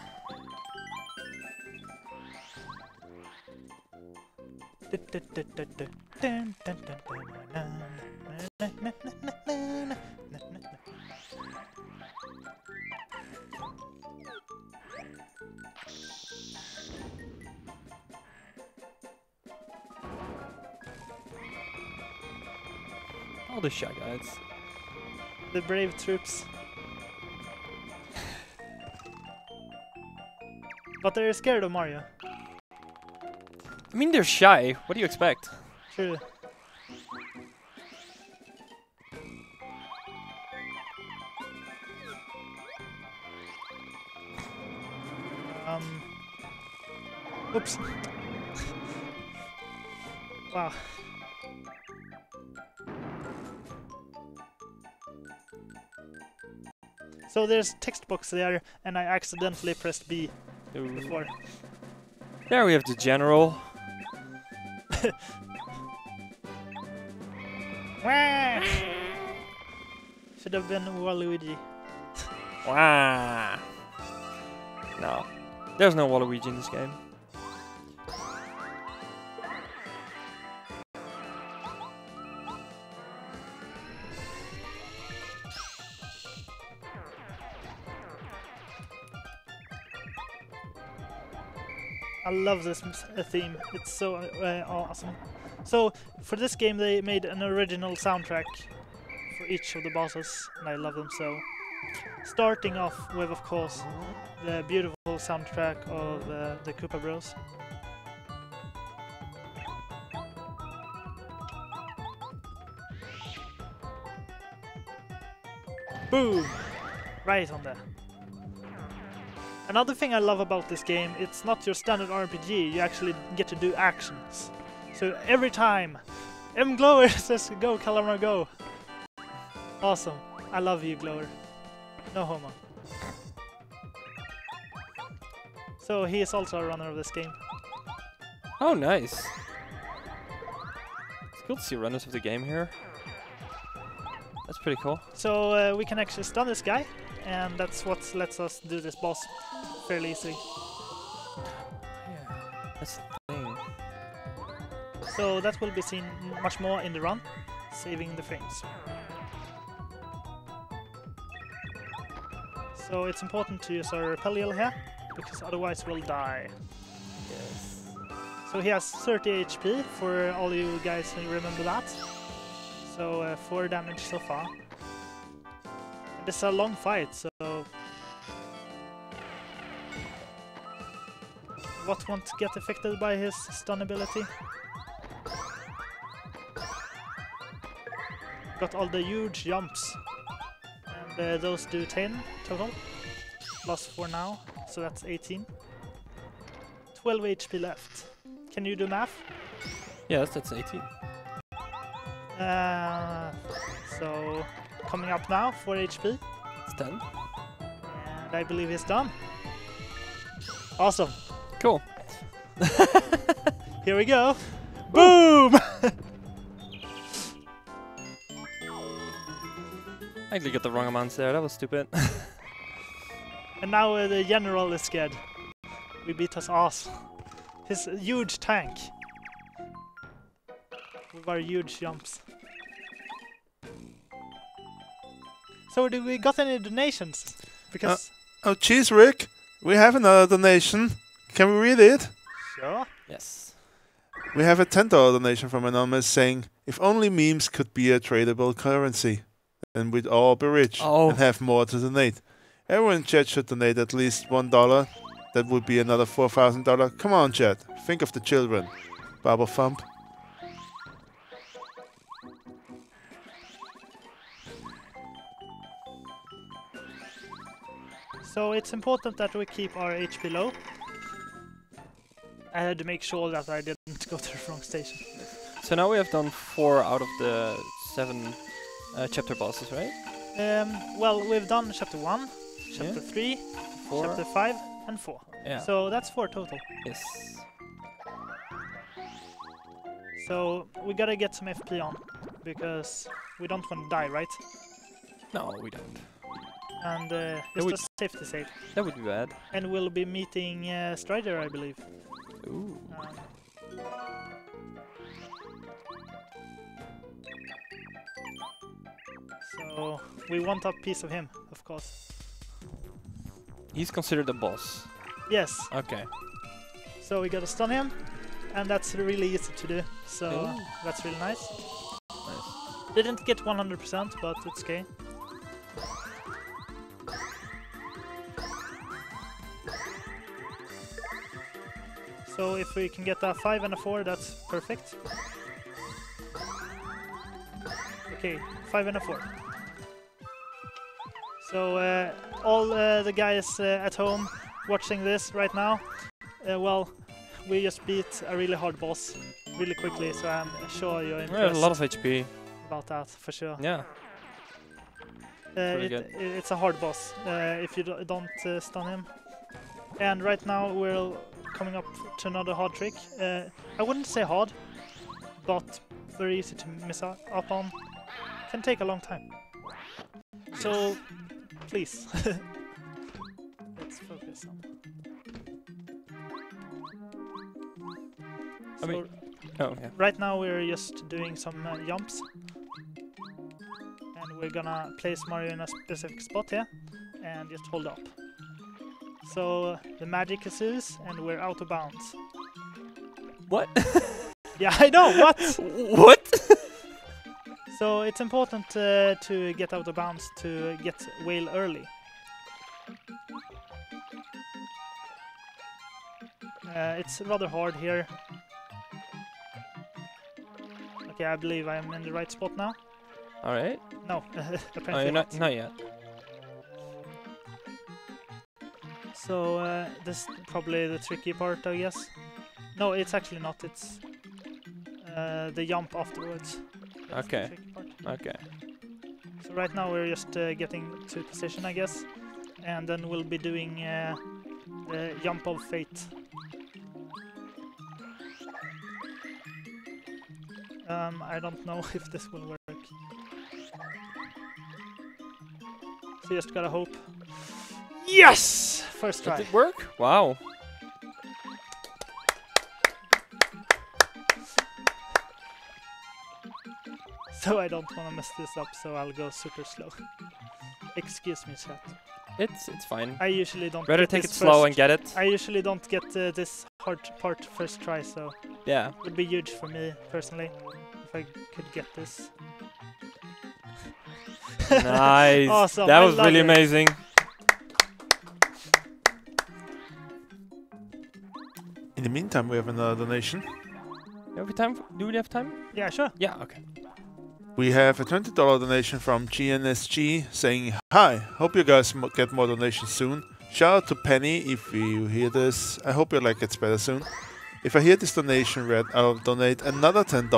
All the shy guys. The brave troops. But they're scared of Mario. I mean, they're shy. What do you expect? True. Oops. Wow. So there's text box there, and I accidentally pressed B before. There we have the general. Wah! Should have been Waluigi. Wow. No. There's no Waluigi in this game. I love this theme. It's so awesome. So for this game they made an original soundtrack for each of the bosses, and I love them so. Starting off with, of course, the beautiful soundtrack of the Koopa Bros. Boom! Right on there. Another thing I love about this game, it's not your standard RPG, you actually get to do actions. So every time M Glower says go KalarMar go. Awesome. I love you, Glower. No homo. So he is also a runner of this game. Oh, nice. It's cool to see runners of the game here. That's pretty cool. So we can actually stun this guy, and that's what lets us do this boss fairly easily. Yeah, that's the thing. So that will be seen much more in the run, saving the frames. So it's important to use our repel heal here, because otherwise we'll die. Yes. So he has 30 HP for all you guys who remember that. So 4 damage so far. And it's a long fight, so what won't get affected by his stun ability? Got all the huge jumps. And those do 10 total. Plus 4 now, so that's 18. 12 HP left. Can you do math? Yes, that's 18. So coming up now, 4 HP. It's 10. And I believe he's done. Awesome. Cool. Here we go. Boom! I actually got the wrong amounts there, that was stupid. And now the general is scared. We beat his ass. His huge tank. With our huge jumps. So do we got any donations? Because Oh, jeez, Rick. We have another donation. Can we read it? sure. Yes. We have a $10 donation from Anonymous saying, if only memes could be a tradable currency, then we'd all be rich and have more to donate. Everyone in chat should donate at least $1. That would be another $4,000. Come on, chat. Think of the children. Baba Thump. So it's important that we keep our HP low. I had to make sure that I didn't go to the wrong station. So now we have done 4 out of the 7 chapter bosses, right? Well, we've done chapter 1, chapter 3, 4. chapter 5, and 4. Yeah. So that's 4 total. Yes. So we gotta get some FP on, because we don't want to die, right? No, we don't. And it's a safety save. That would be bad. And we'll be meeting Strider, I believe. Ooh. So we want a piece of him, of course. He's considered a boss. Yes. Okay. So we gotta stun him, and that's really easy to do. So Ooh. that's really nice. Nice. Didn't get 100%, but it's okay. So if we can get a 5 and a 4, that's perfect. Okay, 5 and a 4. So all the guys at home watching this right now, well, we just beat a really hard boss really quickly, so I'm sure you're impressed a lot of HP. about that, for sure. Yeah. Pretty good. It's a hard boss if you don't stun him. And right now we're coming up to another hard trick. I wouldn't say hard, but very easy to miss up on. Can take a long time. So, please. Let's focus on. I mean, right now we're just doing some jumps. And we're gonna place Mario in a specific spot here and just hold up. So the magic ensues and we're out of bounds. What? Yeah, I know, what? What? So it's important to get out of bounds to get whale early. It's rather hard here. Okay, I believe I'm in the right spot now. Alright. No, Oh, apparently you're not. not yet. So this is probably the tricky part, I guess. No, it's actually not. It's the jump afterwards. That's the Okay. tricky part. Okay. So right now we're just getting to position, I guess, and then we'll be doing the jump of fate. I don't know if this will work. So just gotta hope. Yes! First try. Did it work? Wow. So I don't want to mess this up, so I'll go super slow. Excuse me, chat. It's fine. I usually don't. Better get take this it slow first. and get it. I usually don't get this hard part first try, so Yeah. it would be huge for me personally if I could get this. Nice. Awesome. That I was love really it. amazing. In the meantime, we have another donation. Do we have time? Yeah, sure. Yeah, okay. We have a $20 donation from GNSG saying, "Hi, hope you guys get more donations soon. Shout out to Penny if you hear this. I hope your life gets better soon. If I hear this donation read, I'll donate another $10.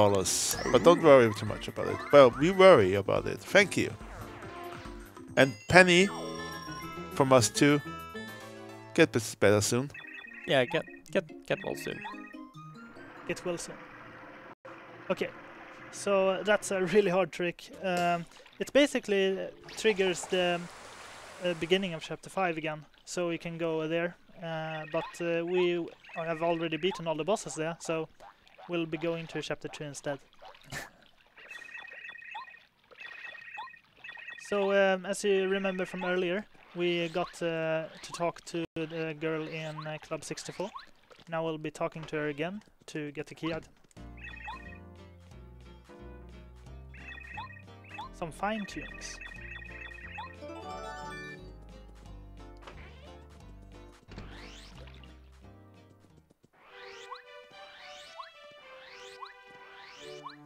But don't worry too much about it. Well, we worry about it. Thank you. And Penny, from us too, get this better soon. Yeah, get well soon. Get well soon. Okay, so that's a really hard trick. It basically triggers the beginning of chapter 5 again, so we can go there. But we have already beaten all the bosses there, so we'll be going to chapter 2 instead. So as you remember from earlier, we got to talk to the girl in Club 64. Now we'll be talking to her again to get the key item. Some fine tunings.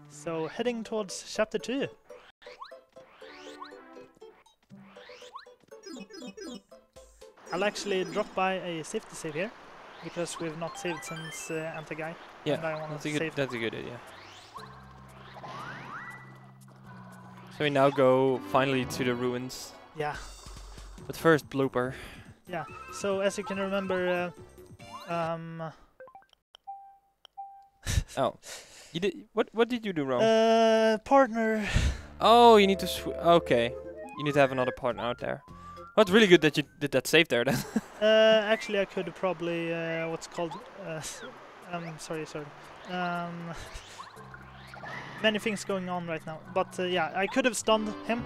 So heading towards chapter 2. I'll actually drop by a safety save here, because we've not saved since Anti-Guy. Yeah, And I wanna that's a good. save. That's a good idea. So we now go finally to the ruins. Yeah, But first, blooper. yeah. So as you can remember, Oh, you did. What did you do wrong? partner. Oh, you need to. Okay, you need to have another partner out there. Well, it's really good that you did that save there then. Actually, I could probably what's called. Sorry. Many things going on right now, but yeah, I could have stunned him.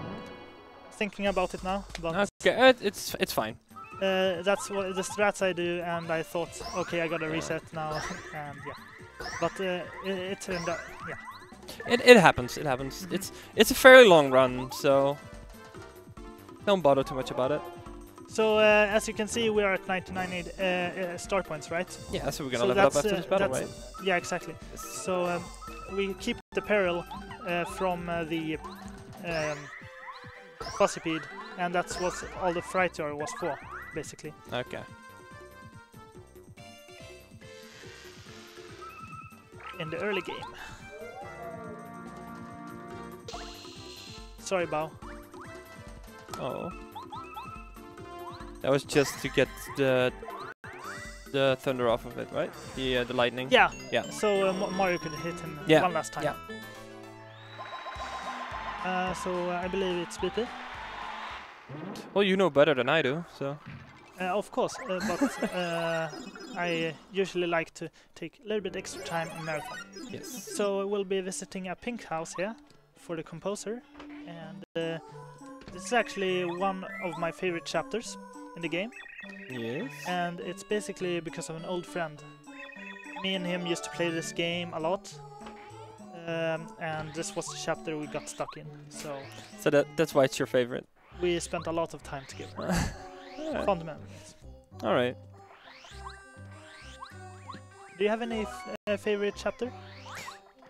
Thinking about it now, but Okay, it's fine. that's what the strats I do, and I thought, okay, I gotta reset now, and yeah. But it turned out, yeah. It happens. It happens. It's a fairly long run, so don't bother too much about it. So as you can see, we are at 99 star points, right? Yeah, so we're gonna So level up that's, after this battle, that's- right? Yeah, exactly. So we keep the peril from the Fuzzipede, and that's what all the fright jar was for, basically. Okay. In the early game. Sorry, Bao. Oh. That was just to get the thunder off of it, right? The lightning. Yeah. Yeah. So Mario could hit him Yeah, one last time. yeah. So I believe it's BP. Well, you know better than I do, so. Of course, but I usually like to take a little bit extra time in Marathon. Yes. So we'll be visiting a pink house here for the composer, and this is actually one of my favorite chapters in the game, Yes. and it's basically because of an old friend. Me and him used to play this game a lot, and this was the chapter we got stuck in. So that's why it's your favorite. we spent a lot of time together. Fond memories. All right. Do you have any favorite chapter?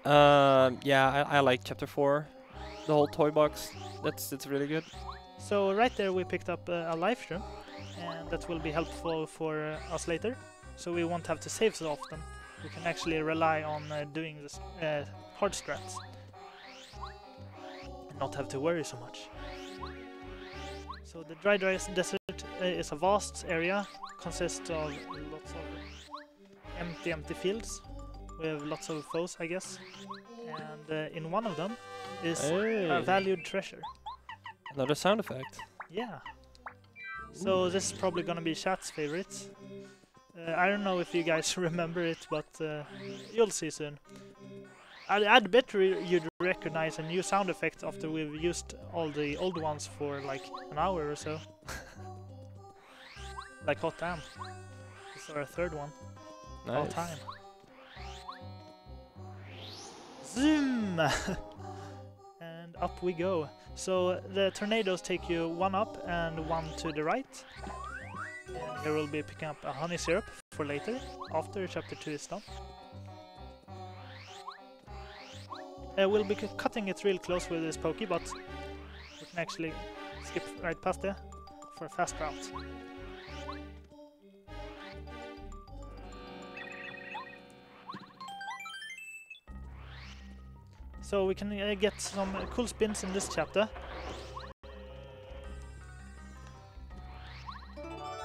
Yeah, I like chapter 4. The whole toy box. That's really good. So right there we picked up a life room, and that will be helpful for us later. So we won't have to save so often. We can actually rely on doing this hard strats and not have to worry so much. So the dry desert is a vast area, consists of lots of empty fields. We have lots of foes, I guess, and in one of them is a valued treasure. Another sound effect. Yeah. So this is probably gonna be chat's favorites. I don't know if you guys remember it, but you'll see soon. I'd bet you'd recognize a new sound effect after we've used all the old ones for like an hour or so. Like hot damn. This is our third one. Nice. All time. Zoom! And up we go. So the tornadoes take you one up and one to the right. And here we'll be picking up a honey syrup for later, after chapter 2 is done. We'll be cutting it real close with this pokey, but we can actually skip right past there for a fast route. So we can get some cool spins in this chapter.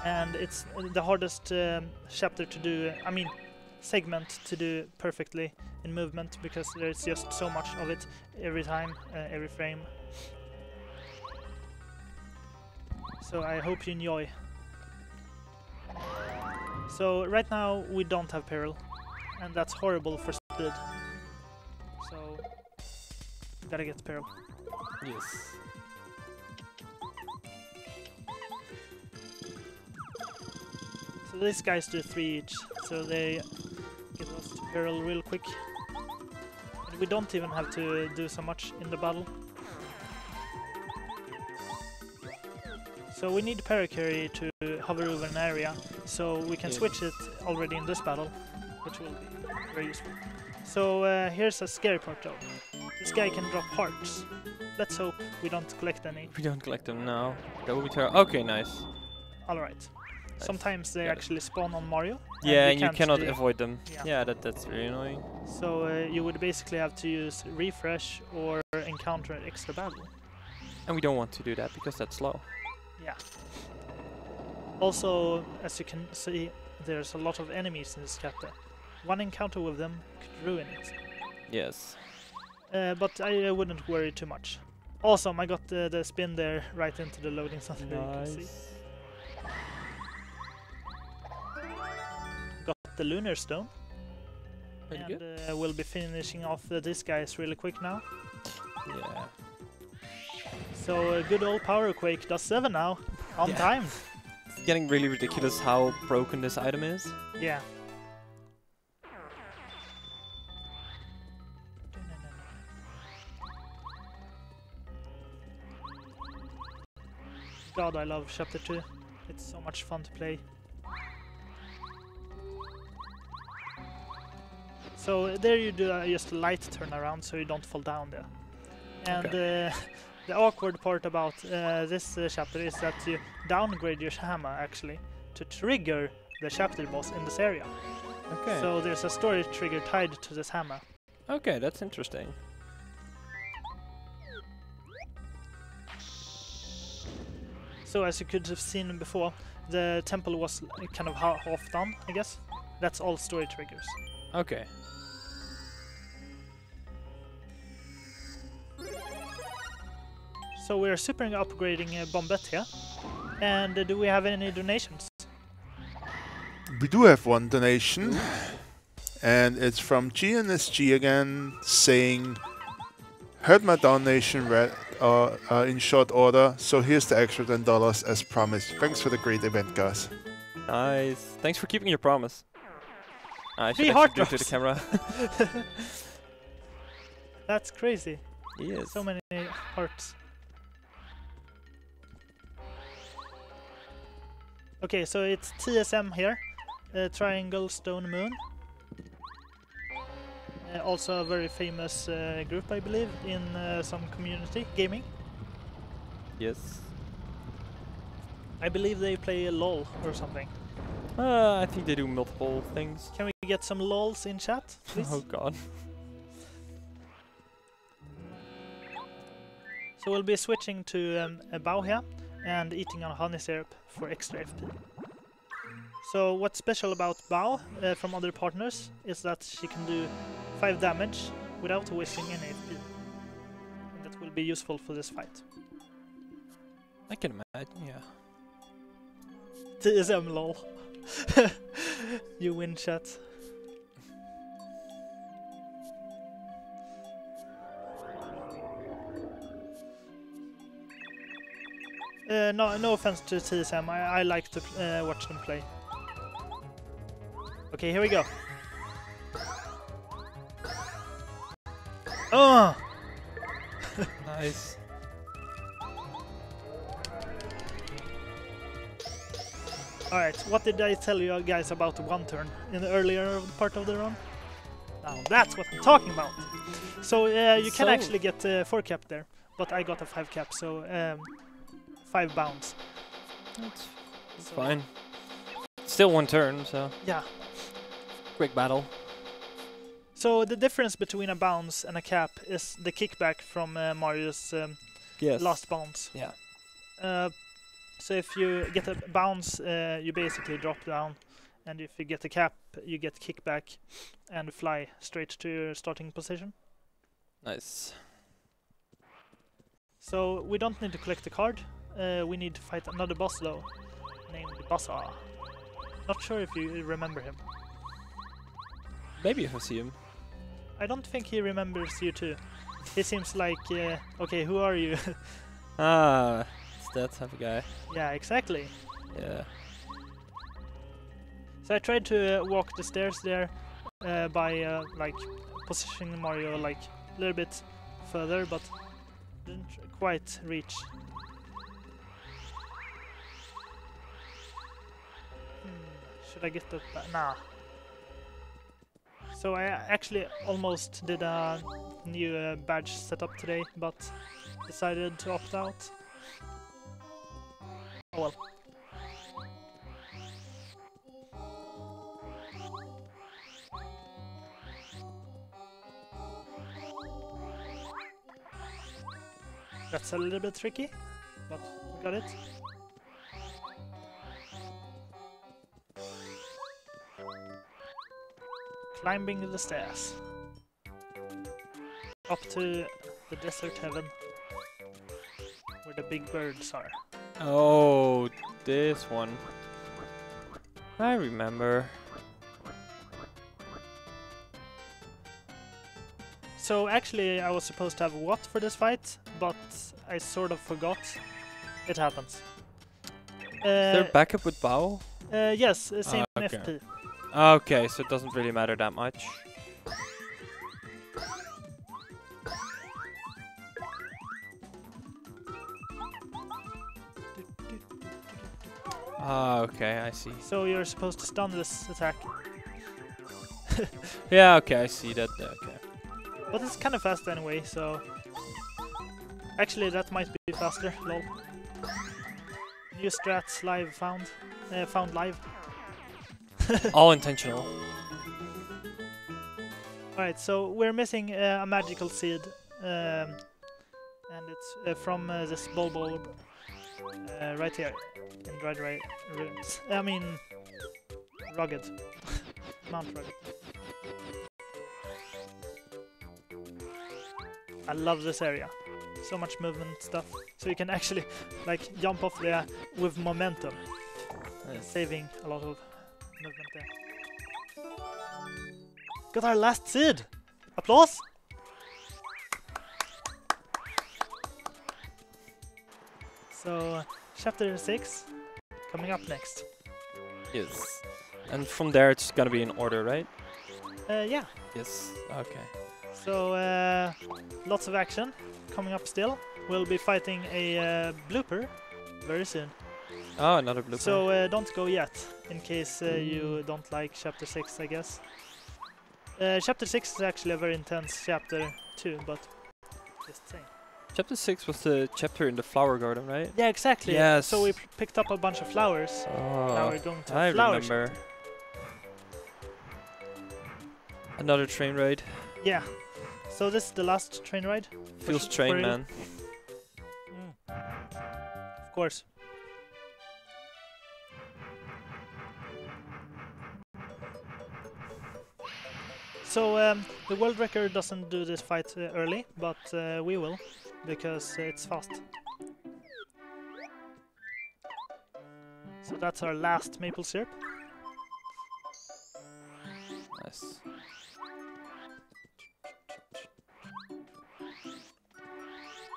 And it's the hardest chapter to do, segment to do perfectly in movement, because there's just so much of it every time, every frame. So I hope you enjoy. So right now we don't have peril, and that's horrible for speed. So gotta get peril. Yes. So these guys do 3 each, so they get us to peril real quick. And we don't even have to do so much in the battle. So we need paracarry to hover over an area, so we can switch it already in this battle, which will be very useful. So here's a scary part though. This guy can drop hearts. Let's hope we don't collect any. We don't collect them now. That would be terrible. Okay, nice. Alright. Sometimes they actually spawn on Mario. Yeah, and you cannot avoid them. Yeah. Yeah, that's really annoying. So you would basically have to use refresh or encounter an extra battle. And we don't want to do that because that's slow. Yeah. Also, as you can see, there's a lot of enemies in this chapter. One encounter with them could ruin it. Yes. But I wouldn't worry too much. Awesome, I got the spin there right into the loading zone. You can see. Got the lunar stone. Very And good. we'll be finishing off these guys really quick now. Yeah. So good old Power Quake does 7 now, on time. It's getting really ridiculous how broken this item is. Yeah. God, I love chapter 2. It's so much fun to play. So there you do just a light turnaround so you don't fall down there. And the awkward part about this chapter is that you downgrade your hammer actually to trigger the chapter boss in this area. Okay. So there's a story trigger tied to this hammer. Okay, that's interesting. So as you could have seen before, the temple was kind of half done, I guess. That's all story triggers. Okay. So we're super upgrading Bombette here. And do we have any donations? We do have one donation, and it's from GNSG again, saying, "Heard my donation read in short order, so here's the extra $10 as promised. Thanks for the great event, guys." Nice. Thanks for keeping your promise. I should Three actually heart do it to the drops. camera. That's crazy. Yes. So many hearts. Okay, so it's TSM here. Triangle Stone Moon. Also a very famous group, I believe, in some community gaming. Yes. I believe they play LOL or something. I think they do multiple things. Can we get some LOLs in chat, please? Oh god. So we'll be switching to a bow here and eating on honey syrup for extra FP. So what's special about Bao from other partners is that she can do 5 damage without wasting any FP. And that will be useful for this fight. I can imagine, yeah. TSM lol. You win, chat. No offense to TSM, I like to watch them play. Okay, here we go. Oh! Nice. Alright, what did I tell you guys about one turn in the earlier part of the run? Now that's what I'm talking about! So you can actually get 4 cap there, but I got a 5 cap, so 5 bounds. That's fine. Still 1 turn, so... Yeah. Quick battle. So the difference between a bounce and a cap is the kickback from Mario's Yes. last bounce. Yeah. So if you get a bounce, you basically drop down, and if you get a cap, you get kickback and fly straight to your starting position. Nice. So we don't need to collect the card. We need to fight another boss though, named Bassa. Not sure if you remember him. Maybe if I see him. I don't think he remembers you too. He seems like, okay, who are you? Ah, it's that type of guy. Yeah, exactly. Yeah. So I tried to walk the stairs there by like positioning Mario like a little bit further, but didn't quite reach. Should I get that back? Nah. So I actually almost did a new badge setup today, but decided to opt out. Oh well. That's a little bit tricky, but we got it. Climbing the stairs. Up to the desert heaven, where the big birds are. Oh, this one. I remember. So actually I was supposed to have what for this fight, but I sort of forgot. It happens. Is there backup with Bao? Yes, same okay. FP. Okay, so it doesn't really matter that much. Ah, okay, I see. So you're supposed to stun this attack. Yeah, okay, I see that. Okay. But it's kind of fast anyway, so... Actually, that might be faster, lol. New strats live found. Found live. All intentional. Alright, so we're missing a magical seed. And it's from this bulb right here. In Dried Ruins. I mean... Rugged. Mount Rugged. I love this area. So much movement stuff. So you can actually like jump off there with momentum. Saving a lot of movement there. Got our last seed! Applause! So, chapter 6 coming up next. Yes. And from there it's gonna be in order, right? Yeah. Yes. Okay. So lots of action coming up still. We'll be fighting a blooper very soon. Oh, another blooper. So don't go yet, in case you don't like Chapter 6, I guess. Chapter 6 is actually a very intense chapter too, but just saying. Chapter 6 was the chapter in the flower garden, right? Yeah, exactly. Yes. So we picked up a bunch of flowers. Now Oh, we're going to I a flower remember. chapter. Another train ride. Yeah. So this is the last train ride. Feels for train, you. man. Of course. So the world record doesn't do this fight early, but we will, because it's fast. So that's our last maple syrup. Nice.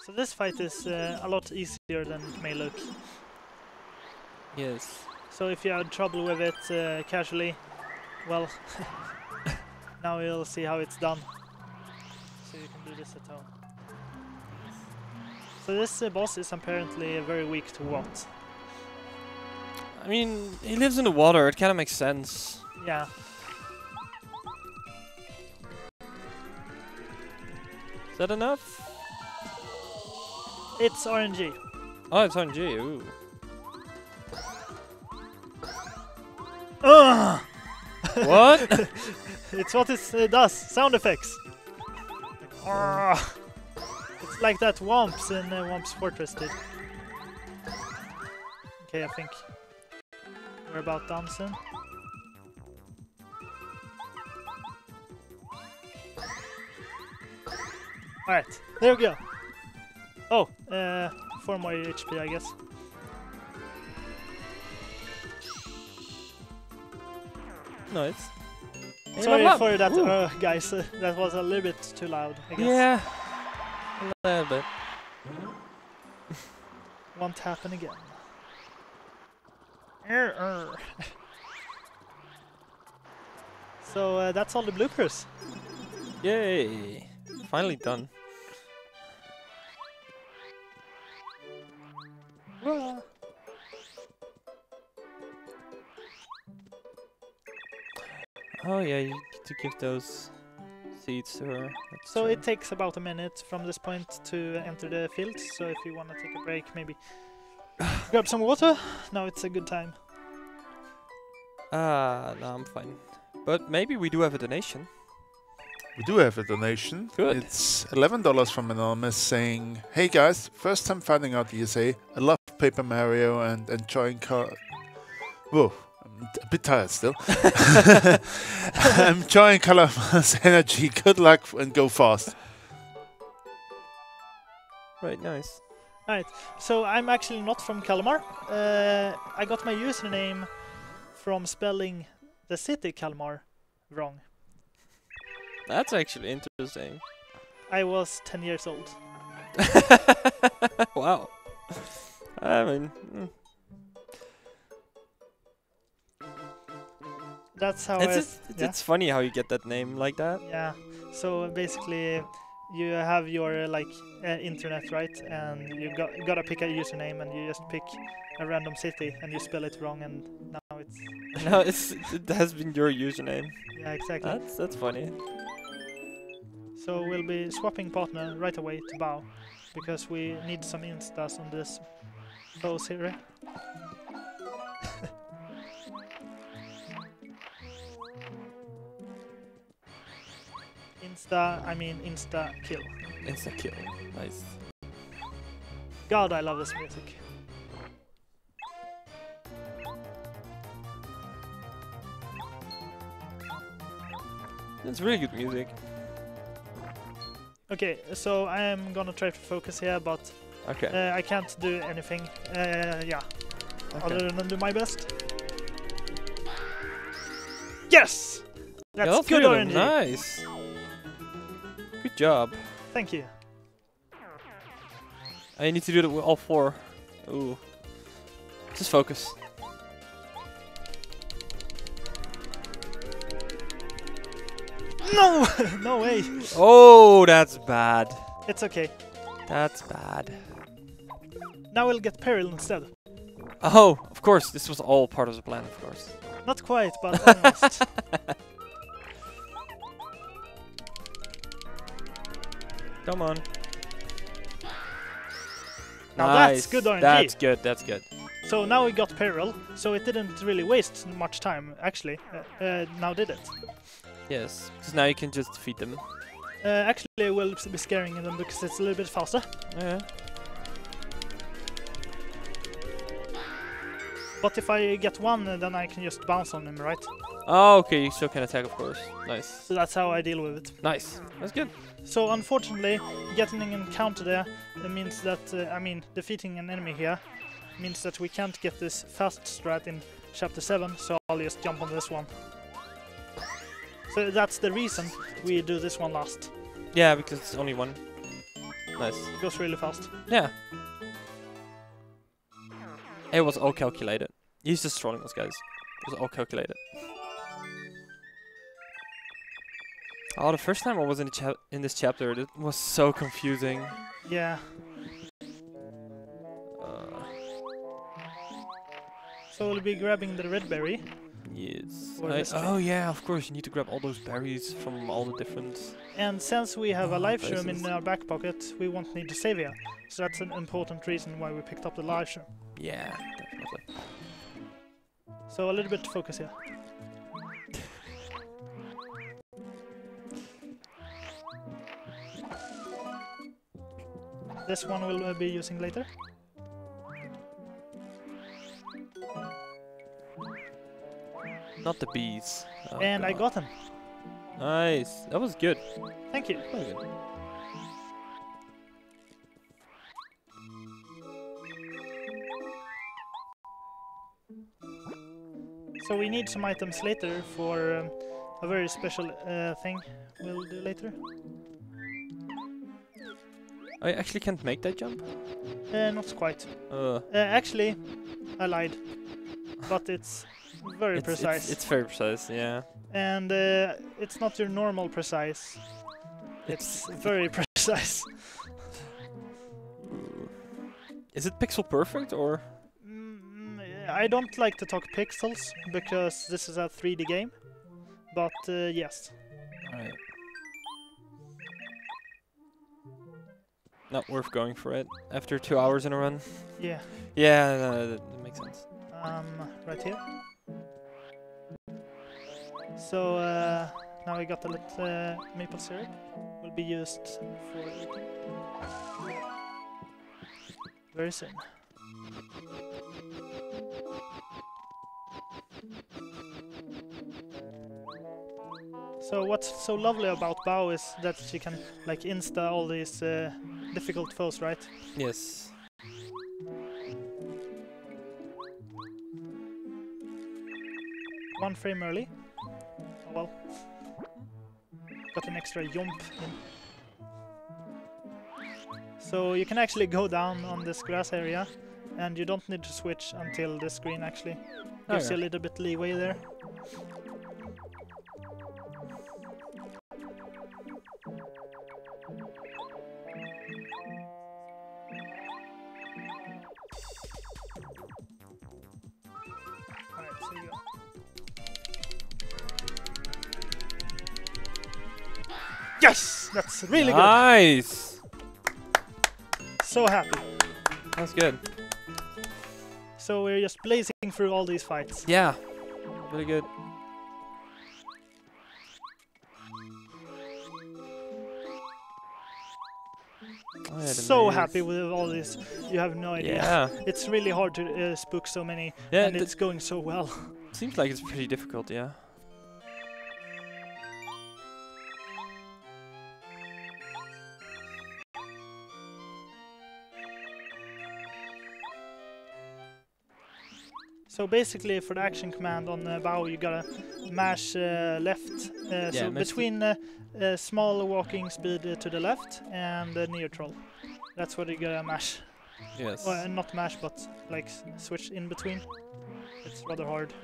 So this fight is a lot easier than it may look. Yes. So if you had trouble with it casually, well, now you'll see how it's done. So you can do this at home. So this boss is apparently very weak to what? I mean, he lives in the water. It kind of makes sense. Yeah. Is that enough? It's RNG. Oh, it's RNG. Ooh. Ugh! What? It's what it does. Sound effects. Like, it's like that Womps in Womps Fortress did. Okay, I think we're about done soon. Alright, there we go. Oh, 4 more HP, I guess. Nice. Sorry for that, guys. That was a little bit too loud, I guess. Yeah. A little bit. Won't happen again. So that's all the bloopers. Yay. Finally done. Oh yeah, you need to give those seeds to her. That's So true. it takes about a minute from this point to enter the field. So if you want to take a break, maybe grab some water. Now it's a good time. No, I'm fine. But maybe we do have a donation. We do have a donation. Good. It's $11 from Anonymous saying, "Hey guys, first time finding out ESA. I love Paper Mario and enjoying Whoa, I'm a bit tired still. I'm enjoying KalarMar's energy. Good luck and go fast." Right, nice. Alright, so I'm actually not from KalarMar. I got my username from spelling the city KalarMar wrong. That's actually interesting. I was 10 years old. Wow. I mean, That's how it's funny how you get that name like that. Yeah, so basically you have your internet, right? And you gotta pick a username and you just pick a random city and you spell it wrong and now it's... No, it has been your username. Yeah, exactly. That's funny. So we'll be swapping partner right away to Bao because we need some instas on this bows here. Insta kill. Insta kill. Nice. God, I love this music. It's really good music. Okay, so I am gonna try to focus here, but Okay. I can't do anything. Yeah, other than do my best. Yes, that's Yeah, good really RNG. nice. Good job. Thank you. I need to do that with all 4. Ooh. Just focus. No! No way! Oh, that's bad. It's okay. That's bad. Now we'll get Peril instead. Oh, of course, this was all part of the plan, of course. Not quite, but almost. Come on. Now Nice. that's good RNG. That's good, that's good. So now we got Peril, so it didn't really waste much time, actually. Now did it? Yes, because now you can just defeat them. Actually, we'll be scaring them because it's a little bit faster. Yeah. But if I get one, then I can just bounce on him, right? Oh, okay, you still can attack, of course. Nice. So that's how I deal with it. Nice. That's good. So unfortunately, getting an encounter there means that, defeating an enemy here means that we can't get this fast strat in Chapter 7, so I'll just jump on this one. So that's the reason we do this one last. Yeah, because it's only one. Nice. It goes really fast. Yeah. It was all calculated. He's just trolling those guys. It was all calculated. Oh, the first time I was in this chapter, it was so confusing. Yeah. So we'll be grabbing the red berry. Yes. Or this Oh yeah, of course, you need to grab all those berries from all the different... And since we have a live shroom in places. our back pocket, we won't need to save here. So that's an important reason why we picked up the live shroom. Yeah, definitely. So a little bit focus here. This one we'll be using later. Not the bees. Oh, And I God. got him. Nice. That was good. Thank you. Very good. So we need some items later for a very special thing we'll do later. I actually can't make that jump? Not quite. Actually, I lied. But it's very precise. It's very precise, yeah. And it's not your normal precise. It's very precise. Is it pixel perfect or? I don't like to talk pixels because this is a 3D game. But yes. Alright. Not worth going for it after 2 hours in a run. Yeah. Yeah, no, that makes sense. Right here. So now we got the little maple syrup. Will be used for eating very soon. So what's so lovely about Bao is that she can like insta all these difficult foes, right? Yes. One frame early. Oh well. Got an extra jump in. So you can actually go down on this grass area and you don't need to switch until the screen actually gives you a little bit leeway there. Alright, so you go. Yes! That's really good! Nice! So happy. That's good. So we're just blazing through all these fights. Yeah. Really good. Oh, yeah, So happy with all this. You have no idea. Yeah. It's really hard to spook so many, Yeah, and it's going so well. Seems like it's pretty difficult, yeah. So basically, for the action command on Bao, you gotta mash left. So mash between small walking speed to the left and neutral. That's what you gotta mash. Yes. Well, not mash, but like switch in between. It's rather hard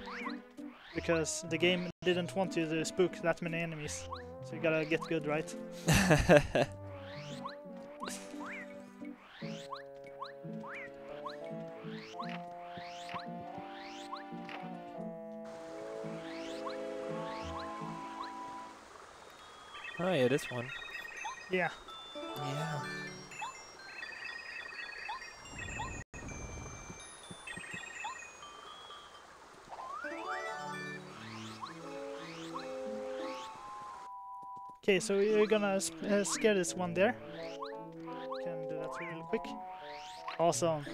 because the game didn't want you to spook that many enemies. So you gotta get good, right? Oh yeah, this one. Yeah. Yeah. Okay, so you're gonna scare this one there. Can do that really quick. Awesome.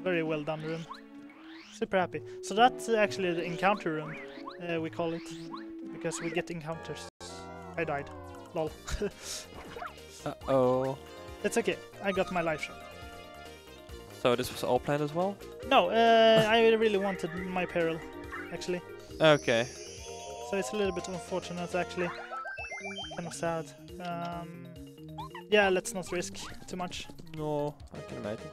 Very well done room. Super happy. So that's actually the encounter room, we call it. Because we get encounters. I died. Lol. Uh-oh. It's okay. I got my life shot. So this was all planned as well? No, I really wanted my peril, actually. Okay. So it's a little bit unfortunate, actually. Kind of sad. Yeah, let's not risk too much. No, I can imagine.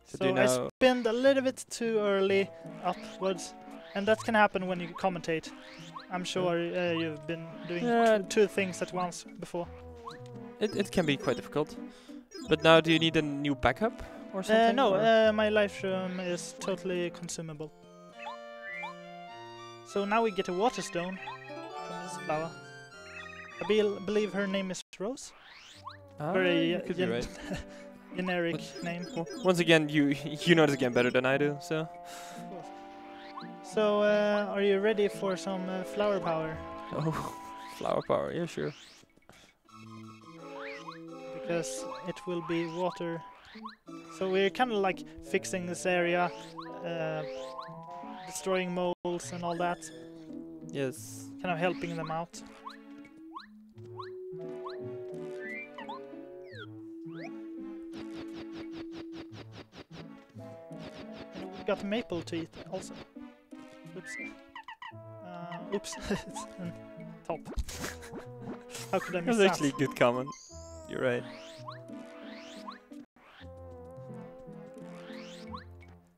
So I spinned a little bit too early upwards, and that can happen when you commentate. I'm sure you've been doing two things at once before. It can be quite difficult. But now do you need a new backup or something? No, my life room is totally consumable. So now we get a water stone from this flower. I believe her name is Rose. Very you could be right. generic name. Once again, you know this game better than I do, so. So, are you ready for some flower power? Oh, flower power, yeah, sure. Because it will be water. So we're kind of like fixing this area, destroying moles and all that. Yes. Kind of helping them out. And we got maple to eat also. Oops. Oops. It's on top. How could I miss That's that? actually a good comment. You're right.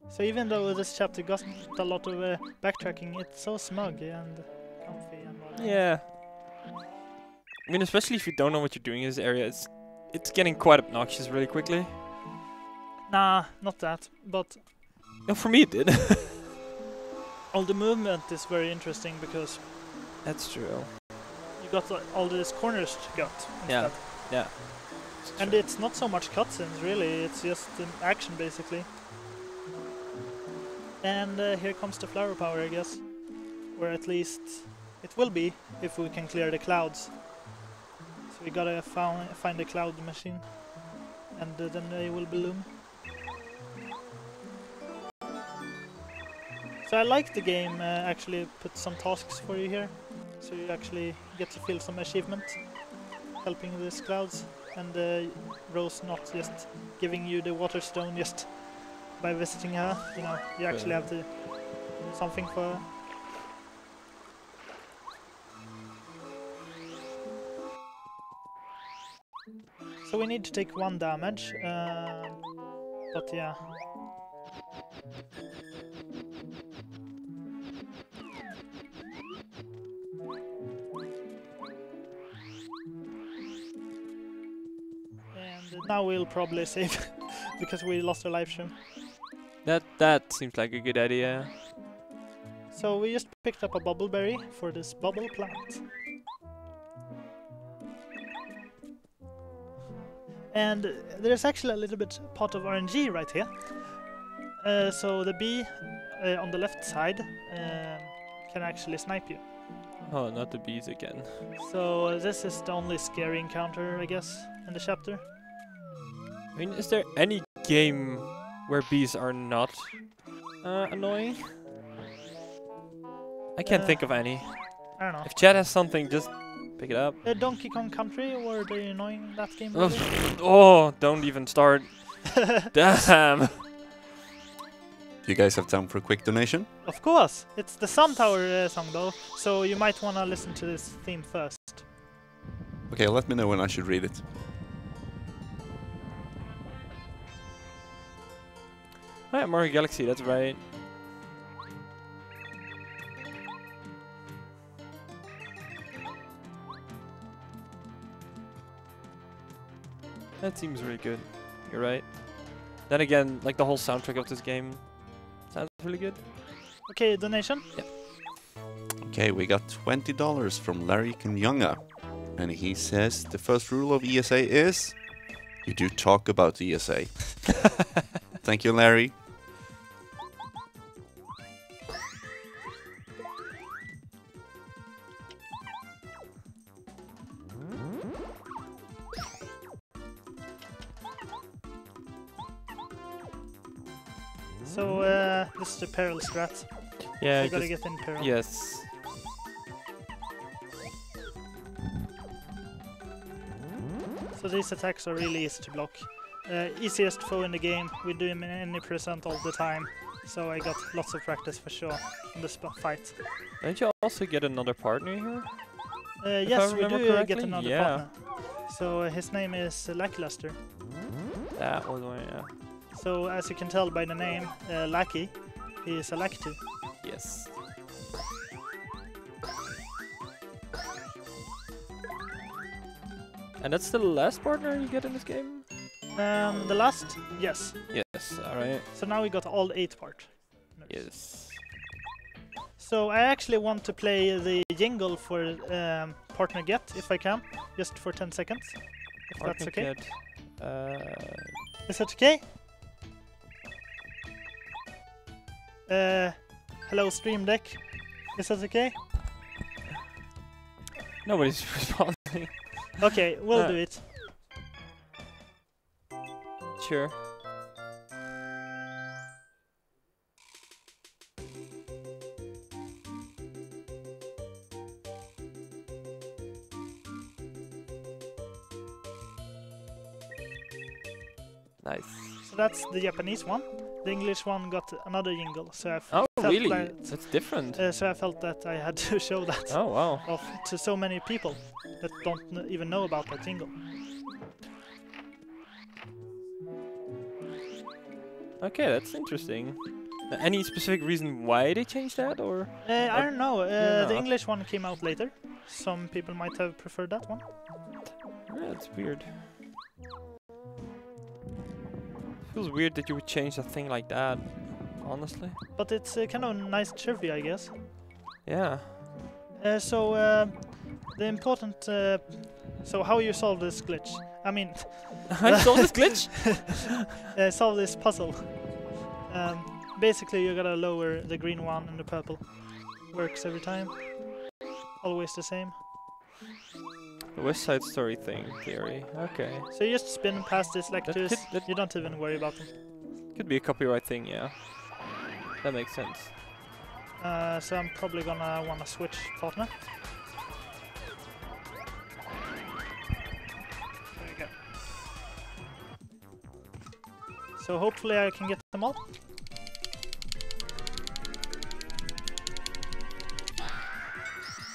So even though this chapter got a lot of backtracking, it's so smug and comfy and all that. Yeah. I mean, especially if you don't know what you're doing in this area, it's getting quite obnoxious really quickly. Nah, not that, but... No, for me it did. all the movement is very interesting because... That's true. You got all these corners to gut. Yeah, yeah. And it's not so much cutscenes, really. It's just action, basically. And here comes the flower power, I guess. Or at least it will be, if we can clear the clouds. So we gotta find the cloud machine. And then they will bloom. So I like the game actually put some tasks for you here. So you actually get to feel some achievement helping these clouds. And Rose not just giving you the water stone just by visiting her. You know, you actually have to do something for her. So we need to take 1 damage. But yeah. Now we'll probably save because we lost our life stream. That seems like a good idea. So we just picked up a bubbleberry for this bubble plant. And there's actually a little bit part of RNG right here. So the bee on the left side can actually snipe you. Oh, not the bees again. So this is the only scary encounter, I guess, in the chapter. I mean, is there any game where bees are not annoying? I can't think of any. I don't know. If chat has something, just pick it up. Donkey Kong Country, were they annoying in that game? Oh, don't even start. Damn. Do you guys have time for a quick donation? Of course! It's the Sun Tower song though, so you might want to listen to this theme first. Okay, let me know when I should read it. Oh, yeah, Mario Galaxy, that's right. That seems really good. You're right. Then again, like the whole soundtrack of this game sounds really good. Okay, donation. Okay, we got $20 from Larry Kenyanga. And he says the first rule of ESA is you do talk about ESA. Thank you, Larry. So this is the peril strat. Yeah, So you gotta get in peril. yes. So these attacks are really easy to block. Easiest foe in the game. We do him in any percent all the time. So I got lots of practice for sure in this fight. Don't you also get another partner here? Yes, we remember do get correctly, another yeah. partner. So his name is Lackluster. That was one, yeah. So as you can tell by the name, Lackey, he is a Lactu. Yes. And that's the last partner you get in this game? The last? Yes. Yes, alright. So now we got all 8 partners. Yes. So I actually want to play the jingle for partner get, if I can, just for 10 seconds. If that's okay. Is that okay? Hello Stream Deck. Is that okay? Nobody's responding. Okay, we'll do it. Sure. Nice. So that's the Japanese one. The English one got another jingle, so I Oh, felt really? that, That's different. so I felt that I had to show that Oh, wow. off to so many people that don't even know about that jingle. Okay, that's interesting. Any specific reason why they changed that, or? I don't know. Yeah. The English one came out later. Some people might have preferred that one. Yeah, it's weird. Feels weird that you would change a thing like that, honestly. But it's kind of nice trivia, I guess. Yeah. So the important... so how you solve this glitch? I mean... I saw this glitch? solve this puzzle. Basically, you gotta lower the green one and the purple. Works every time. Always the same. The West Side Story thing, theory. Okay. So you just spin past this like That this. could- You don't even worry about them. Could be a copyright thing, yeah. That makes sense. So I'm probably gonna wanna switch partner. There we go. So hopefully I can get them all.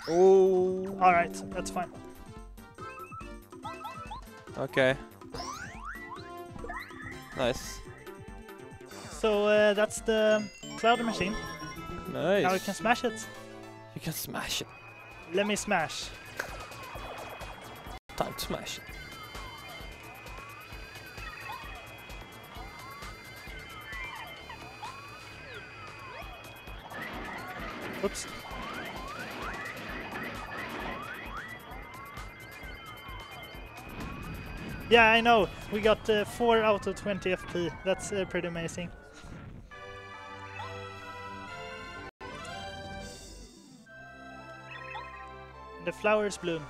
Oh. Alright, that's fine. Okay. Nice. So that's the cloud machine. Nice. Now we can smash it. You can smash it. Let me smash. Time to smash it. Oops. Yeah, I know. We got 4 out of 20 FP. That's pretty amazing. The flowers bloom.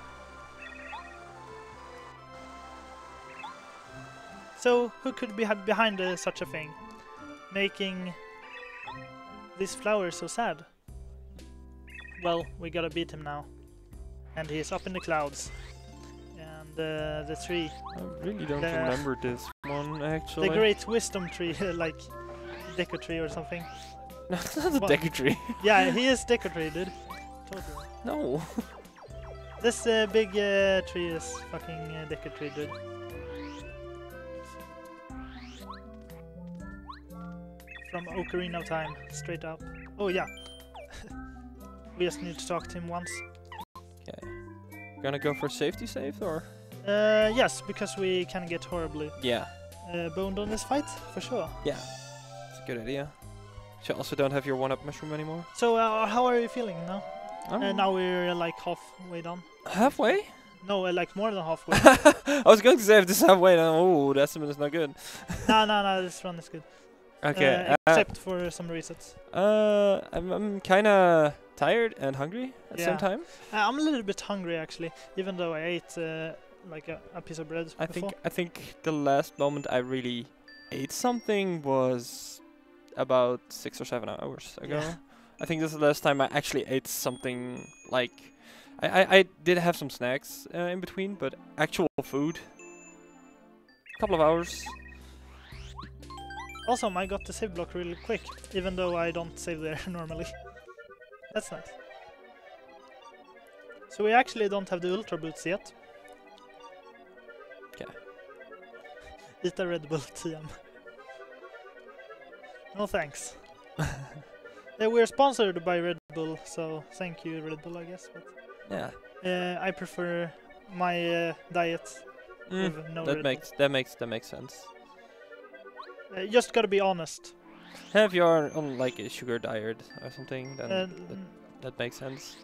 So, who could be behind such a thing? Making these flowers so sad? Well, we gotta beat him now. And he is up in the clouds. And the tree. I really don't The- remember this one, actually. The great wisdom tree, like Deku tree or something. No, it's not the What? Deku tree. Yeah, he is Deku tree, dude. Totally. No. This big tree is fucking Deku tree, dude. From Ocarina of Time, straight up. Oh yeah. We just need to talk to him once. Okay. Gonna go for safety save, or? Yes, because we can get horribly Yeah. boned on this fight, for sure. Yeah. It's a good idea. You also don't have your 1-up mushroom anymore. So, how are you feeling now? Oh. Now we're like halfway done. Halfway? No, like more than halfway. I was going to say if this is halfway, then oh, the estimate is not good. No, this run is good. Okay. Except for some resets. I'm kind of tired and hungry at the same time. I'm a little bit hungry actually, even though I ate like a piece of bread before. I think the last moment I really ate something was about 6 or 7 hours ago. Yeah. I think this is the last time I actually ate something like... I did have some snacks in between, but actual food... couple of hours. Also, I got the save block really quick, even though I don't save there normally. That's nice. So we actually don't have the ultra boots yet. Okay. Eat a Red Bull TM. No thanks. We're sponsored by Red Bull, so thank you Red Bull, I guess. But Yeah. I prefer my diet with no Red that makes sense. Bull. Just gotta be honest. Have your on like a sugar diet or something, then that makes sense.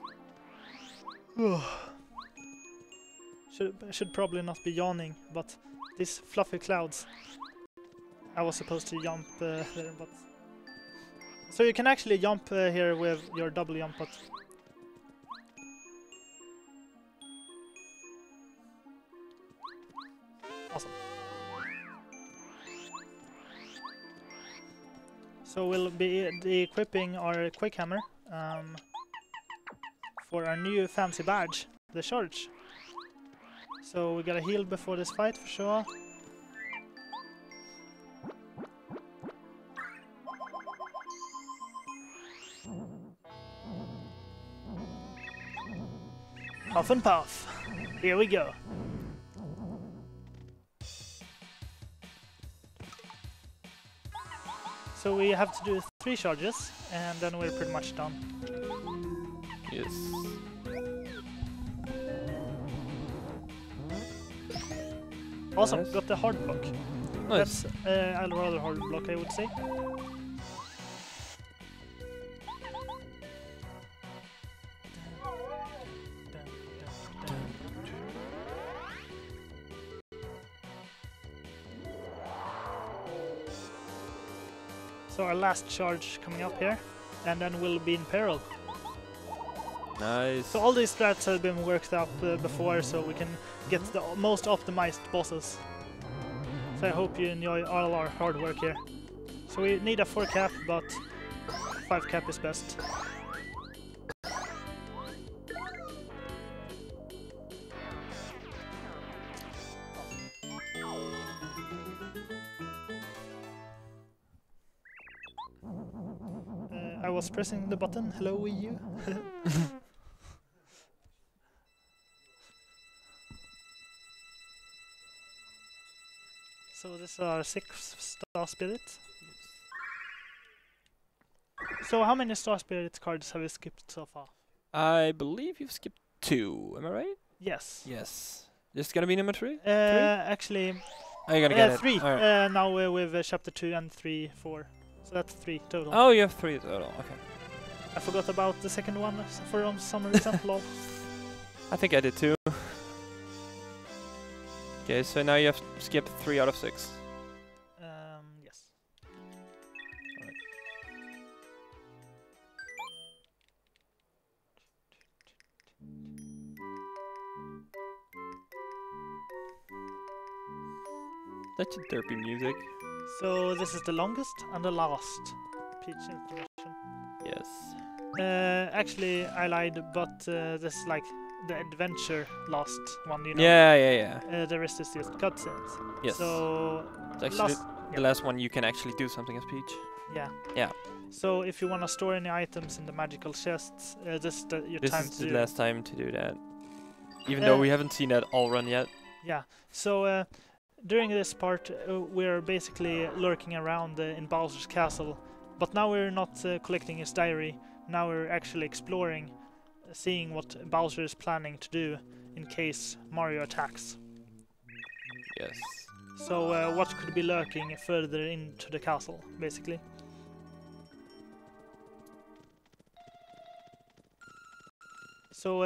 Should probably not be yawning, but these fluffy clouds. I was supposed to jump there, but so you can actually jump here with your double jump, but awesome. So we'll be equipping our quick hammer for our new fancy badge, the charge. So we gotta heal before this fight for sure. Huff and puff. Here we go. So we have to do 3 charges, and then we're pretty much done. Yes. Awesome, Nice. got the hard block. Nice. That's a rather hard block, I would say. So our last charge coming up here, and then we'll be in peril. Nice. So all these strats have been worked up before, so we can get the most optimized bosses. So I hope you enjoy all our hard work here. So we need a 4 cap, but 5 cap is best. I was pressing the button. Hello, Wii U. So this is our 6th Star Spirit. So how many Star Spirit cards have we skipped so far? I believe you've skipped 2, am I right? Yes. Yes. This is gonna be number 3? Actually, Are you gonna get it? 3. Alright. Now we're with chapter 2 and 3, 4. So that's 3 total. Oh, you have 3 total. Okay. I forgot about the second one for some reason. Lol. I think I did too. Okay, so now you have skipped 3 out of 6. Yes. That's a derpy music. So this is the longest and the last Peach information. Yes. Actually, I lied, but this is like the adventure last one, you know. Yeah. The rest is just cutscenes. Yes. So It's actually last, the last one you can actually do something as Peach. yeah. Yeah. So if you want to store any items in the magical chests, this is your This time is to the do last time to do that. Even though we haven't seen that all run yet. Yeah. So during this part, we're basically lurking around in Bowser's castle, but now we're not collecting his diary. Now we're actually exploring, seeing what Bowser is planning to do in case Mario attacks. Yes. So what could be lurking further into the castle, basically. So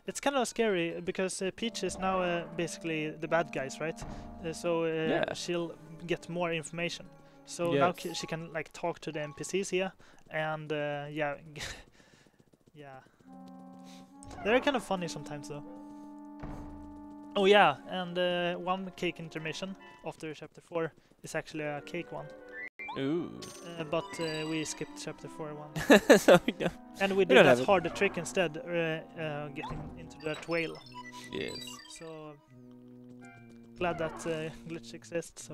it's kind of scary because Peach is now basically the bad guys, right? Yeah. She'll get more information. So now she can like talk to the NPCs here, and yeah, yeah. They're kind of funny sometimes though. Oh yeah, and one cake intermission after chapter 4 is actually a cake one. Ooh. But we skipped chapter 4 one. So we don't. And we did that harder trick instead, getting into that whale. Yes. So glad that glitch exists.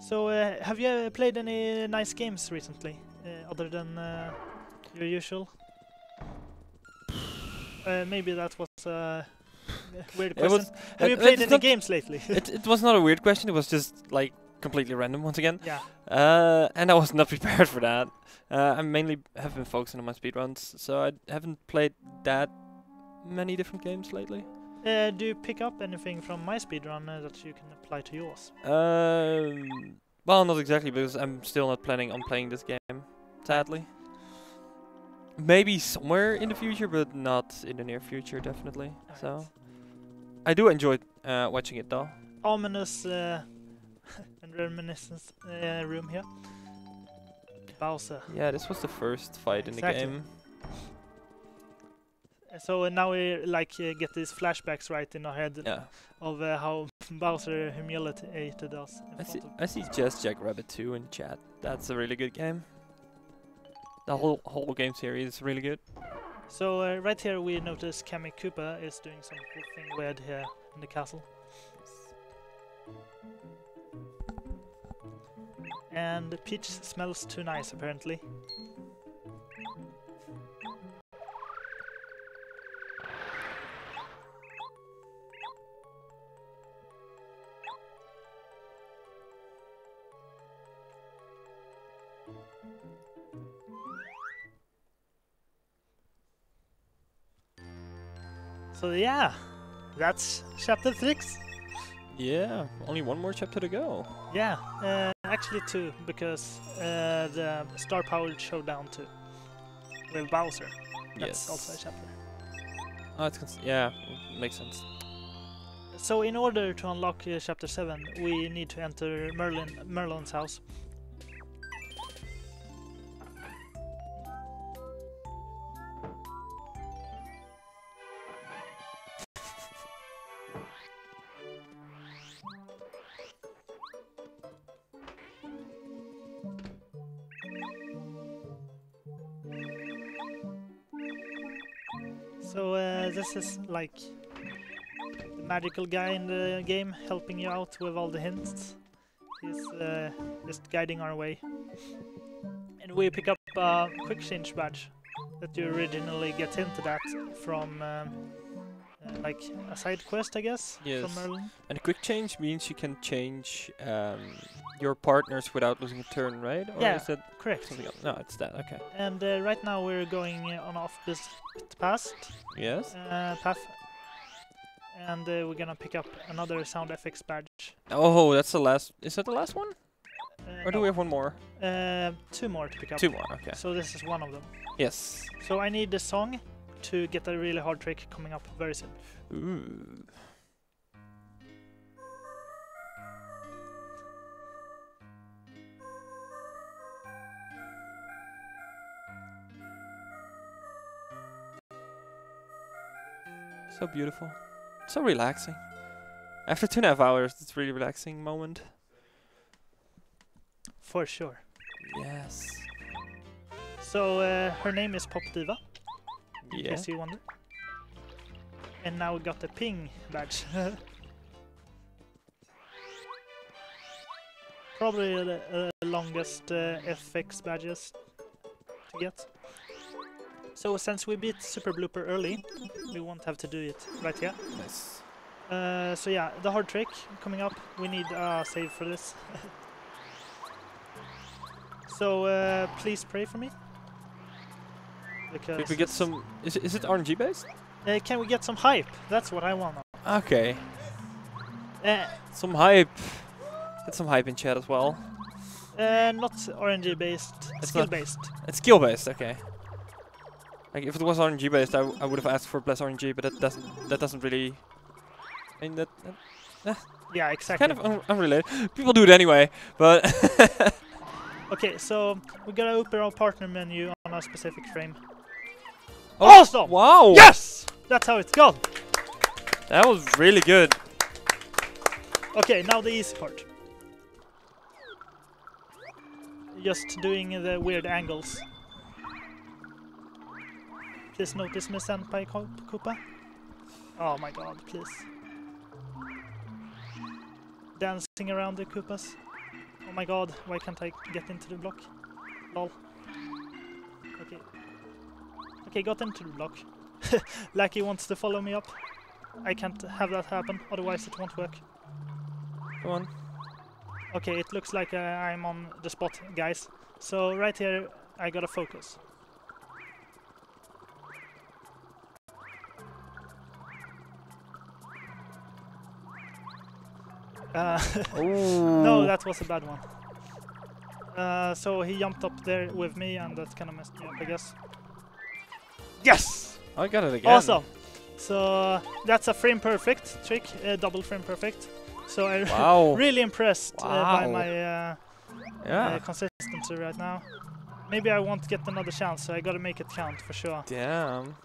So have you played any nice games recently, other than your usual? Maybe that was a weird question. Have you played any games lately? It was not a weird question. It was just like completely random once again. Yeah. And I was not prepared for that. I mainly have been focusing on my speedruns, so I haven't played that many different games lately. Do you pick up anything from my speedrun that you can apply to yours? Well, not exactly, because I'm still not planning on playing this game, sadly. Maybe somewhere in the future, but not in the near future, definitely. Right. So I do enjoy watching it, though. Ominous and reminiscence room here. Bowser. Yeah, this was the first fight in the game. So now we like get these flashbacks right in our head of how Bowser humiliated us. I see Just Jackrabbit 2 in chat. That's a really good game. The whole game series is really good. So right here we notice Kami Koopa is doing some cool thing weird here in the castle. And Peach smells too nice apparently. So yeah, that's chapter 6. Yeah, only one more chapter to go. Yeah, actually 2, because the star-powered showdown 2 with Bowser. That's also a chapter. Oh, yeah, makes sense. So in order to unlock chapter 7, we need to enter Merlin's house. So this is like the magical guy in the game helping you out with all the hints. He's just guiding our way. And we pick up a quick change badge that you originally get hinted at from like a side quest, I guess, yes. from Merlin. And a quick change means you can change your partners without losing a turn, right? Or Yeah, is that correct. something else? No, it's that, okay. And right now we're going on off this path. Yes? And we're gonna pick up another sound FX badge. Oh, that's the last. Is that the last one? Or do no. we have one more? 2 more to pick up. 2 more, okay. So this is one of them. Yes. So I need the song to get a really hard trick coming up very soon. Ooh. So beautiful. So relaxing. After 2.5 hours, it's really relaxing moment. For sure. Yes. So her name is Pop Diva, in Yeah. case you wonder. And now we got the ping badge. Probably the longest FX badges to get. So since we beat Super Blooper early, we won't have to do it right here. Nice. So yeah, the hard trick coming up. We need a save for this. So please pray for me. Because Did we get some... Is it RNG based? can we get some hype? That's what I want. Okay. Some hype. Get some hype in chat as well. Not RNG based, It's skill not- based. It's skill based, okay. Like if it was RNG based, I would have asked for less RNG, but that doesn't really. I mean Yeah, exactly. kind of unrelated. People do it anyway, but. Okay, so we gotta open our partner menu on a specific frame. Oh, Awesome! wow! Yes! That's how it's gone. That was really good. Okay, now the easy part. Just doing the weird angles. Please notice me, Senpai Koopa. Oh my god, please. Dancing around the Koopas. Oh my god, why can't I get into the block? Lol. Okay. Okay, got into the block. Lucky wants to follow me up. I can't have that happen, otherwise it won't work. Come on. Okay, it looks like I'm on the spot, guys. So right here, I gotta focus. No, that was a bad one. So he jumped up there with me, and that kind of messed me up, I guess. Yes! I got it again. Awesome! So that's a frame perfect trick, double frame perfect. So I'm Wow. really impressed by Wow. my Yeah. consistency right now. Maybe I won't get another chance, so I gotta make it count for sure. Damn.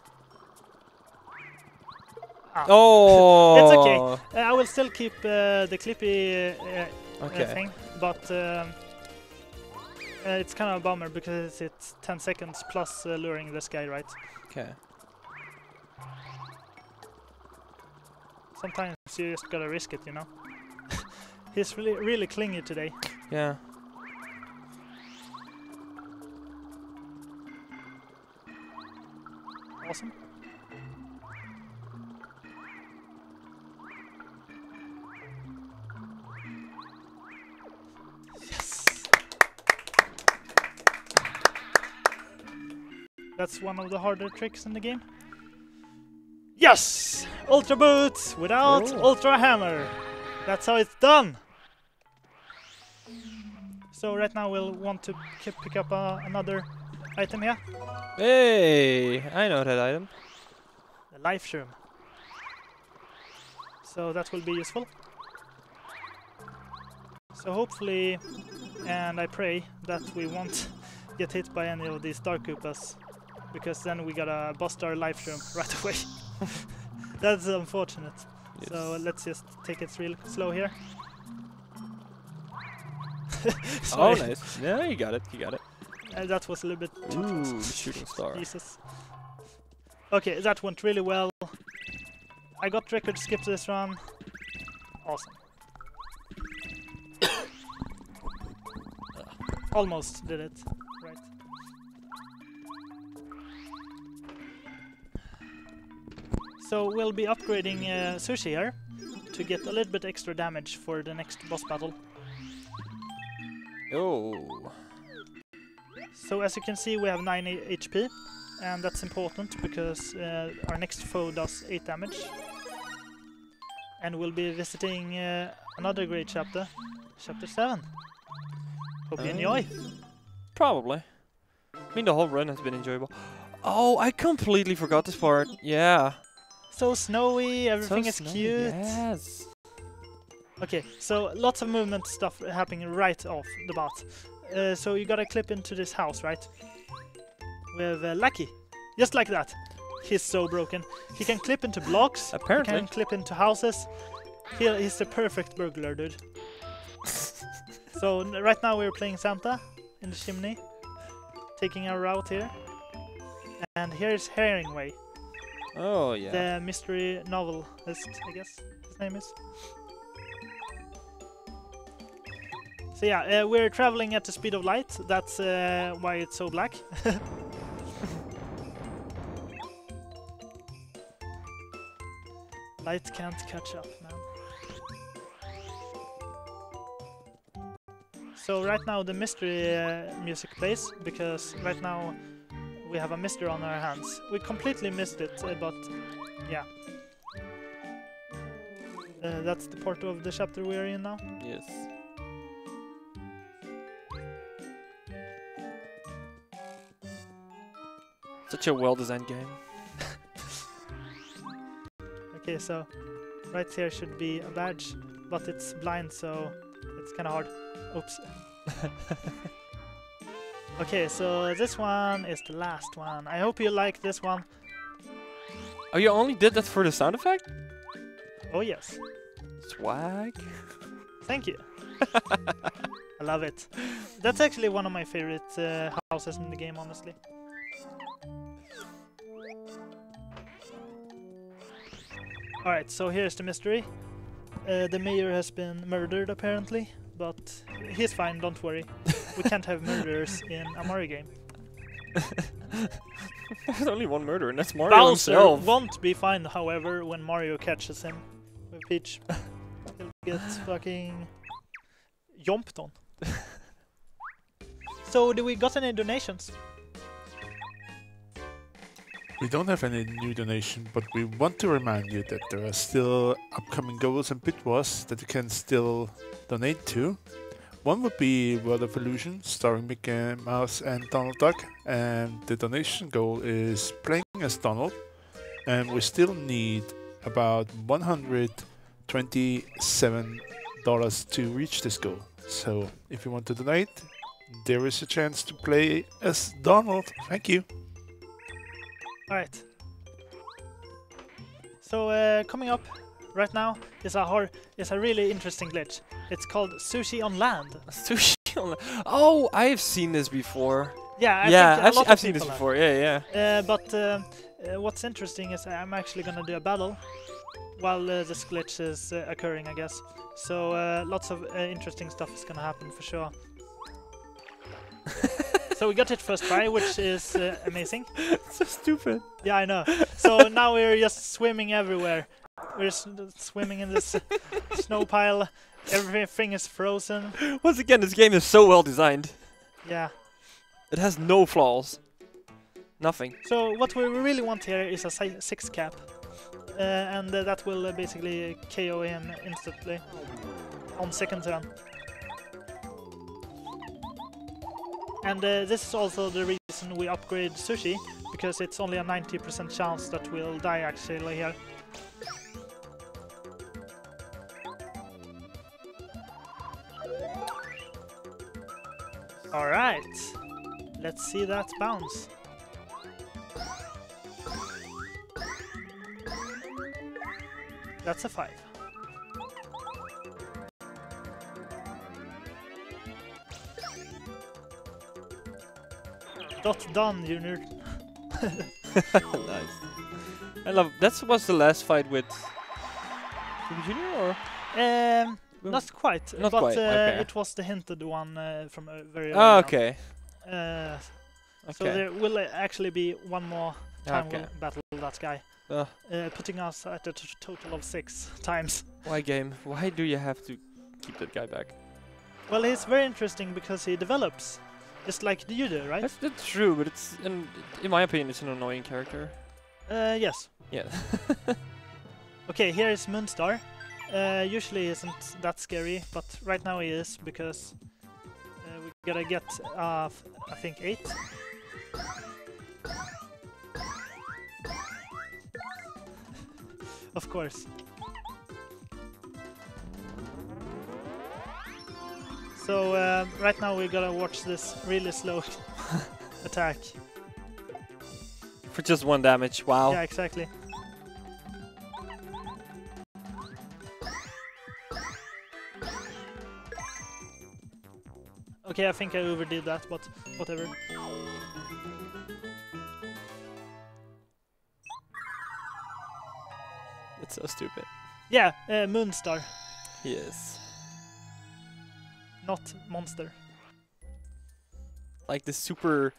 Ah. Oh. It's okay. I will still keep the Clippy Okay. thing, but it's kind of a bummer because it's 10 seconds plus luring this guy, right? Okay. Sometimes you just gotta risk it, you know? He's really clingy today. Yeah. Awesome. Yes! That's one of the harder tricks in the game. Yes! Ultra boots without Oh. ultra hammer. That's how it's done. So right now we'll want to pick up another item here. Hey, I know that item. The life shroom. So that will be useful. So hopefully, and I pray that we won't get hit by any of these dark Koopas, because then we gotta bust our life shroom right away. That's unfortunate. Yes. So let's just take it real slow here. Oh, Sorry. nice. Yeah, you got it. You got it. That was a little bit too Ooh, fast. shooting star. Jesus. Okay, that went really well. I got record skip this run. Awesome. Almost did it. Right. So we'll be upgrading Sushi here to get a little bit extra damage for the next boss battle. Oh. So as you can see, we have 9 HP, and that's important because our next foe does 8 damage. And we'll be visiting another great chapter, chapter 7. Hope you enjoy. Probably. I mean, the whole run has been enjoyable. Oh, I completely forgot this part. Yeah. So snowy, everything So is snowy, cute. Yes. Okay, so lots of movement stuff happening right off the bat. So you gotta clip into this house, right? With Lucky. Just like that. He's so broken. He can clip into blocks. Apparently. He can clip into houses. He's the perfect burglar, dude. So right now we're playing Santa in the chimney. Taking our route here. And here's Herringway. Oh, yeah. The mystery novelist, I guess his name is. So yeah, we're traveling at the speed of light. That's why it's so black. Light can't catch up, man. So right now the mystery music plays, because right now we have a mystery on our hands. We completely missed it, but yeah. That's the part of the chapter we are in now. Yes. Such a well-designed game. Okay, so right here should be a badge, but it's blind, so it's kind of hard. Oops. Okay, so this one is the last one. I hope you like this one. Oh, you only did that for the sound effect? Oh yes. Swag. Thank you. I love it. That's actually one of my favorite houses in the game, honestly. Alright, so here's the mystery. The mayor has been murdered, apparently, but he's fine, don't worry. We can't have murderers in a Mario game. There's only one murderer, and that's Mario Bowser himself. won't be fine, however, when Mario catches him with Peach. He'll get fucking yomped on. So, do we got any donations? We don't have any new donation, but we want to remind you that there are still upcoming goals and bit wars that you can still donate to. One would be World of Illusion, starring Mickey Mouse and Donald Duck, and the donation goal is playing as Donald, and we still need about $127 to reach this goal. So if you want to donate, there is a chance to play as Donald. Thank you. Alright. So coming up right now is a really interesting glitch. It's called Sushi on Land. Sushi on land. Oh, I've seen this before. Yeah, I've seen this before. Yeah. But what's interesting is I'm actually gonna do a battle while this glitch is occurring, I guess. So lots of interesting stuff is gonna happen for sure. So we got it first try, which is amazing. So stupid. Yeah, I know. So now we're just swimming everywhere. We're swimming in this snow pile. Everything is frozen. Once again, this game is so well designed. Yeah. It has no flaws. Nothing. So what we really want here is a 6 cap. And that will basically KO him instantly on second turn. And this is also the reason we upgrade Sushi, because it's only a 90% chance that we'll die actually here. Alright, let's see that bounce. That's a 5. Dot done, Junior. Nice. I love. That was the last fight with Super Junior, or not quite. Not but quite, okay. it was the hinted one from very early Oh, on. okay. So there will actually be one more time Okay. we'll battle that guy, putting us at a total of 6 times. Why game? Why do you have to keep that guy back? Well, he's very interesting because he develops, just like you do, right? That's true, but it's in my opinion, it's an annoying character. Yes. Yeah. Okay, here is Moonstar. Usually he isn't that scary, but right now he is, because we gotta get, I think 8. Of course. So right now we gotta watch this really slow attack. For just 1 damage. Wow. Yeah, exactly. Okay, I think I overdid that, but whatever. It's so stupid. Yeah, Moonstar, Yes. not monster. Like the super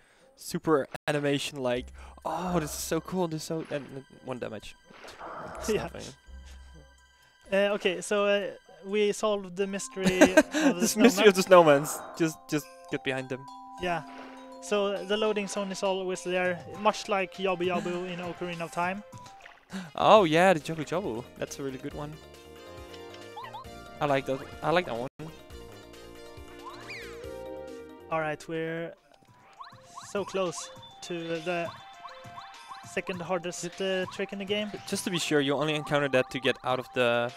animation, like, oh, this is so cool, this is so... And 1 damage. It's Yeah. nothing. Okay, so we solved the mystery of the This snowman. mystery of the snowmans. Just get behind them. Yeah. So the loading zone is always there, much like Yabu Yabu in Ocarina of Time. Oh yeah, the Jubble Jubble. That's a really good one. I like that. I like that one. Alright, we're so close to the second hardest trick in the game. Just to be sure, you only encounter that to get out of the...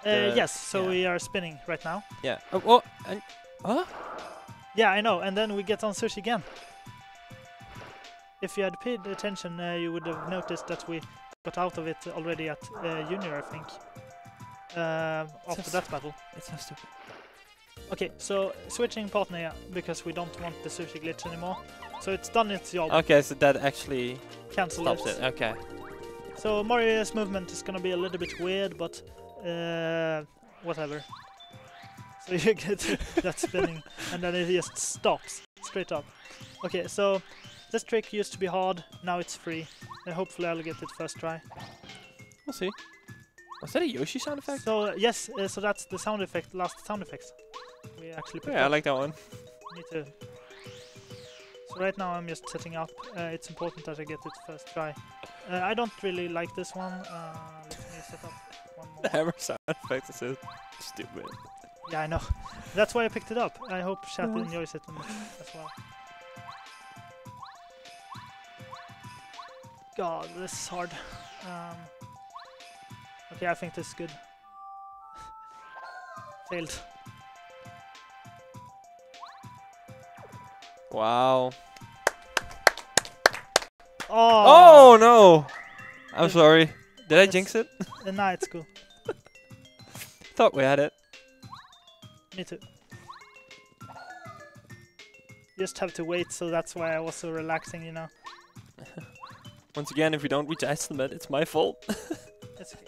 Yes, so yeah. we are spinning right now. Yeah. Oh, and... Huh? Yeah, I know, and then we get on sushi again. If you had paid attention, you would have noticed that we got out of it already at Junior, I think. After that battle. It's so stupid. Okay, so switching partner, yeah, because we don't want the sushi glitch anymore. So it's done its job. Okay, so that actually Cancel stops it. Okay. So Mario's movement is gonna be a little bit weird, but whatever. So you get that spinning, and then it just stops straight up. Okay, so this trick used to be hard, now it's free. Hopefully I'll get it first try. We'll see. Was that a Yoshi sound effect? So yes, so that's the sound effect, last sound effects. We actually picked Yeah, I up. like that one. Me too. So right now I'm just setting up. It's important that I get it first try. I don't really like this one. Let me set up one The more. hammer sound effect is so stupid. Yeah, I know. That's why I picked it up. I hope chat enjoys it as well. God, this is hard. Okay, I think this is good. Failed. Wow. Oh! Oh no! I'm sorry. Did I It's- jinx it? Nah, it's cool. Thought we had it. Me too. Just have to wait, so that's why I was so relaxing, you know. Once again, if we don't reach estimate, it's my fault. It's okay.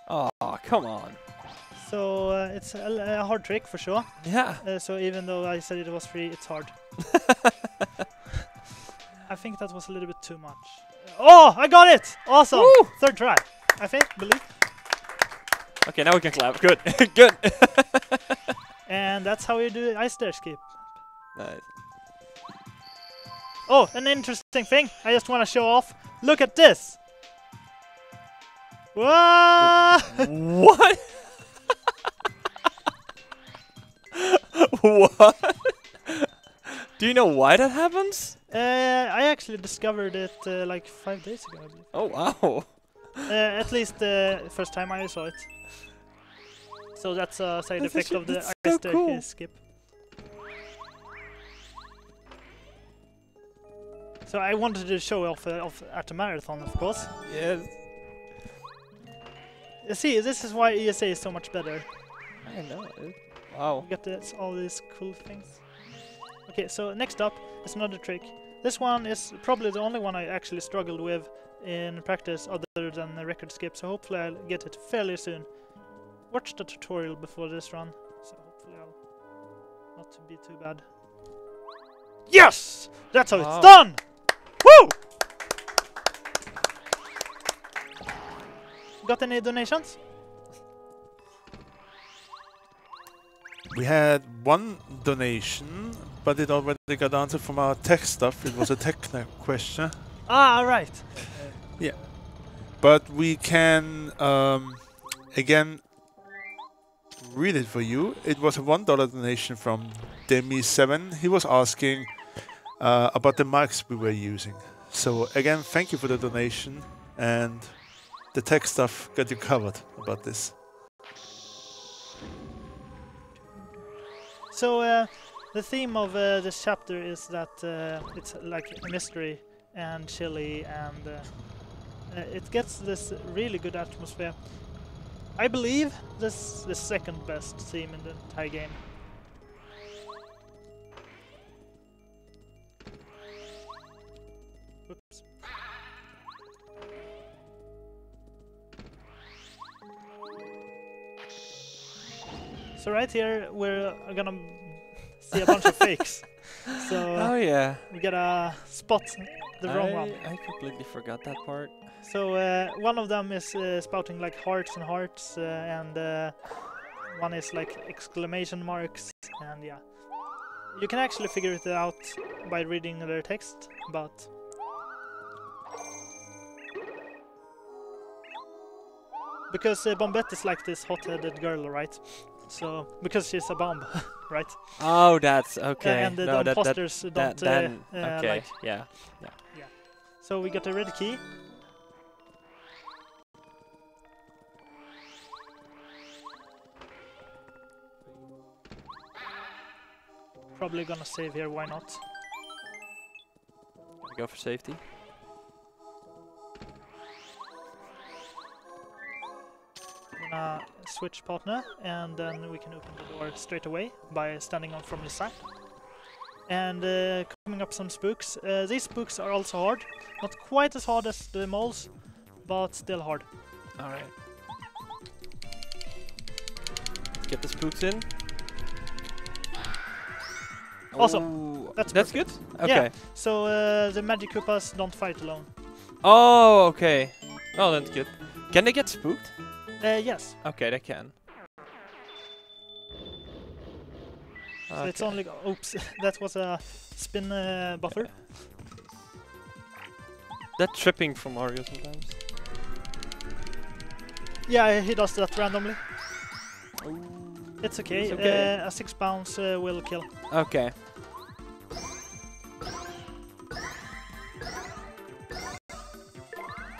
Oh, come on. So it's a hard trick for sure. Yeah. So even though I said it was free, it's hard. I think that was a little bit too much. Oh, I got it! Awesome! Woo! Third try, I think, believe. Okay, now we can clap. Good. Good. And that's how you do ice stair skip. Nice. Oh, an interesting thing. I just want to show off. Look at this. Whoa! What? What? Do you know why that happens? I actually discovered it like 5 days ago, I believe. Oh, wow. At least the first time I saw it. So that's a side That's effect actually- of the that's ice so stair cool. skip. So I wanted to show off at the marathon, of course. Yes. You see, this is why ESA is so much better. I know. Wow. You get this, all these cool things. Okay, so next up is another trick. This one is probably the only one I actually struggled with in practice other than the record skip, so hopefully I'll get it fairly soon. Watch the tutorial before this run, so hopefully I'll not be too bad. Yes! That's how Wow. it's done! Woo! Got any donations? We had one donation, but it already got answered from our tech stuff. It was a tech question. Ah, alright. But we can, again, read it for you. It was a $1 donation from Demi7. He was asking about the mics we were using. So again, thank you for the donation, and the tech stuff got you covered about this. So the theme of this chapter is that it's like a mystery and chilly, and it gets this really good atmosphere. I believe this is the second best theme in the entire game. Oops. So right here we're gonna see a bunch of fakes. So Oh, yeah. we gotta spot the wrong one. I completely forgot that part. So one of them is spouting like hearts and hearts, and one is like exclamation marks, and yeah. You can actually figure it out by reading their text, but... Because Bombette is like this hot-headed girl, right? So because she's a bomb, right? Oh, that's okay. And the no, imposters don't okay, like. yeah. So we got a red key. Probably gonna save here, why not? Go for safety. Gonna switch partner, and then we can open the door straight away by standing on from the side. And coming up some spooks. These spooks are also hard. Not quite as hard as the moles, but still hard. Alright. Get the spooks in. Awesome. Ooh, That's that's perfect. good? Okay. Yeah. So the magic Koopas don't fight alone. Oh, okay. Oh, that's good. Can they get spooked? Yes. Okay, they can. So it's only... Oops, that was a spin buffer. That's tripping from Mario sometimes. Yeah, he does that randomly. Ooh. It's okay. It's okay. A 6 bounce will kill. Okay.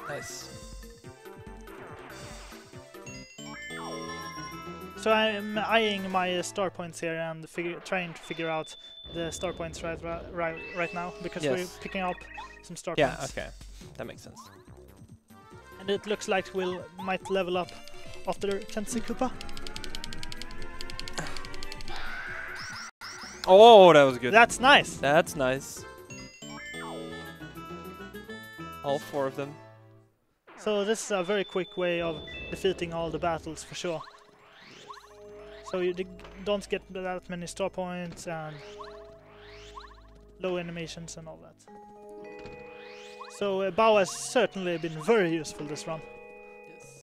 Nice. So I'm eyeing my star points here and trying to figure out the star points right now, because we're Yes. picking up some star Yeah, points. okay. That makes sense. And it looks like might level up after Kenzie Koopa. Oh, that was good. That's nice! That's nice. All 4 of them. So this is a very quick way of defeating all the battles for sure. So you don't get that many star points and low animations and all that. So Bao has certainly been very useful this run. Yes.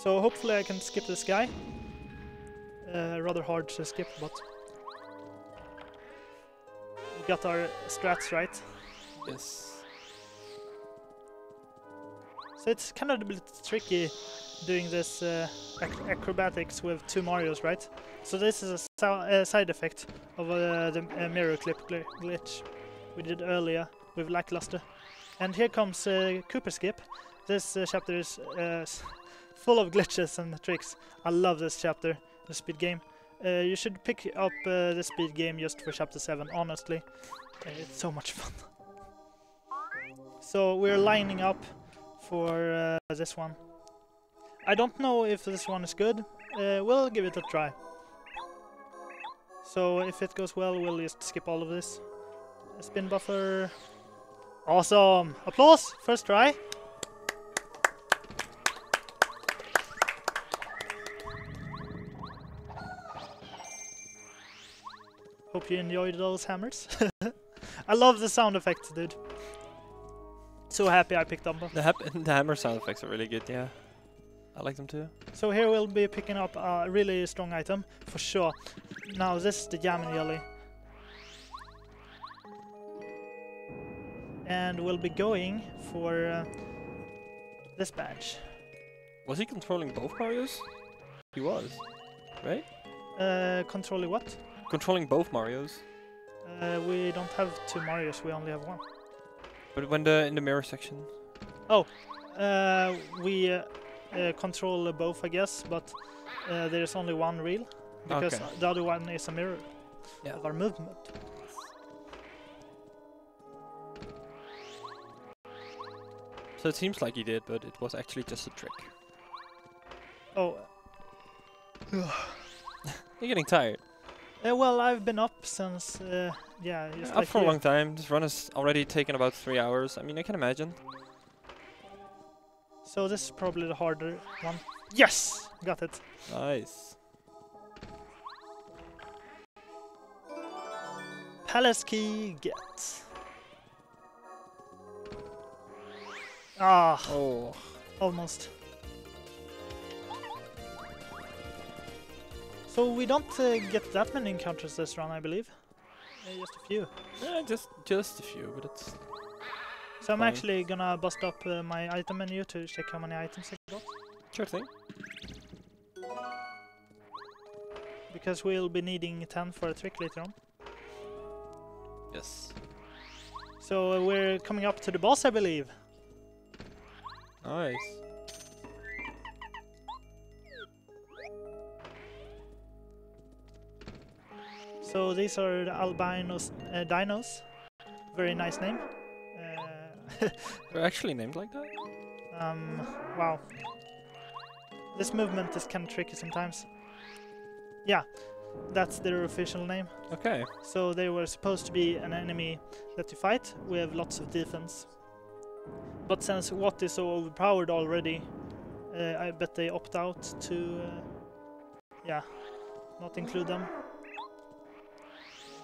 So hopefully I can skip this guy. Rather hard to skip, but we got our strats right. Yes. So it's kind of a bit tricky doing this acrobatics with 2 Marios, right? So this is a side effect of the mirror clip glitch we did earlier with Lackluster. And here comes Cooper Skip. This chapter is full of glitches and tricks. I love this chapter, the speed game. You should pick up the speed game just for chapter 7, honestly. It's so much fun. So we're lining up for this one. I don't know if this one is good. We'll give it a try. So if it goes well, we'll just skip all of this. Spin buffer. Awesome! Applause! First try. Hope you enjoyed those hammers. I love the sound effects, dude. So happy I picked up. The hammer sound effects are really good, yeah. I like them too. So here we'll be picking up a really strong item, for sure. Now this is the Jam and Jelly. And we'll be going for this badge. Was he controlling both Marios? He was, right? Controlling what? Controlling both Marios. We don't have 2 Marios, we only have 1. But when in the mirror section. Oh, we control both, I guess, but there's only 1 reel, because Okay. the other one is a mirror Yeah. of our movement. So it seems like he did, but it was actually just a trick. Oh. You're getting tired. Well, I've been up since, yeah, just Up like for a you. long time. This run has already taken about 3 hours. I mean, I can imagine. So this is probably the harder one. Yes! Got it. Nice. Palace key get. Ah, Oh. almost. So we don't get that many encounters this run, I believe. Just a few. Yeah, just a few, but it's... So I'm Fine. actually gonna bust up my item menu to check how many items I got. Sure thing. Because we'll be needing 10 for a trick later on. Yes. So we're coming up to the boss, I believe. Nice. So these are the albinos dinos. Very nice name. They're actually named like that? Wow. This movement is kind of tricky sometimes. Yeah, that's their official name. Okay. So they were supposed to be an enemy that you fight with lots of defense. But since Watt is so overpowered already, I bet they opt out to, yeah, not include them.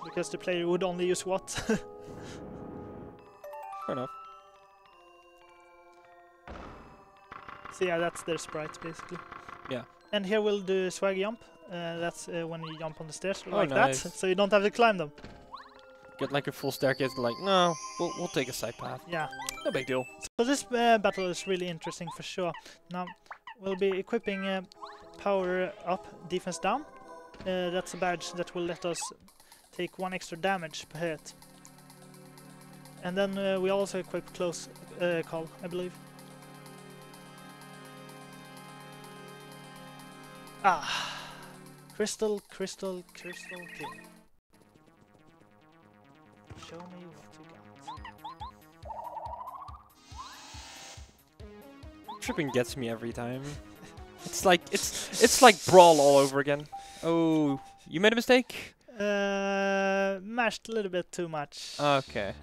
Because the player would only use Watt. Fair enough. So yeah, that's their sprites basically. Yeah. And here we'll do swag jump. That's when you jump on the stairs like nice. that, so you don't have to climb them. Get like a full staircase, like, no, we'll take a side path. Yeah. No big deal. So this battle is really interesting for sure. Now, we'll be equipping power up, defense down. That's a badge that will let us take 1 extra damage per hit. And then we also equip close call, I believe. Ah, crystal key. Show me what you got. Tripping gets me every time. It's like it's like Brawl all over again. Oh, you made a mistake? Mashed a little bit too much. Okay.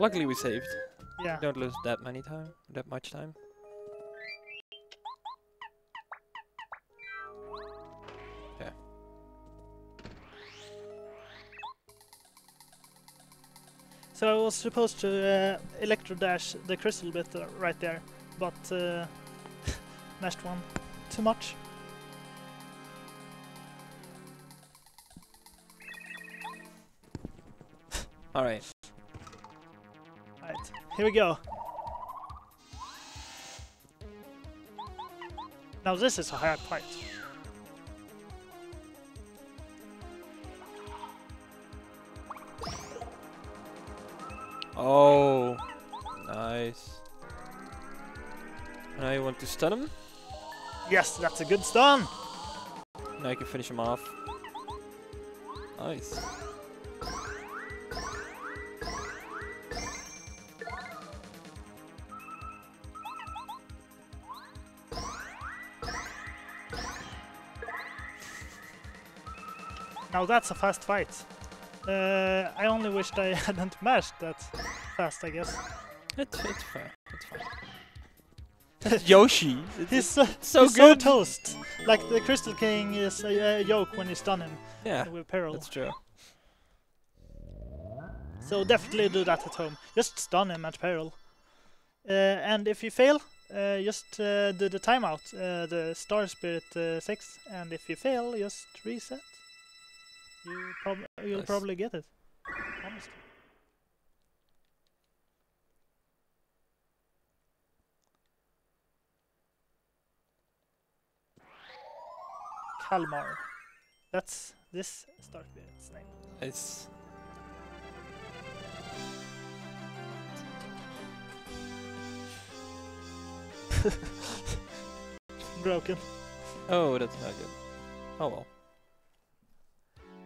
Luckily we saved. Yeah. Don't lose that much time. Okay. So I was supposed to electro dash the crystal bit right there, but mashed one too much. Alright. Right, here we go. Now this is a hard fight. Oh, nice. Now you want to stun him? Yes, that's a good stun. Now you can finish him off. Nice. Now that's a fast fight. I only wished I hadn't mashed that fast, I guess. It's fair. It's fine. That's Yoshi. He's so he's good. so toast. Like the Crystal King is a joke when you stun him Yeah, with peril. that's true. So definitely do that at home. Just stun him at peril. And if you fail, just do the timeout, the Star Spirit 6. And if you fail, just reset. You'll Nice. probably get it. Honestly. KalarMar. That's this Star Spirit's name. It's Broken. oh, that's not good. Oh well.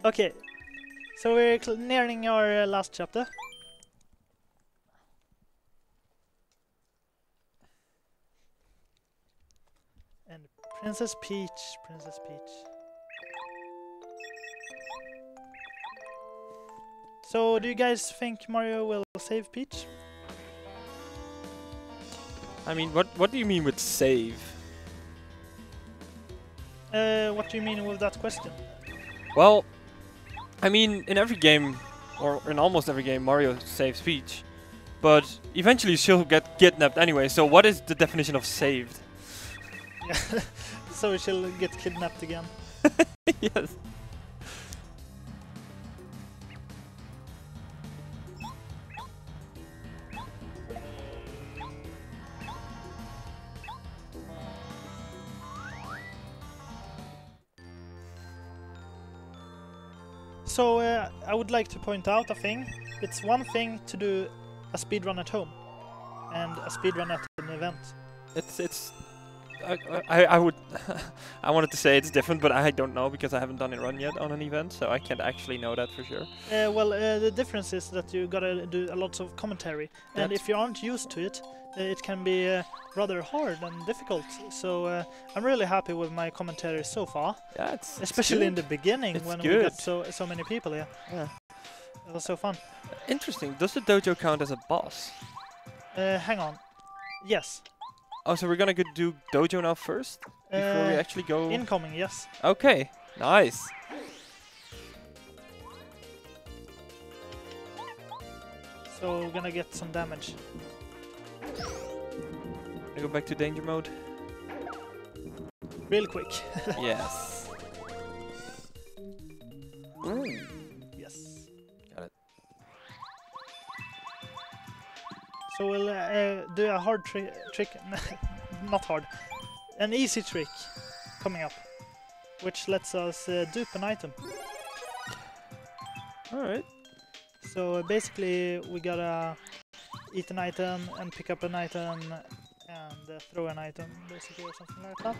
Okay, so we're nearing our last chapter. And Princess Peach. So, do you guys think Mario will save Peach? I mean, what do you mean with save? What do you mean with that question? Well, I mean, in every game, or in almost every game, Mario saves Peach. But eventually she'll get kidnapped anyway, so what is the definition of saved? Yeah. So she'll get kidnapped again. Yes. So I would like to point out a thing. It's one thing to do a speedrun at home and a speedrun at an event. It's. I would. I wanted to say it's different, but I don't know because I haven't done a run yet on an event, so I can't actually know that for sure. Well, the difference is that you gotta do a lot of commentary, and That's- if you aren't used to it, it can be rather hard and difficult. So I'm really happy with my commentary so far, Yeah, it's especially in good. the beginning It's when we good. got so many people here. Yeah. It was so fun. Interesting. Does the dojo count as a boss? Hang on. Yes. Oh, so we're gonna do dojo now first before we actually go. Incoming, yes. Okay, nice. So we're gonna get some damage. I go back to danger mode. Real quick. Yes. Yes. Got it. So we'll do a hard trick, not hard, an easy trick coming up, which lets us dupe an item. Alright. So basically we gotta eat an item and pick up an item and throw an item, basically, or something like that.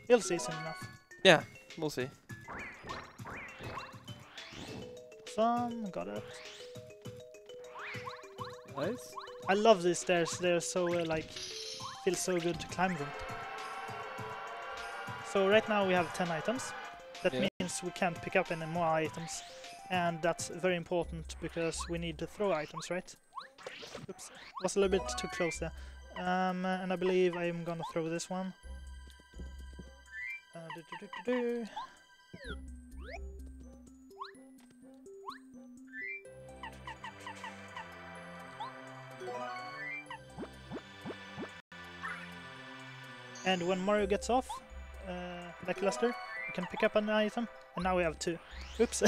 You'll see soon enough. Yeah, we'll see. Some, got it. Nice. I love these stairs, they're so like, feels so good to climb them. So right now we have 10 items. That Yeah. means we can't pick up any more items. And that's very important because we need to throw items, right? Oops, was a little bit too close there. And I believe I'm gonna throw this one. Do. And when Mario gets off, like Lester, we can pick up an item, and now we have 2. Oops,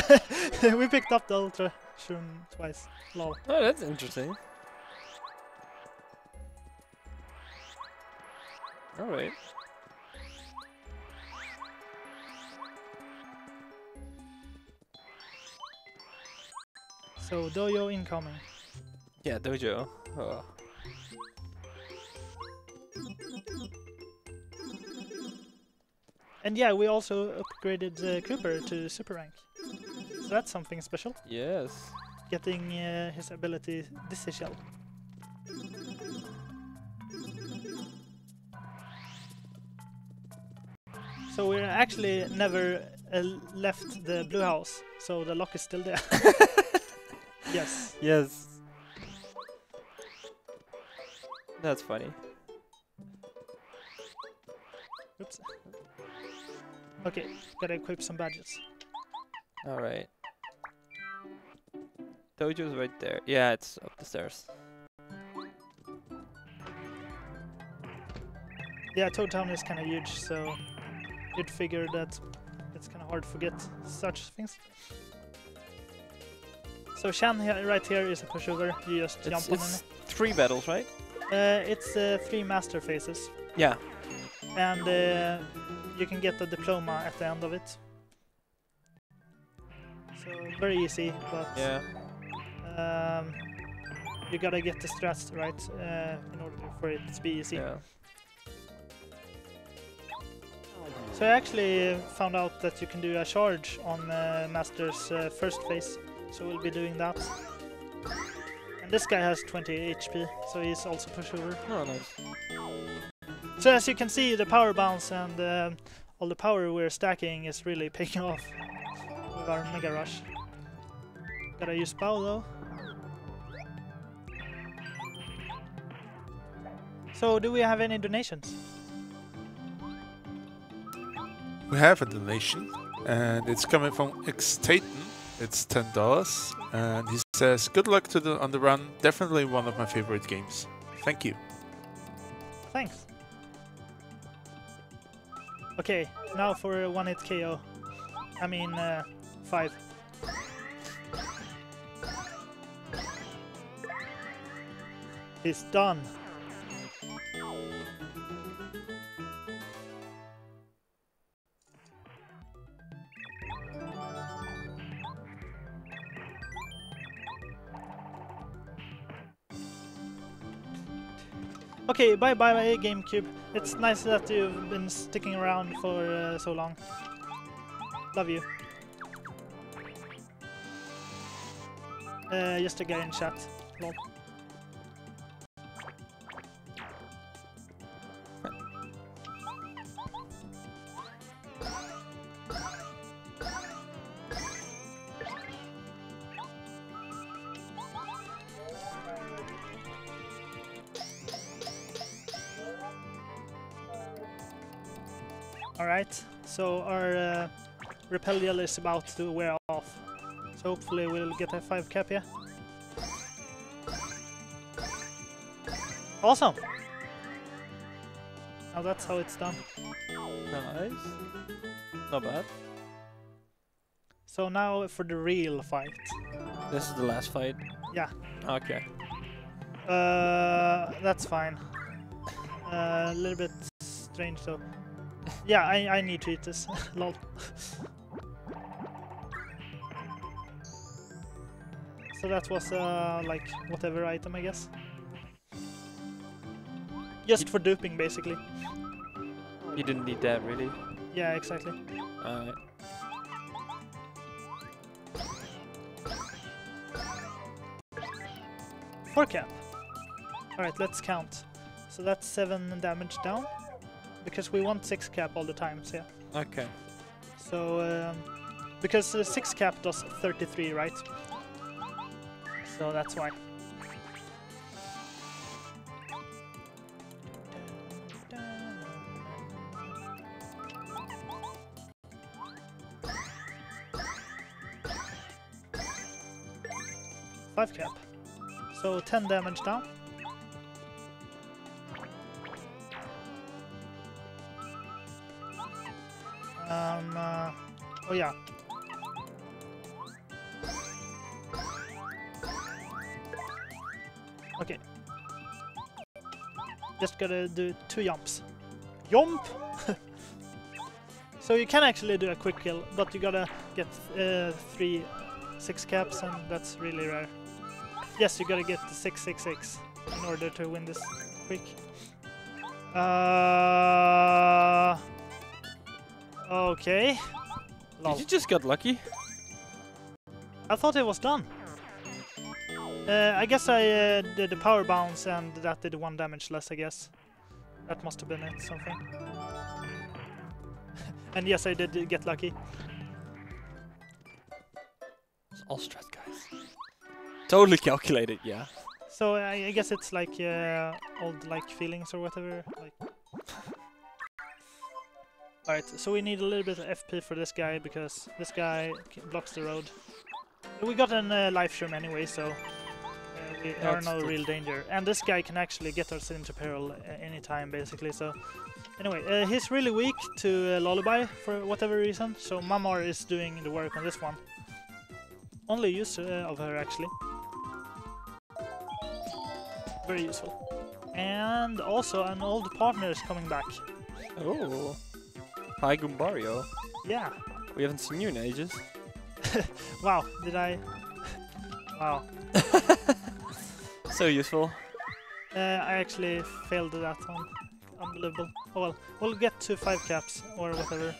we picked up the Ultra Shroom twice. Lol. Oh, that's interesting. Alright. So dojo incoming. Yeah, dojo. Oh. And yeah, we also upgraded Cooper to super rank. So that's something special. Yes. Getting his ability Decision. So we're actually never left the blue house, so the lock is still there. Yes. Yes. That's funny. Oops. Okay, gotta equip some badges. Alright. Dojo's right there. Yeah, it's up the stairs. Yeah, Toad Town is kind of huge, so you'd figure that it's kind of hard to forget such things. So Shan right here is a pushover. You just jump on It's 3 battles, right? it. It's 3 master phases, Yeah. and you can get the diploma at the end of it. So very easy, but Yeah. you gotta get the strats right in order for it to be easy. Yeah. So I actually found out that you can do a charge on Master's first phase, so we'll be doing that. And this guy has 20 HP, so he's also pushover. Oh, nice. So as you can see, the power bounce and all the power we're stacking is really paying off with our Mega Rush. Gotta use bow though. So do we have any donations? We have a donation, and it's coming from X Taten. It's $10, and he says, "Good luck on the run. Definitely one of my favorite games. Thank you." Thanks. Okay, now for a one-hit KO. I mean, 5. He's done. Okay, bye GameCube. It's nice that you've been sticking around for so long. Love you. Just a guy in chat. Lol. Alright, so our repel gel is about to wear off. So hopefully we'll get a 5 cap here. Awesome! Now that's how it's done. Nice. Not bad. So now for the real fight. This is the last fight? Yeah. Okay. That's fine. A little bit strange though. Yeah, I need to eat this. Lol. So that was like whatever item, I guess. Just for duping, basically. You didn't need that, really? Yeah, exactly. Alright. Four cap. Alright, let's count. So that's 7 damage down. Because we want 6 cap all the time, so yeah. Okay. So, because 6 cap does 33, right? So that's why. Five cap. So 10 damage down. Oh yeah. Okay. Just gotta do 2 jumps. Jump! So you can actually do a quick kill, but you gotta get 3 6 caps, and that's really rare. Yes, you gotta get the 666 in order to win this quick. Okay. Lol. Did you just get lucky? I thought it was done. I guess I did the power bounce and that did 1 damage less, I guess. That must have been it, something. And yes, I did get lucky. It's all strats, guys. Totally calculated, yeah. So I guess it's like old like feelings or whatever. Like. Alright, so we need a little bit of FP for this guy because this guy blocks the road. We got a life shroom anyway, so we are no real danger. And this guy can actually get us into peril anytime, basically. So anyway, he's really weak to Lullaby for whatever reason, so Mamar is doing the work on this one. Only use of her, actually. Very useful. And also an old partner is coming back. Oh. Hi, Gumbario. Yeah. We haven't seen you in ages. Wow, did I... Wow. So useful. I actually failed that one. Unbelievable. Oh well, we'll get to 5 caps or whatever.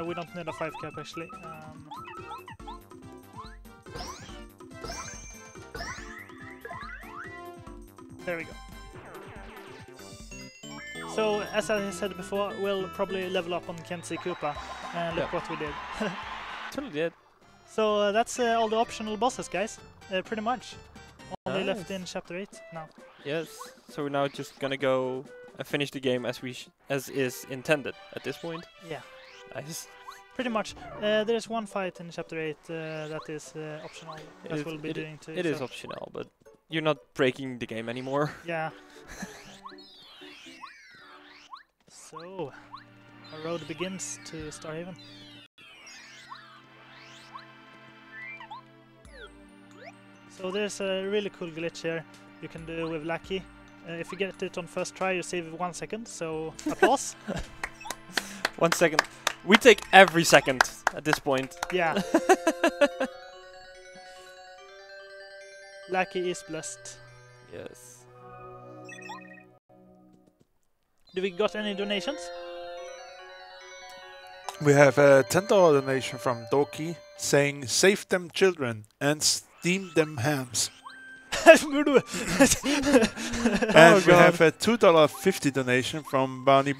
We don't need a 5 cap actually. There we go. So, as I said before, we'll probably level up on Kenzie Koopa. And look what we did. Totally did. So that's all the optional bosses, guys. Pretty much. Only Nice. left in Chapter 8 now. Yes. So we're now just gonna go and finish the game as as is intended at this point. Yeah. Nice. Pretty much. There's one fight in Chapter 8 that is optional. That we'll be doing too. It is optional, but you're not breaking the game anymore. Yeah. So, our road begins to Starhaven. So there's a really cool glitch here you can do with Lucky. If you get it on first try, you save 1 second, so applause. 1 second. We take every second at this point. Yeah. Lucky is blessed. Yes. Do we got any donations? We have a $10 donation from Doki saying, "Save them children and steam them hams." And we have a $2.50 donation from Bunny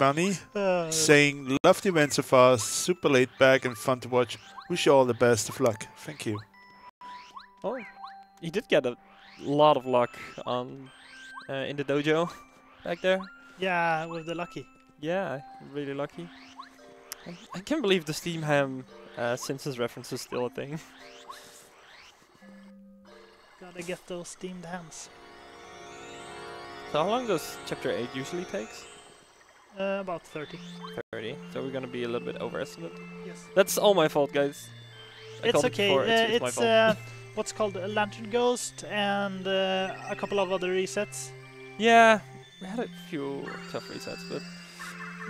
saying, "Love the event so far, super laid back and fun to watch. Wish you all the best of luck. Thank you." Oh, he did get a lot of luck on in the dojo back there. Yeah, with the lucky. Yeah, really lucky. I can't believe the Steam Ham Simpsons reference is still a thing. Gotta get those steamed hams. So how long does Chapter 8 usually takes? About 30. 30. So we're gonna be a little bit overestimated. Yes. That's all my fault, guys. I It's called it okay. before, it's my fault. What's called a Lantern Ghost and a couple of other resets. Yeah, we had a few tough resets,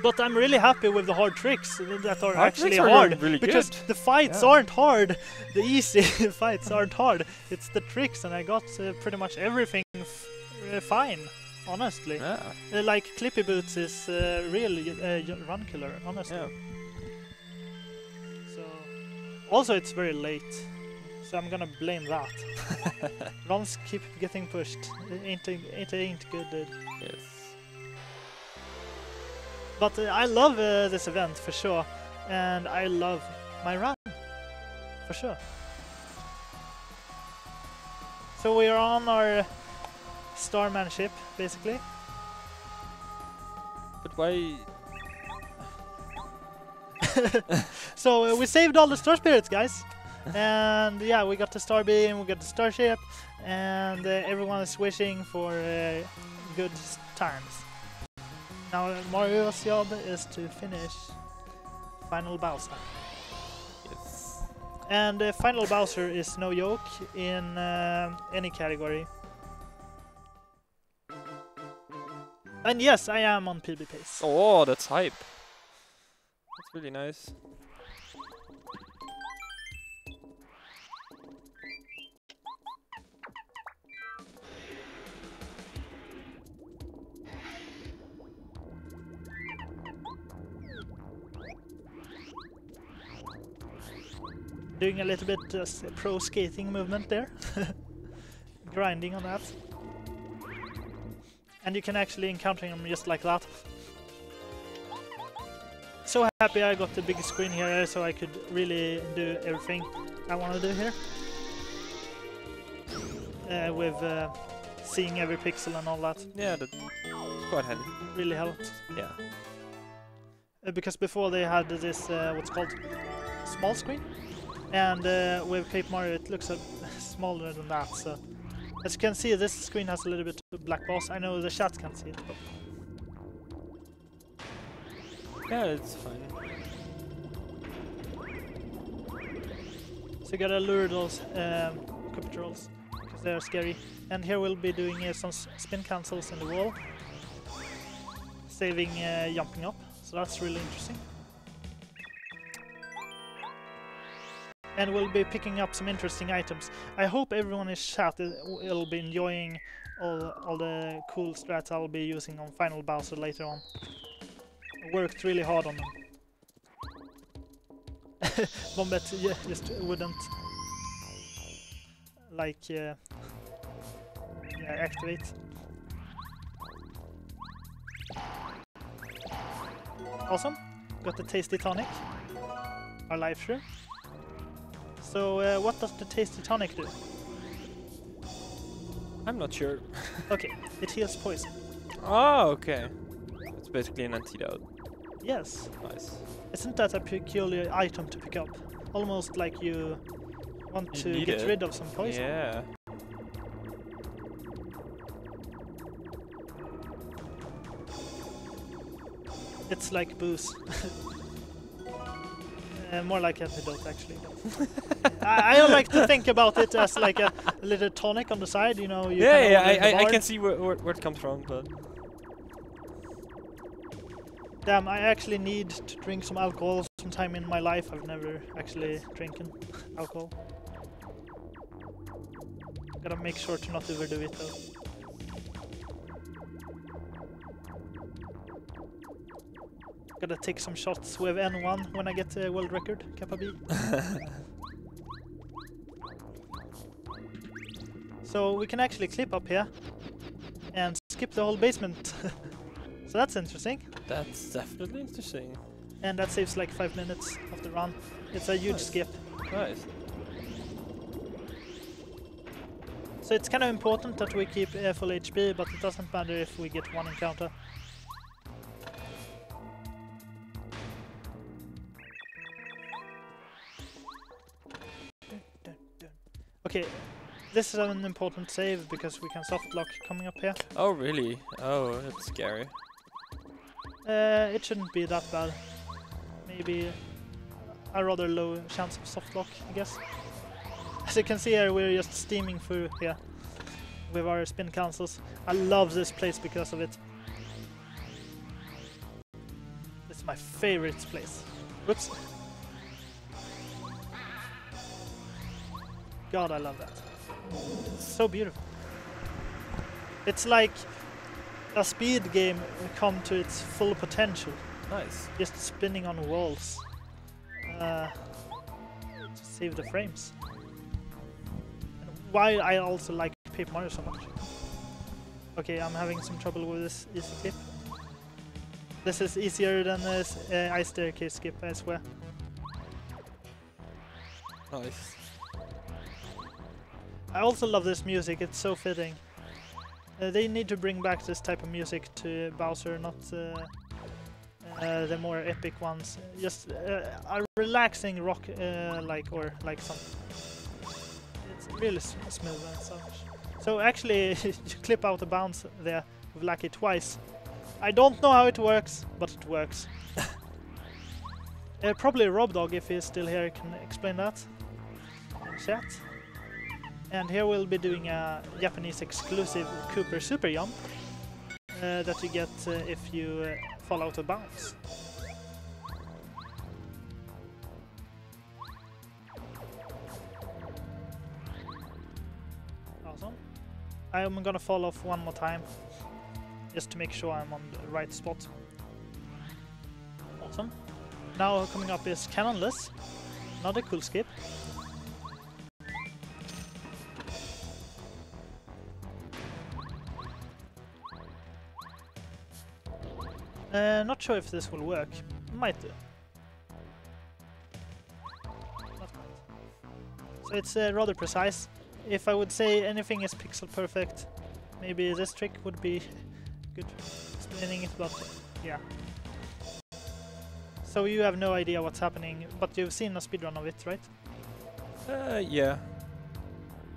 but I'm really happy with the hard tricks that are Hard actually tricks are hard. really because good. the fights Yeah. aren't hard. The easy fights aren't hard. It's the tricks, and I got pretty much everything fine, honestly. yeah. Like Clippy Boots is really run killer, honestly. Yeah. So also it's very late, so I'm gonna blame that. Runs keep getting pushed. It ain't good, dude. Yes. But I love this event for sure, and I love my run for sure. So we are on our starmanship, basically. But why? So we saved all the star spirits, guys, and yeah, we got the star beam, we got the starship, and everyone is wishing for good times. Now Mario's job is to finish Final Bowser. Yes. And Final Bowser is no joke in any category. And yes, I am on PB pace. Oh, that's hype. That's really nice. Doing a little bit pro skating movement there. Grinding on that. And you can actually encounter him just like that. So happy I got the big screen here so I could really do everything I want to do here. With seeing every pixel and all that. Yeah, that's quite handy. Really helped. Yeah. Because before they had this, what's called small screen. And with Paper Mario it looks smaller than that, so as you can see this screen has a little bit of black box. I know the chat can't see it, but Yeah, it's fine. so you gotta lure those copy trolls because they're scary. And here we'll be doing some spin cancels in the wall, saving jumping up, so that's really interesting. And we'll be picking up some interesting items. I hope everyone in chat will be enjoying all the cool strats I'll be using on Final Bowser later on. I worked really hard on them. Bombet just wouldn't like activate. Awesome. Got the tasty tonic. Our life shroom. So what does the tasty tonic do? I'm not sure. Okay, it heals poison. Oh, okay. It's basically an antidote. Yes. Nice. Isn't that a peculiar item to pick up? Almost like you want You to need get it. rid of some poison. Yeah. It's like booze. More like antidote, actually. I don't like to think about it as like a little tonic on the side, you know. You Yeah, kinda yeah, hold it in the I bar. can see where it comes from, but Damn, I actually need to drink some alcohol sometime in my life. I've never actually drinking alcohol. Gotta make sure to not overdo it though. Gotta take some shots with N1 when I get the world record, Kappa B. So we can actually clip up here and skip the whole basement. So that's interesting. That's definitely interesting. And that saves like 5 minutes of the run. It's a huge Nice. skip. Nice. So it's kind of important that we keep full HP, but it doesn't matter if we get one encounter. Okay, this is an important save because we can soft lock coming up here. Oh, really? Oh, that's scary. It shouldn't be that bad. Maybe a rather low chance of soft lock, I guess. As you can see here, we're just steaming through here with our spin cancels. I love this place because of it. This is my favorite place. Whoops. God, I love that. It's so beautiful. It's like a speed game come to its full potential. Nice. Just spinning on walls. To save the frames. And why I also like Paper Mario so much. Okay, I'm having some trouble with this easy skip. This is easier than this ice staircase skip, I swear. Nice. I also love this music, it's so fitting. They need to bring back this type of music to Bowser, not the more epic ones. Just a relaxing rock, like some. It's really smooth and such. So actually, you clip out the bounce there with Lucky twice. I don't know how it works, but it works. Probably Rob Dog, if he's still here, can explain that in chat. And here we'll be doing a Japanese exclusive Cooper Super Jump that you get if you fall out of bounds. Awesome. I'm gonna fall off one more time just to make sure I'm on the right spot. Awesome. Now coming up is Cannonless. Another cool skip. Not sure if this will work. Might do. Not quite. So it's rather precise. If I would say anything is pixel perfect, maybe this trick would be good explaining it, but yeah. So you have no idea what's happening, but you've seen a speedrun of it, right? Yeah.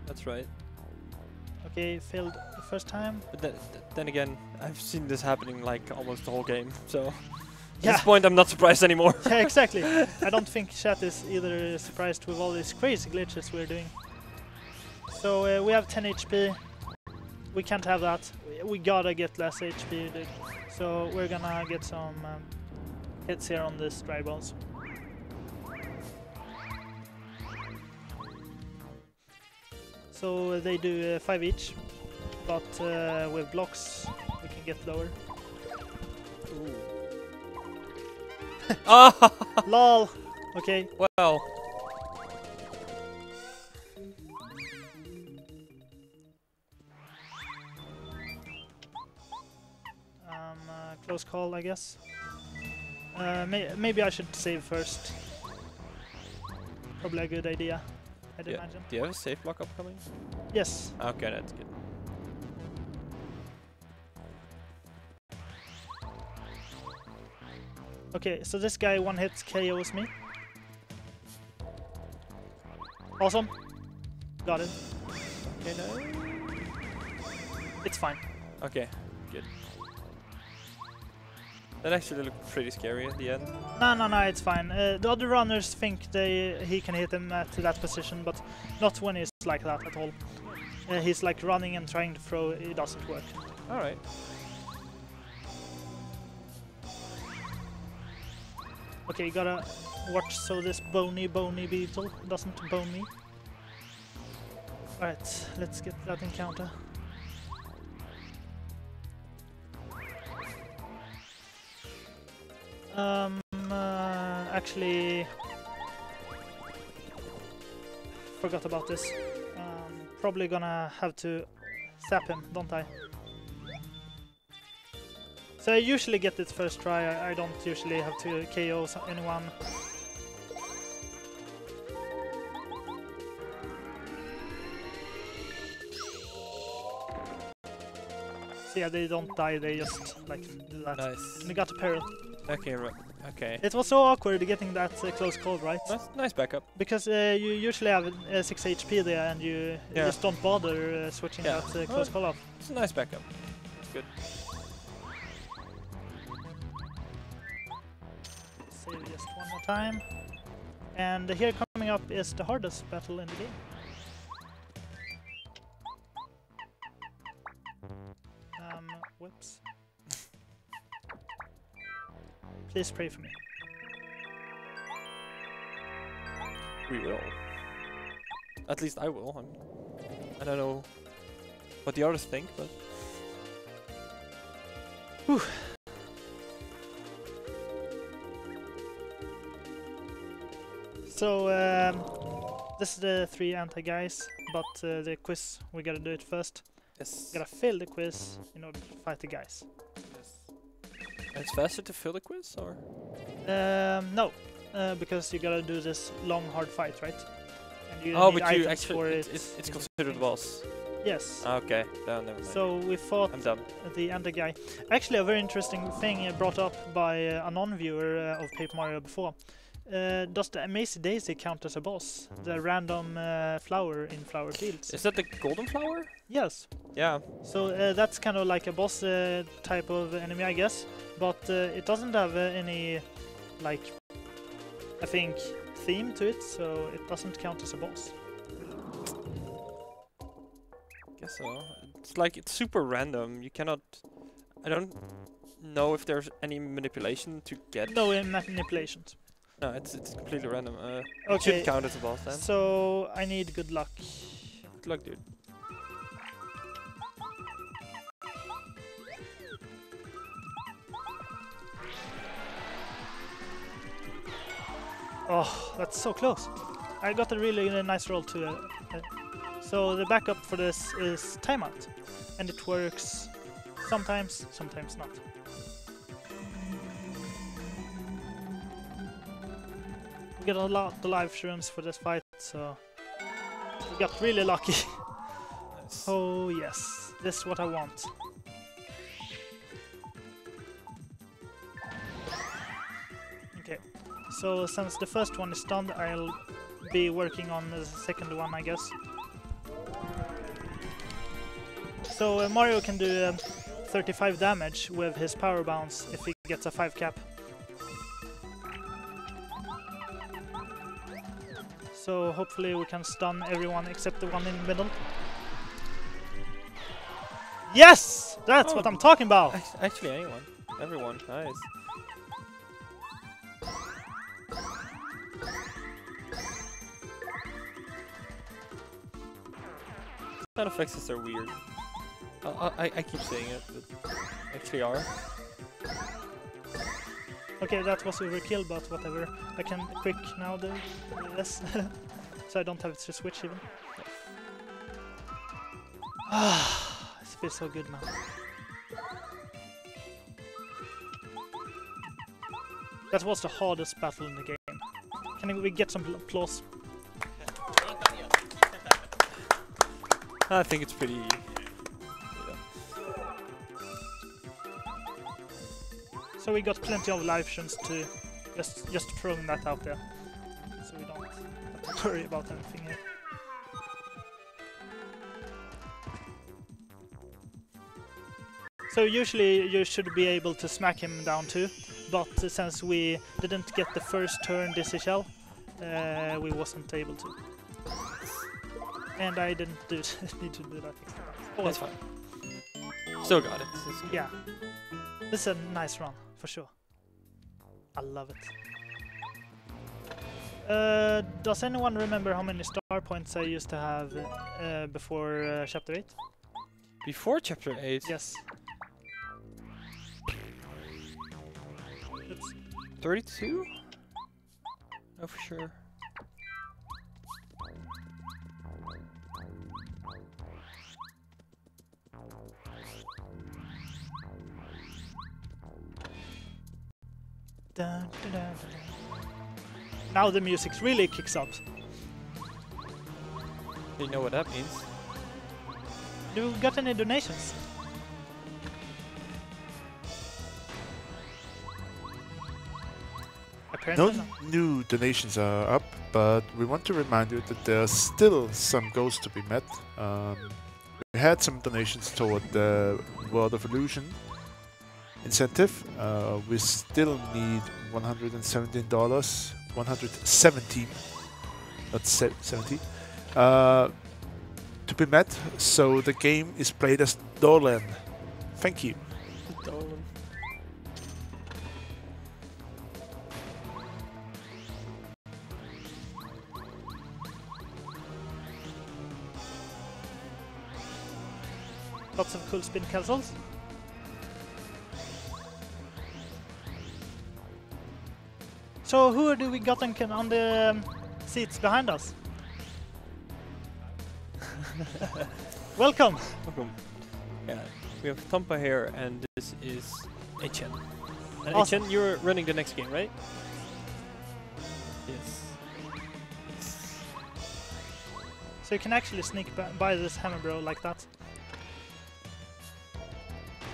That's right. Okay, failed the first time. But then again, I've seen this happening like almost the whole game, so at Yeah. this point I'm not surprised anymore. Yeah, exactly. I don't think chat is either surprised with all these crazy glitches we're doing. So we have 10 HP. We can't have that. We gotta get less HP, dude. So we're gonna get some hits here on this dry bones. So they do 5 each, but with blocks we can get lower. Ah! LOL! Okay. Well. Close call, I guess. Maybe I should save first. Probably a good idea, I'd imagine. Do you have a safe block upcoming? Yes. Okay, that's good. Okay, so this guy one hit KOs me. Awesome. Got it. Okay, no. It's fine. Okay, good. That actually looked pretty scary at the end. No, it's fine. The other runners think he can hit him at that position, but not when he's like that at all. He's like running and trying to throw, it doesn't work. Alright. Okay, you gotta watch so this bony beetle doesn't bone me. Alright, let's get that encounter. Actually, forgot about this. Probably gonna have to zap him, don't I? So I usually get it first try. I don't usually have to KO anyone. So yeah, they don't die, they just like do that. Nice. And we got a peril. Okay, right. Okay. It was so awkward getting that close call, right? Nice backup. Because you usually have 6 HP there and you just don't bother switching that close call off. It's a nice backup. It's good. Save just one more time. And here coming up is the hardest battle in the game. Whoops. Please pray for me. We will. At least I will. I don't know what the others think, but... Whew. So, this is the 3 anti-guys, but the quiz, we gotta do it first. Yes. Gotta fail the quiz in order to fight the guys. Yes. And it's faster to fill the quiz, or? No, because you gotta do this long, hard fight, right? And you Oh, need but you items actually, for it's considered the boss. Yes. Okay, no, never mind. So we fought I'm done. the anti-guy. Actually, a very interesting thing brought up by a non-viewer of Paper Mario before. Does the Amazing Daisy count as a boss? The random flower in flower fields? Is that the golden flower? Yes. Yeah. So that's kind of like a boss type of enemy, I guess. But it doesn't have any, like, I think, theme to it, so it doesn't count as a boss. Guess so. It's like, it's super random. You cannot... I don't know if there's any manipulation to get... No manipulations. No, it's completely random. It Okay. shouldn't count as a boss then. So I need good luck. Good luck, dude. Oh, that's so close. I got a really nice roll too. So the backup for this is timeout. And it works sometimes, sometimes not. We got a lot of live shrooms for this fight, so we got really lucky. Nice. Oh yes, this is what I want. Okay, so since the first one is done, I'll be working on the second one, I guess. So Mario can do 35 damage with his power bounce if he gets a 5 cap. So hopefully we can stun everyone except the one in the middle. Yes! That's what I'm talking about! Actually, anyone. Everyone. Nice. Sound effects are weird. I keep saying it, but actually are. Okay, that was overkill, but whatever. I can quick now do this, so I don't have to switch even. Ah, this feels so good, man. That was the hardest battle in the game. Can we get some applause? I think it's pretty... So we got plenty of live streams to just throwing that out there, so we don't have to worry about anything here. So usually you should be able to smack him down too, but since we didn't get the first turn this shell, we wasn't able to. And I didn't need to do that. Oh, that's fine. Still got it. Yeah. This is a nice run, for sure. I love it. Does anyone remember how many star points I used to have before Chapter 8? Before Chapter 8? Yes. It's 32? Oh, for sure. dun, dun, dun, dun. Now the music really kicks up. You know what that means? Do we got any donations? Apparently No not. new donations are up, but we want to remind you that there are still some goals to be met. We had some donations toward the World of Illusion incentive. We still need $117, 117, not 70, to be met. So the game is played as Dolan. Thank you. Dolan. Lots of cool spin castles. So who do we got on the seats behind us? Welcome! Welcome. Yeah, we have Tampa here, and this is HN. And Awesome. HN, you're running the next game, right? Yes. So you can actually sneak by this hammer bro like that.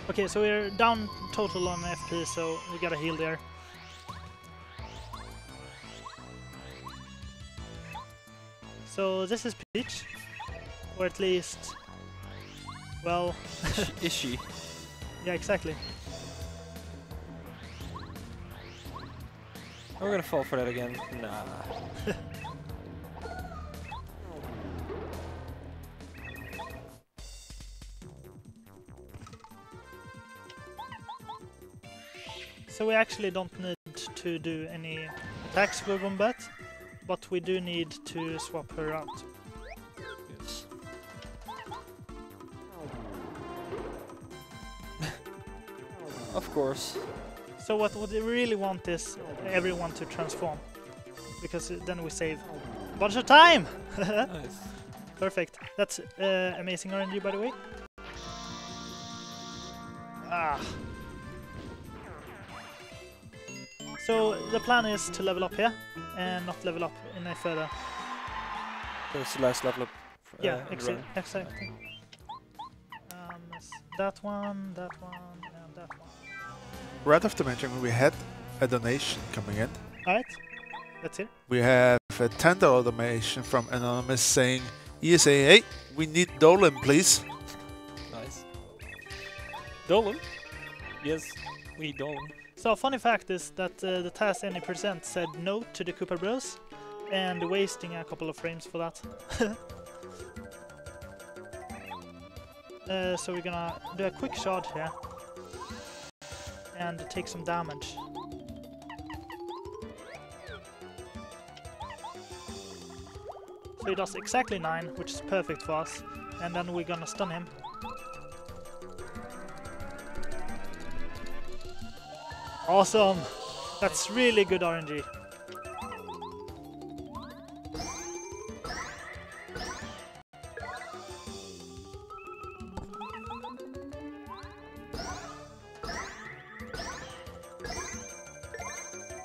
Okay, so we're down total on FP, so we gotta heal there. So this is Peach, or at least, well, Is she? yeah, exactly. We're gonna fall for that again. Nah. So we actually don't need to do any attacks with Wombat, but we do need to swap her out. Yes. Of course. So what we really want is everyone to transform, because then we save a bunch of time! Nice. Perfect. That's amazing RNG, by the way. Ah. So the plan is to level up here and not level up any further. That's the last level up. Yeah, in the run. exactly. That one, and that one. Right after mentioning we had a donation coming in. Alright, that's it. We have a $10 donation from Anonymous saying, ESA, hey, we need Dolan, please. Nice. Dolan? Yes, we need Dolan. So a funny fact is that the task any percent said no to the Koopa Bros, and wasting a couple of frames for that. So we're gonna do a quick shot here and take some damage. So he does exactly 9, which is perfect for us, and then we're gonna stun him. Awesome! That's really good RNG.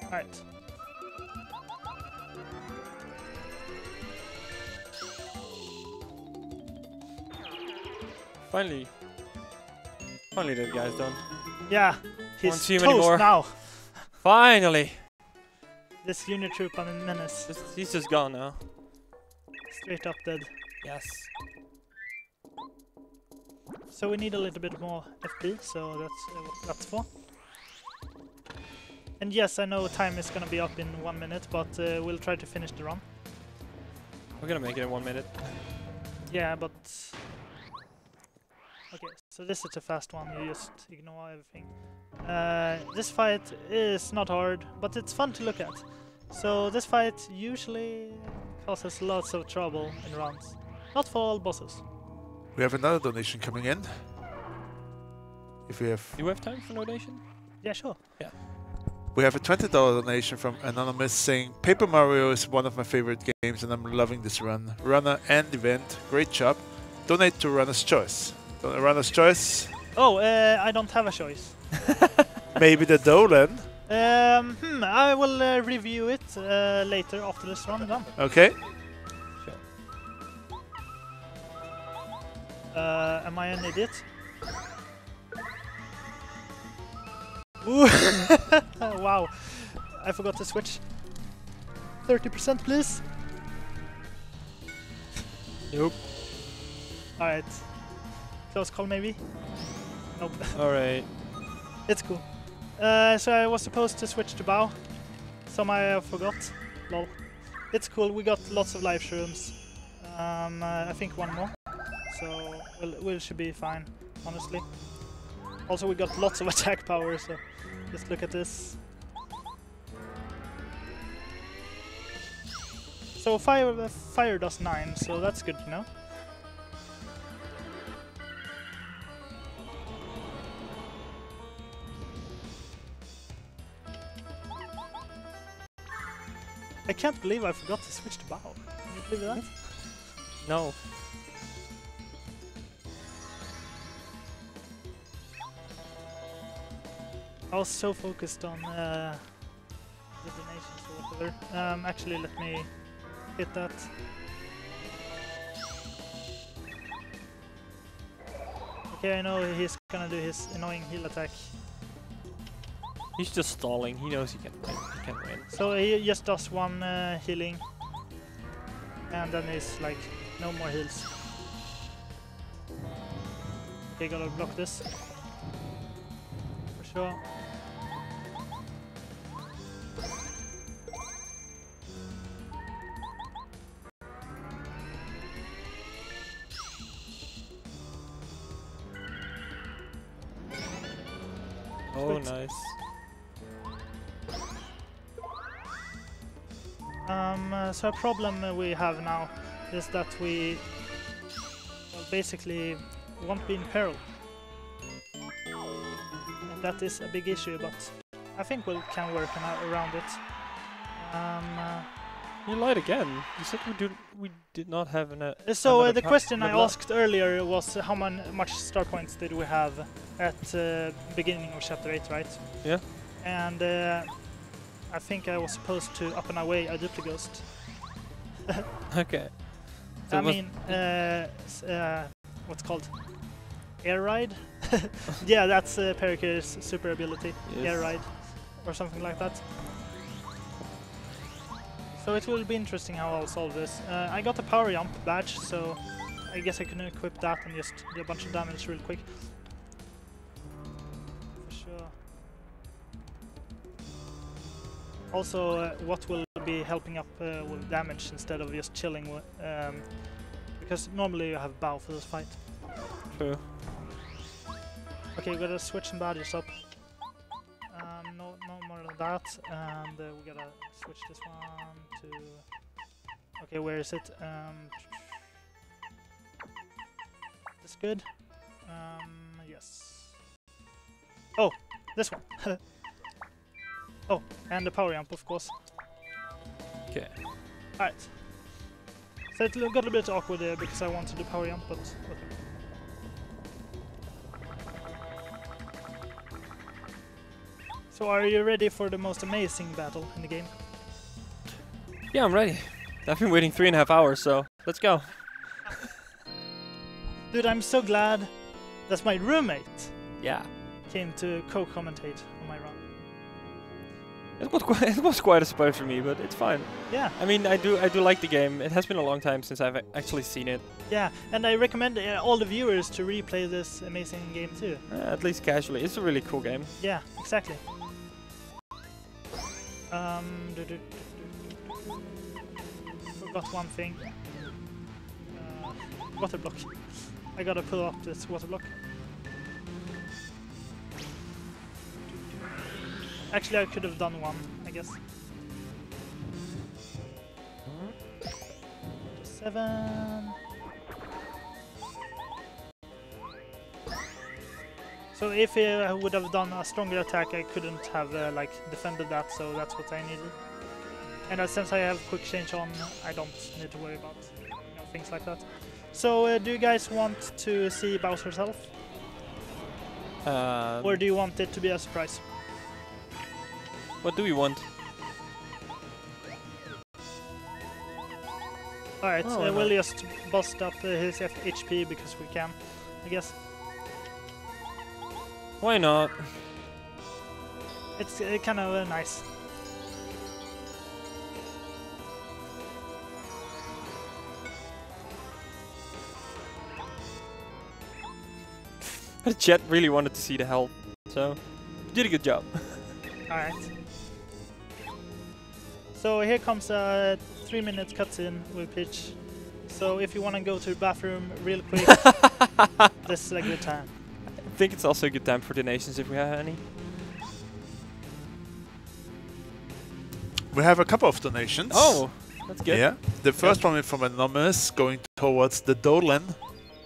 Alright. Finally. Finally that guy's done. Yeah, he's Won't see him toast anymore. now. Finally! This unit troop on a menace. He's just gone now. Straight up dead. Yes. So we need a little bit more FP, so that's what that's for. And yes, I know time is gonna be up in 1 minute, but we'll try to finish the run. We're gonna make it in 1 minute. Yeah, but... Okay, so this is a fast one, you just ignore everything. This fight is not hard, but it's fun to look at. So this fight usually causes lots of trouble in runs. Not for all bosses. We have another donation coming in. If we have... Do you have time for donation? Yeah, sure. Yeah. We have a $20 donation from Anonymous saying, Paper Mario is one of my favorite games and I'm loving this run. Runner and event, great job. Donate to Runner's Choice. Runner's Choice? Oh, I don't have a choice. Maybe the Dolan? I will review it later after this run done. Okay. Am I an idiot? Ooh. Wow, I forgot to switch. 30% please. Nope. Alright. Close call maybe? Nope. Alright. It's cool. So I was supposed to switch to bow. Some I forgot. Lol. It's cool, we got lots of live shrooms. I think one more. So we should be fine, honestly. Also we got lots of attack power, so just look at this. So fire does 9, so that's good to know. I can't believe I forgot to switch to bow. Can you believe that? No. I was so focused on the donations or whatever. Actually, let me hit that. Okay, I know he's gonna do his annoying heal attack. He's just stalling. He knows he can win. He can win. So he just does one healing, and then he's like, no more heals. Okay, gotta block this. For sure. Oh, Sweet. nice. So a problem we have now is that we basically won't be in peril. And that is a big issue, but I think we can work around it. You lied again. You said we did not have an. So another the question I level up. asked earlier was how much star points did we have at beginning of chapter 8, right? Yeah. And I think I was supposed to up and away a duplighost. Okay. So I was- mean, what's called? Air ride? Yeah, that's Perikir's super ability. Yes. Air ride. Or something like that. So it will be interesting how I'll solve this. I got a power jump badge, so I guess I can equip that and just do a bunch of damage real quick. For sure. Also, what will be helping up with damage instead of just chilling? Because normally you have bow for this fight. True. Okay, we gotta switch some badges up. No more than that, and we gotta switch this one to. Okay, where is it? This good? Yes. Oh, this one. Oh, and the power jump, of course. Okay. Alright. So it got a bit awkward there because I wanted the power jump, but whatever. So are you ready for the most amazing battle in the game? Yeah, I'm ready. I've been waiting 3.5 hours, so let's go. Dude, I'm so glad that my roommate Yeah. came to co-commentate on my run. It was quite a surprise for me, but it's fine. Yeah, I mean, I do like the game. It has been a long time since I've actually seen it. yeah, and I recommend all the viewers to replay this amazing game too. At least casually. It's a really cool game. Yeah, exactly. Forgot one thing. Water block. I gotta pull up this water block. Actually, I could have done one, I guess. 7. So if I would have done a stronger attack, I couldn't have like defended that, so that's what I needed. And since I have quick change on, I don't need to worry about things like that. So do you guys want to see Bowser's health? Or do you want it to be a surprise? What do we want? Alright, Oh, we'll just bust up his HP because we can, I guess. Why not? It's kind of nice. The chat really wanted to see the health, so you did a good job. Alright. So here comes a 3-minute cutscene with Peach. So if you want to go to the bathroom real quick, this is a good time. I think it's also a good time for donations if we have any. We have a couple of donations. Oh, that's good. Yeah. The first one is from Anonymous, going towards the Dolan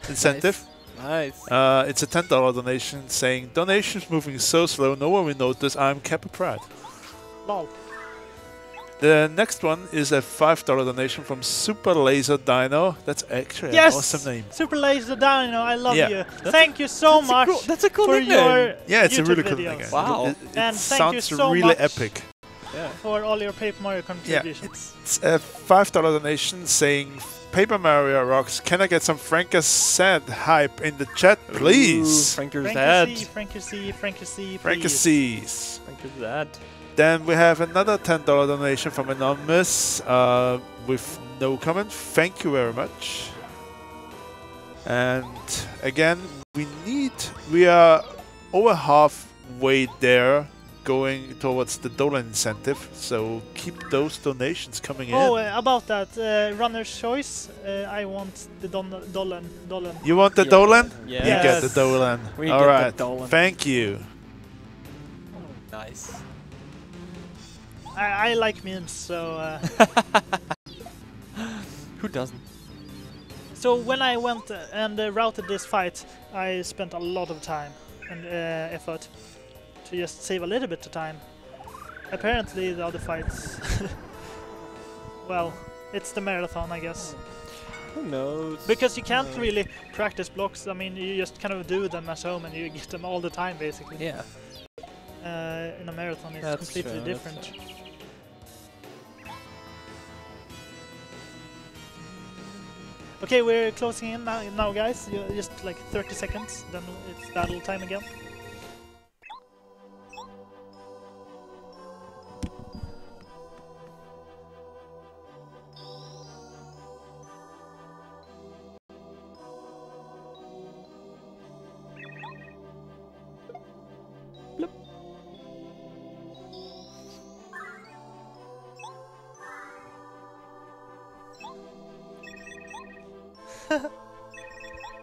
incentive. Nice. It's a $10 donation saying, donations moving so slow, no one will notice, I'm Kappa Pride. Lol. The next one is a $5 donation from Super Laser Dino. That's actually Yes! an awesome name. Super Laser Dino, I love Yeah. you. Thank you so much That's a cool for nickname. your Yeah, it's YouTube a really cool videos. name. Wow. It And thank you sounds so really much. epic. Yeah. For all your Paper Mario Yeah, contributions. it's a $5 donation saying, Paper Mario rocks. Can I get some Frankus Sad hype in the chat, please? Franker's dad. Frankie C, Frankus please. C's. Franker's dad. Then we have another $10 donation from Anonymous with no comment. Thank you very much. And again, we are over halfway there going towards the Dolan incentive, so keep those donations coming in. Oh, about that, runner's choice, I want the Dolan. You want the Yeah. Dolan? Yes. You get the Dolan. We All get the right. Dolan. Thank you. Nice. I like memes, so... Who doesn't? So when I went and routed this fight, I spent a lot of time and effort to just save a little bit of time. Apparently the other fights... well, it's the marathon, I guess. Who knows? Because you can't really practice blocks, I mean, you just kind of do them at home and you get them all the time, basically. Yeah. In a marathon, it's That's completely true, that's different. Okay, we're closing in now guys. Just like 30 seconds, then it's battle time again.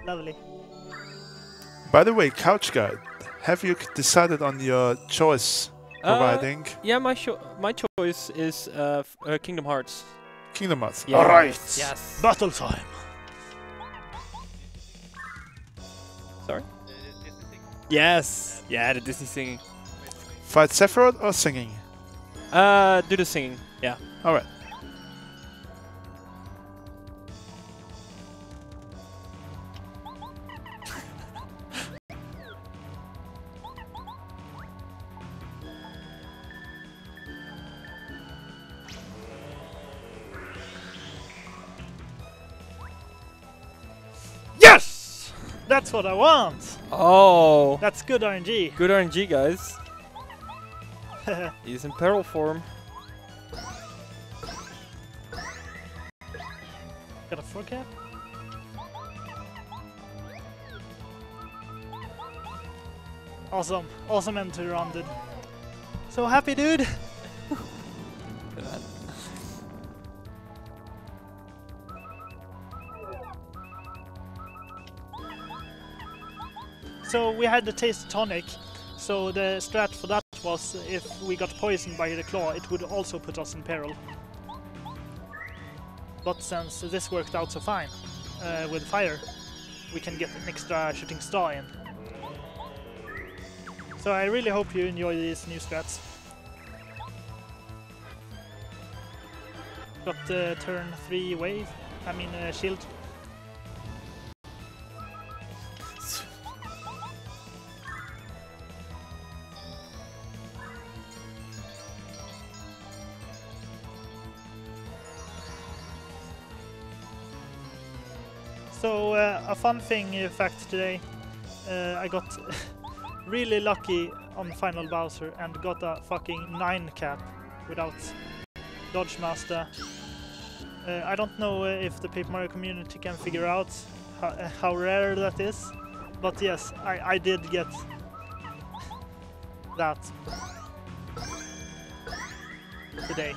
Lovely. By the way, Couch Guide, have you decided on your choice providing Yeah, my choice is Kingdom Hearts. Kingdom Hearts? Yeah. Alright. Yes. Battle time. Sorry? Yes. Yeah, the Disney singing. Fight Sephiroth or singing? Do the singing. Yeah. Alright. Yes! That's what I want! Oh. That's good RNG. Good RNG, guys. He's in peril form. Got a 4-cap? Awesome. Awesome end to the round, dude. So happy, dude! So we had the taste tonic, so the strat for that was if we got poisoned by the claw, it would also put us in peril. but since this worked out so fine with fire, we can get an extra shooting star in. So I really hope you enjoy these new strats. Got the turn 3 wave, shield. So a fun thing fact today, I got really lucky on Final Bowser and got a fucking 9 cap without Dodge Master. I don't know if the Paper Mario community can figure out how rare that is, but yes, I did get that today.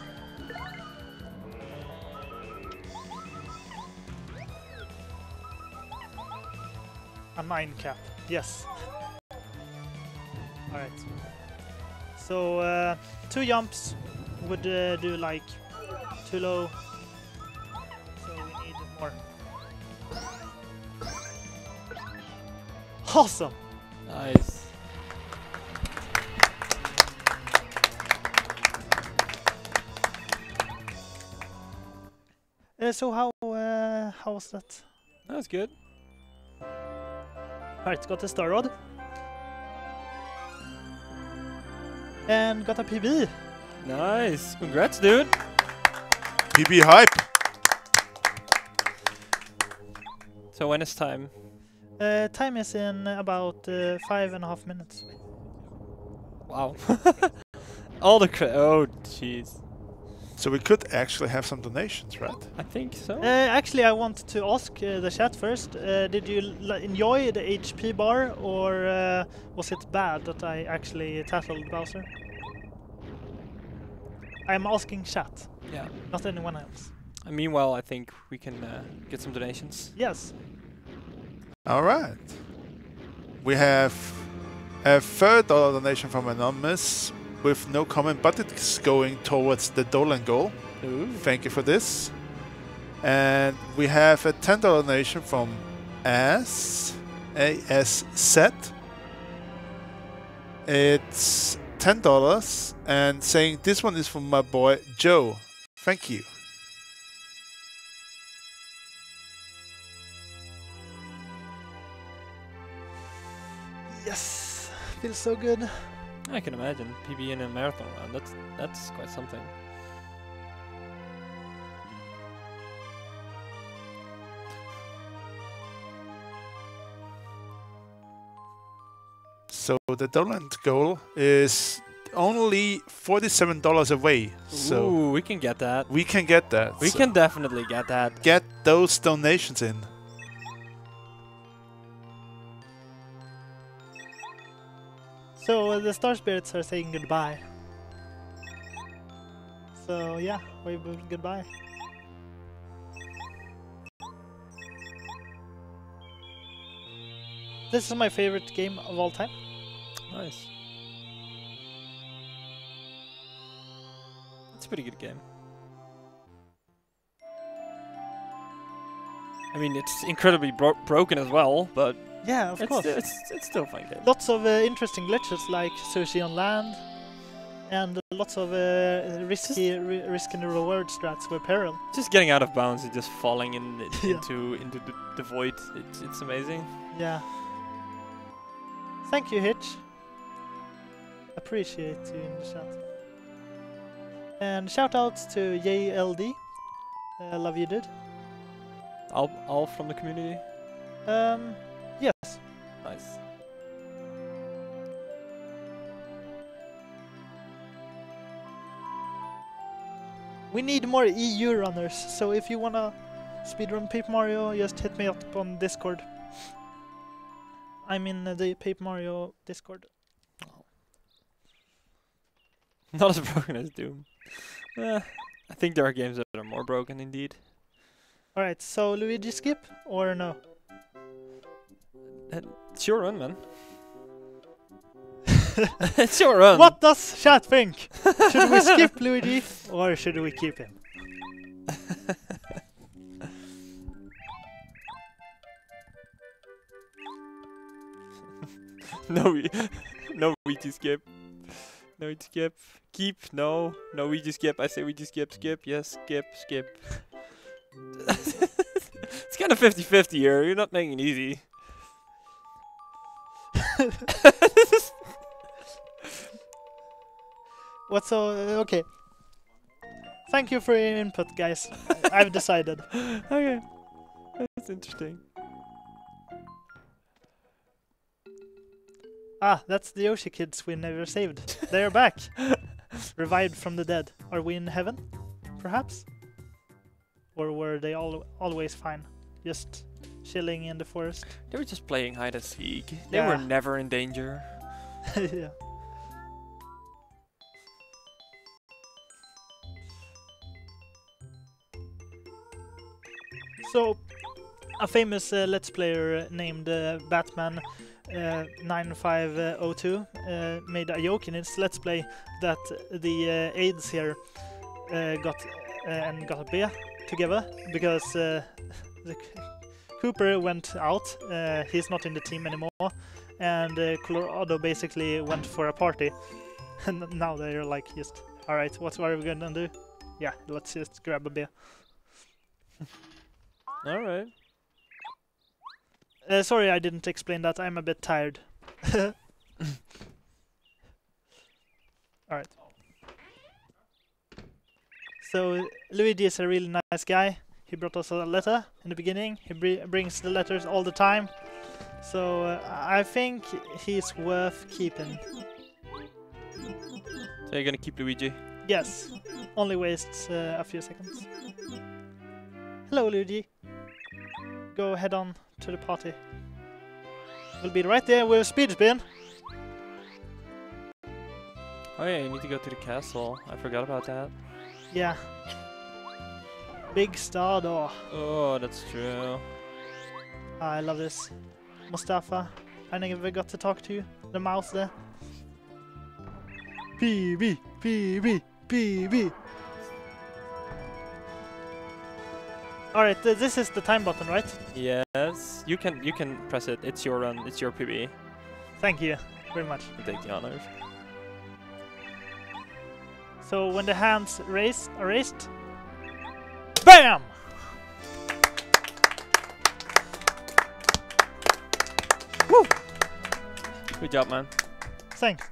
A 9 cap, yes. Alright. So 2 jumps would do like too low. So we need more. Awesome! Nice. So how was that? That was good. Alright, got a star rod. And got a PB. Nice. Congrats, dude. PB hype. So when is time? Time is in about 5.5 minutes. Wow. All the oh, jeez. So we could actually have some donations, right? I think so. Actually, I want to ask the chat first. Did you enjoy the HP bar, or was it bad that I actually tackled Bowser? I'm asking chat, Yeah. not anyone else. Meanwhile, I think we can get some donations. Yes. All right. We have a $3 donation from Anonymous with no comment, but it's going towards the Dolan goal. Ooh. Thank you for this. And we have a $10 donation from AS Set. It's $10 and saying this one is from my boy Joe. Thank you. Yes. Feels so good. I can imagine PB in a marathon round. That's quite something. So the Dolan goal is only $47 away. So ooh, we can get that. we can get that. We So can definitely get that. get those donations in. So the Star Spirits are saying goodbye. So yeah, wave goodbye. This is my favorite game of all time. Nice. It's a pretty good game. I mean, it's incredibly broken as well, but Yeah, of course. it's still a fun game. Lots of interesting glitches like sushi on land, and lots of risk and reward strats with peril. Just getting out of bounds and just falling Yeah. into the void. It's amazing. Yeah. Thank you, Hitch. Appreciate you in the chat. And shout out to JLD. Love you, dude. All from the community. Yes. Nice. We need more EU runners, so if you wanna speedrun Paper Mario, just hit me up on Discord. I'm in the Paper Mario Discord. Not as broken as Doom. I think there are games that are more broken indeed. Alright, so Luigi skip or no? It's your run, man. It's your run. What does chat think? Should we skip Luigi or should we keep him? No, no Ouija skip. No Ouija skip. Keep. No. No Ouija skip. I say Ouija skip. Skip. Yes. Skip. Skip. It's kind of 50-50 here. You're not making it easy. What's so okay? Thank you for your input, guys. I've decided. Okay. That's interesting. Ah, that's the Yoshi kids we never saved. They're back. Revived from the dead. Are we in heaven? Perhaps? Or were they always fine? Just chilling in the forest? They were just playing hide and seek. They Yeah. were never in danger. Yeah. So, a famous Let's Player named Batman 9502 made a joke in his Let's Play that the aides here got a B together because the Cooper went out. He's not in the team anymore, and Colorado basically went for a party. And now they're like, just, all right, what are we gonna do? Yeah, let's just grab a beer. All right. Sorry, I didn't explain that. I'm a bit tired. Alright. So, Luigi is a really nice guy. He brought us a letter in the beginning. He brings the letters all the time. So, I think he's worth keeping. So you're gonna keep Luigi? Yes. Only wastes a few seconds. Hello, Luigi. Go head on to the party. We'll be right there with a speed spin. Oh yeah, you need to go to the castle. I forgot about that. Yeah. Big star door. Oh, that's true. I love this. Mustafa. I never got to talk to you. The mouse there. PB, PB, PB. Alright, this is the time button, right? Yes, you can press it. It's your run. It's your PB. Thank you very much. You take the honors. So when the hands are raised, BAM! Woo! Good job, man. Thanks.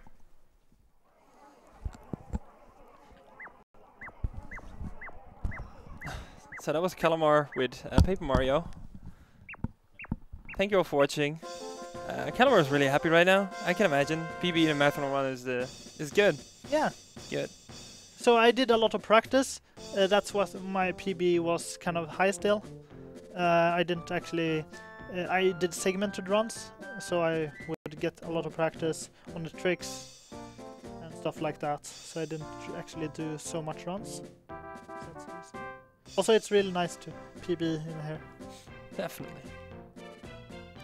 So that was KalarMar with Paper Mario. Thank you all for watching. KalarMar is really happy right now. I can imagine. PB in a marathon run is good. Yeah. Good. So I did a lot of practice. That's what my PB was kind of high still. I didn't actually... I did segmented runs, so I would get a lot of practice on the tricks and stuff like that. So I didn't actually do so much runs. That's the reason. Also, it's really nice to PB in here. Definitely.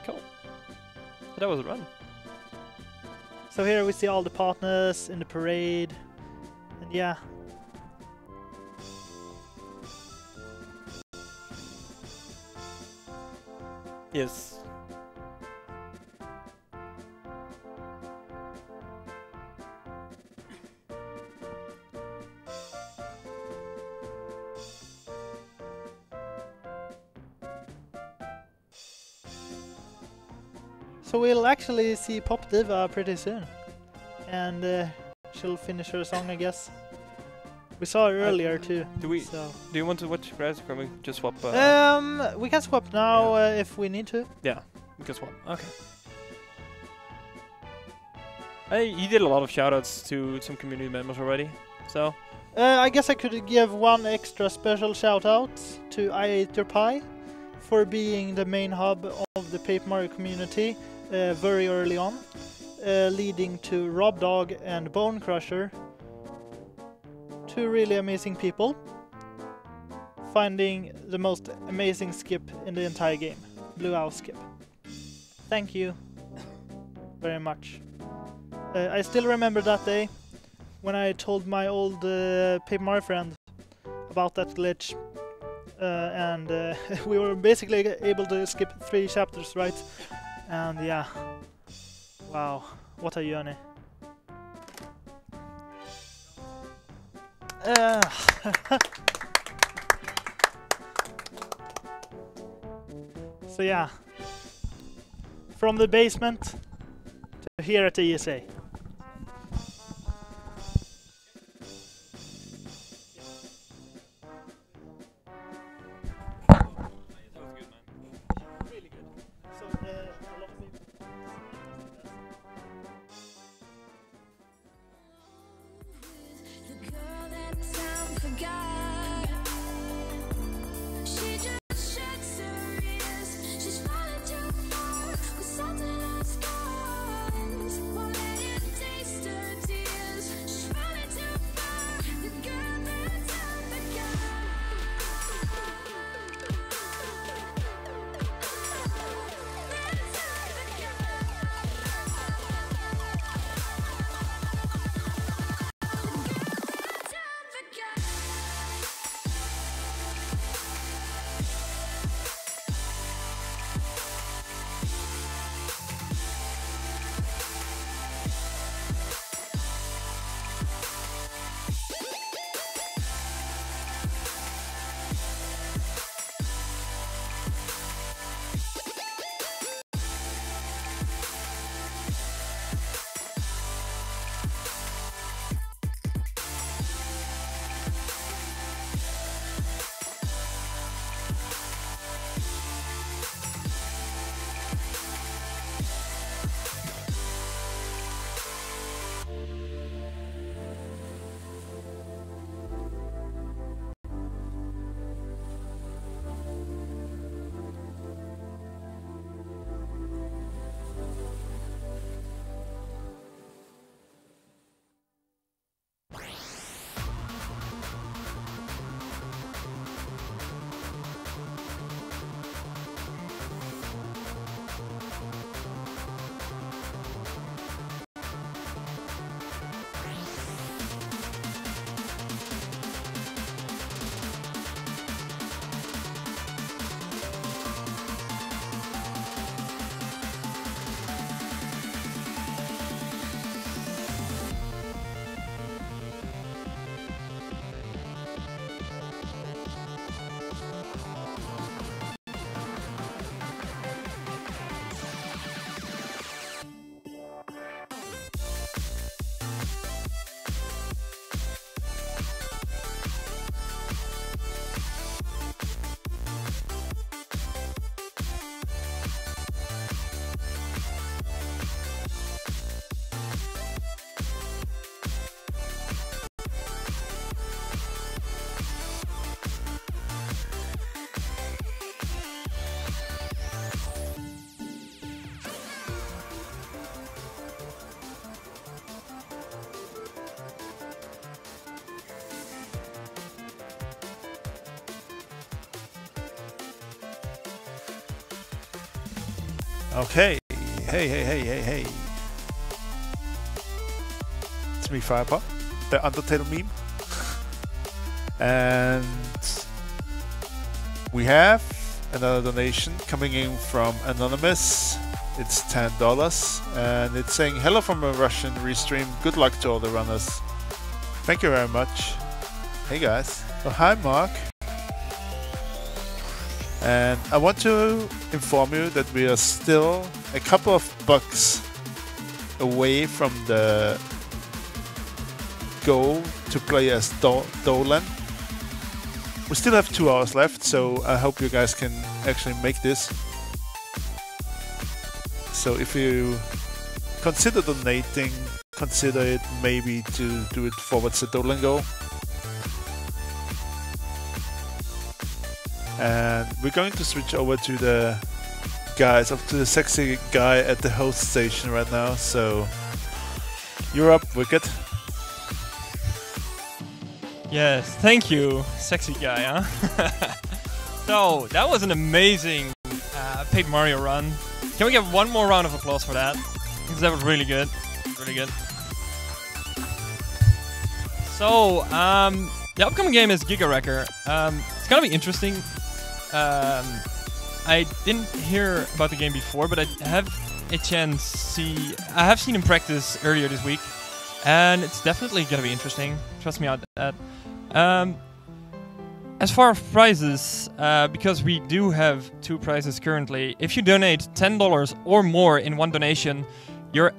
Cool. So that was a run. So here we see all the partners in the parade. And yeah. Yes. So we'll actually see Pop Diva pretty soon. And she'll finish her song, I guess. We saw her earlier too. Do we? So. Do you want to watch Grass? Can we just swap? We can swap now if we need to. Yeah, we can swap. Okay. He did a lot of shoutouts to some community members already. So. I guess I could give one extra special shout out to I Ate Your Pie for being the main hub of the Paper Mario community very early on, leading to Rob Dog and Bone Crusher, two really amazing people, finding the most amazing skip in the entire game, Blue Owl Skip. Thank you very much. I still remember that day when I told my old Paper Mario friend about that glitch, and we were basically able to skip 3 chapters, right? And yeah, Wow, what a journey. So yeah, from the basement to here at the ESA. Really good. So a lot of people. The girl that time forgot. She just shakes her ears. She's falling too far with something on scars. Won't let it taste her tears. She's falling too far. The girl that time forgot. Okay. Hey. It's me, Firepot, the Undertale meme. And we have another donation coming in from Anonymous. It's $10 and it's saying, hello from a Russian restream. Good luck to all the runners. Thank you very much. Hey guys. Oh, hi Mark. And I want to inform you that we are still a couple of bucks away from the goal to play as Dolan. We still have 2 hours left, so I hope you guys can actually make this. So if you consider donating, consider it maybe to do it towards the Dolan goal. And we're going to switch over to the guys, up to the sexy guy at the host station right now. So you're up, Wicked. Yes, thank you, sexy guy, huh? So that was an amazing Paper Mario run. Can we get one more round of applause for that? Because that was really good, really good. So the upcoming game is Giga Wrecker. It's gonna be interesting. I didn't hear about the game before, but I have Etienne see. I have seen him practice earlier this week, and it's definitely gonna be interesting. Trust me on that. As far as prizes, because we do have 2 prizes currently, if you donate $10 or more in one donation, you're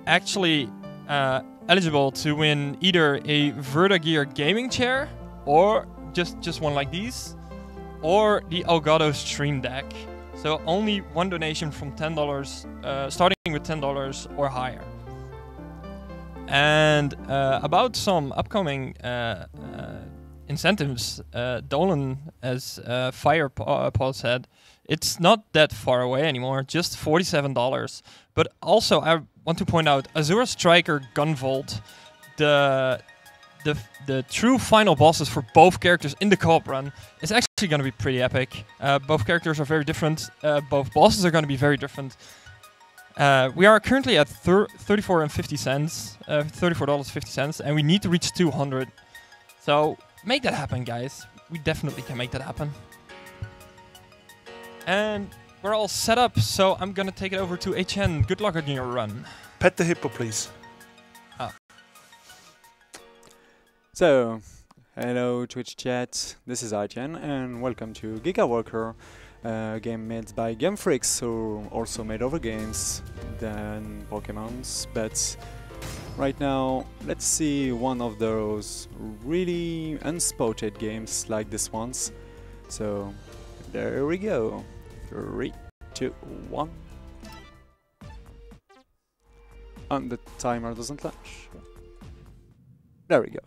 actually eligible to win either a Verdagear gaming chair, or just one like these, or the Elgato Stream Deck. So only one donation from $10, starting with $10 or higher. And about some upcoming incentives, Dolan, as Paul said, it's not that far away anymore, just $47. But also, I want to point out, Azura Striker Gunvolt, the true final bosses for both characters in the co-op run is actually going to be pretty epic. Both characters are very different. Both bosses are going to be very different. We are currently at $34.50, and we need to reach 200. So make that happen, guys. We definitely can make that happen. And we're all set up, so I'm gonna take it over to Etienne. Good luck on your run. Pet the hippo, please. So, hello Twitch chat, this is Etienne and welcome to Giga Walker, a game made by Game Freaks, who also made other games than Pokémon's, but right now let's see one of those really unspotted games like this one's. So, there we go. 3, 2, 1. And the timer doesn't launch. There we go.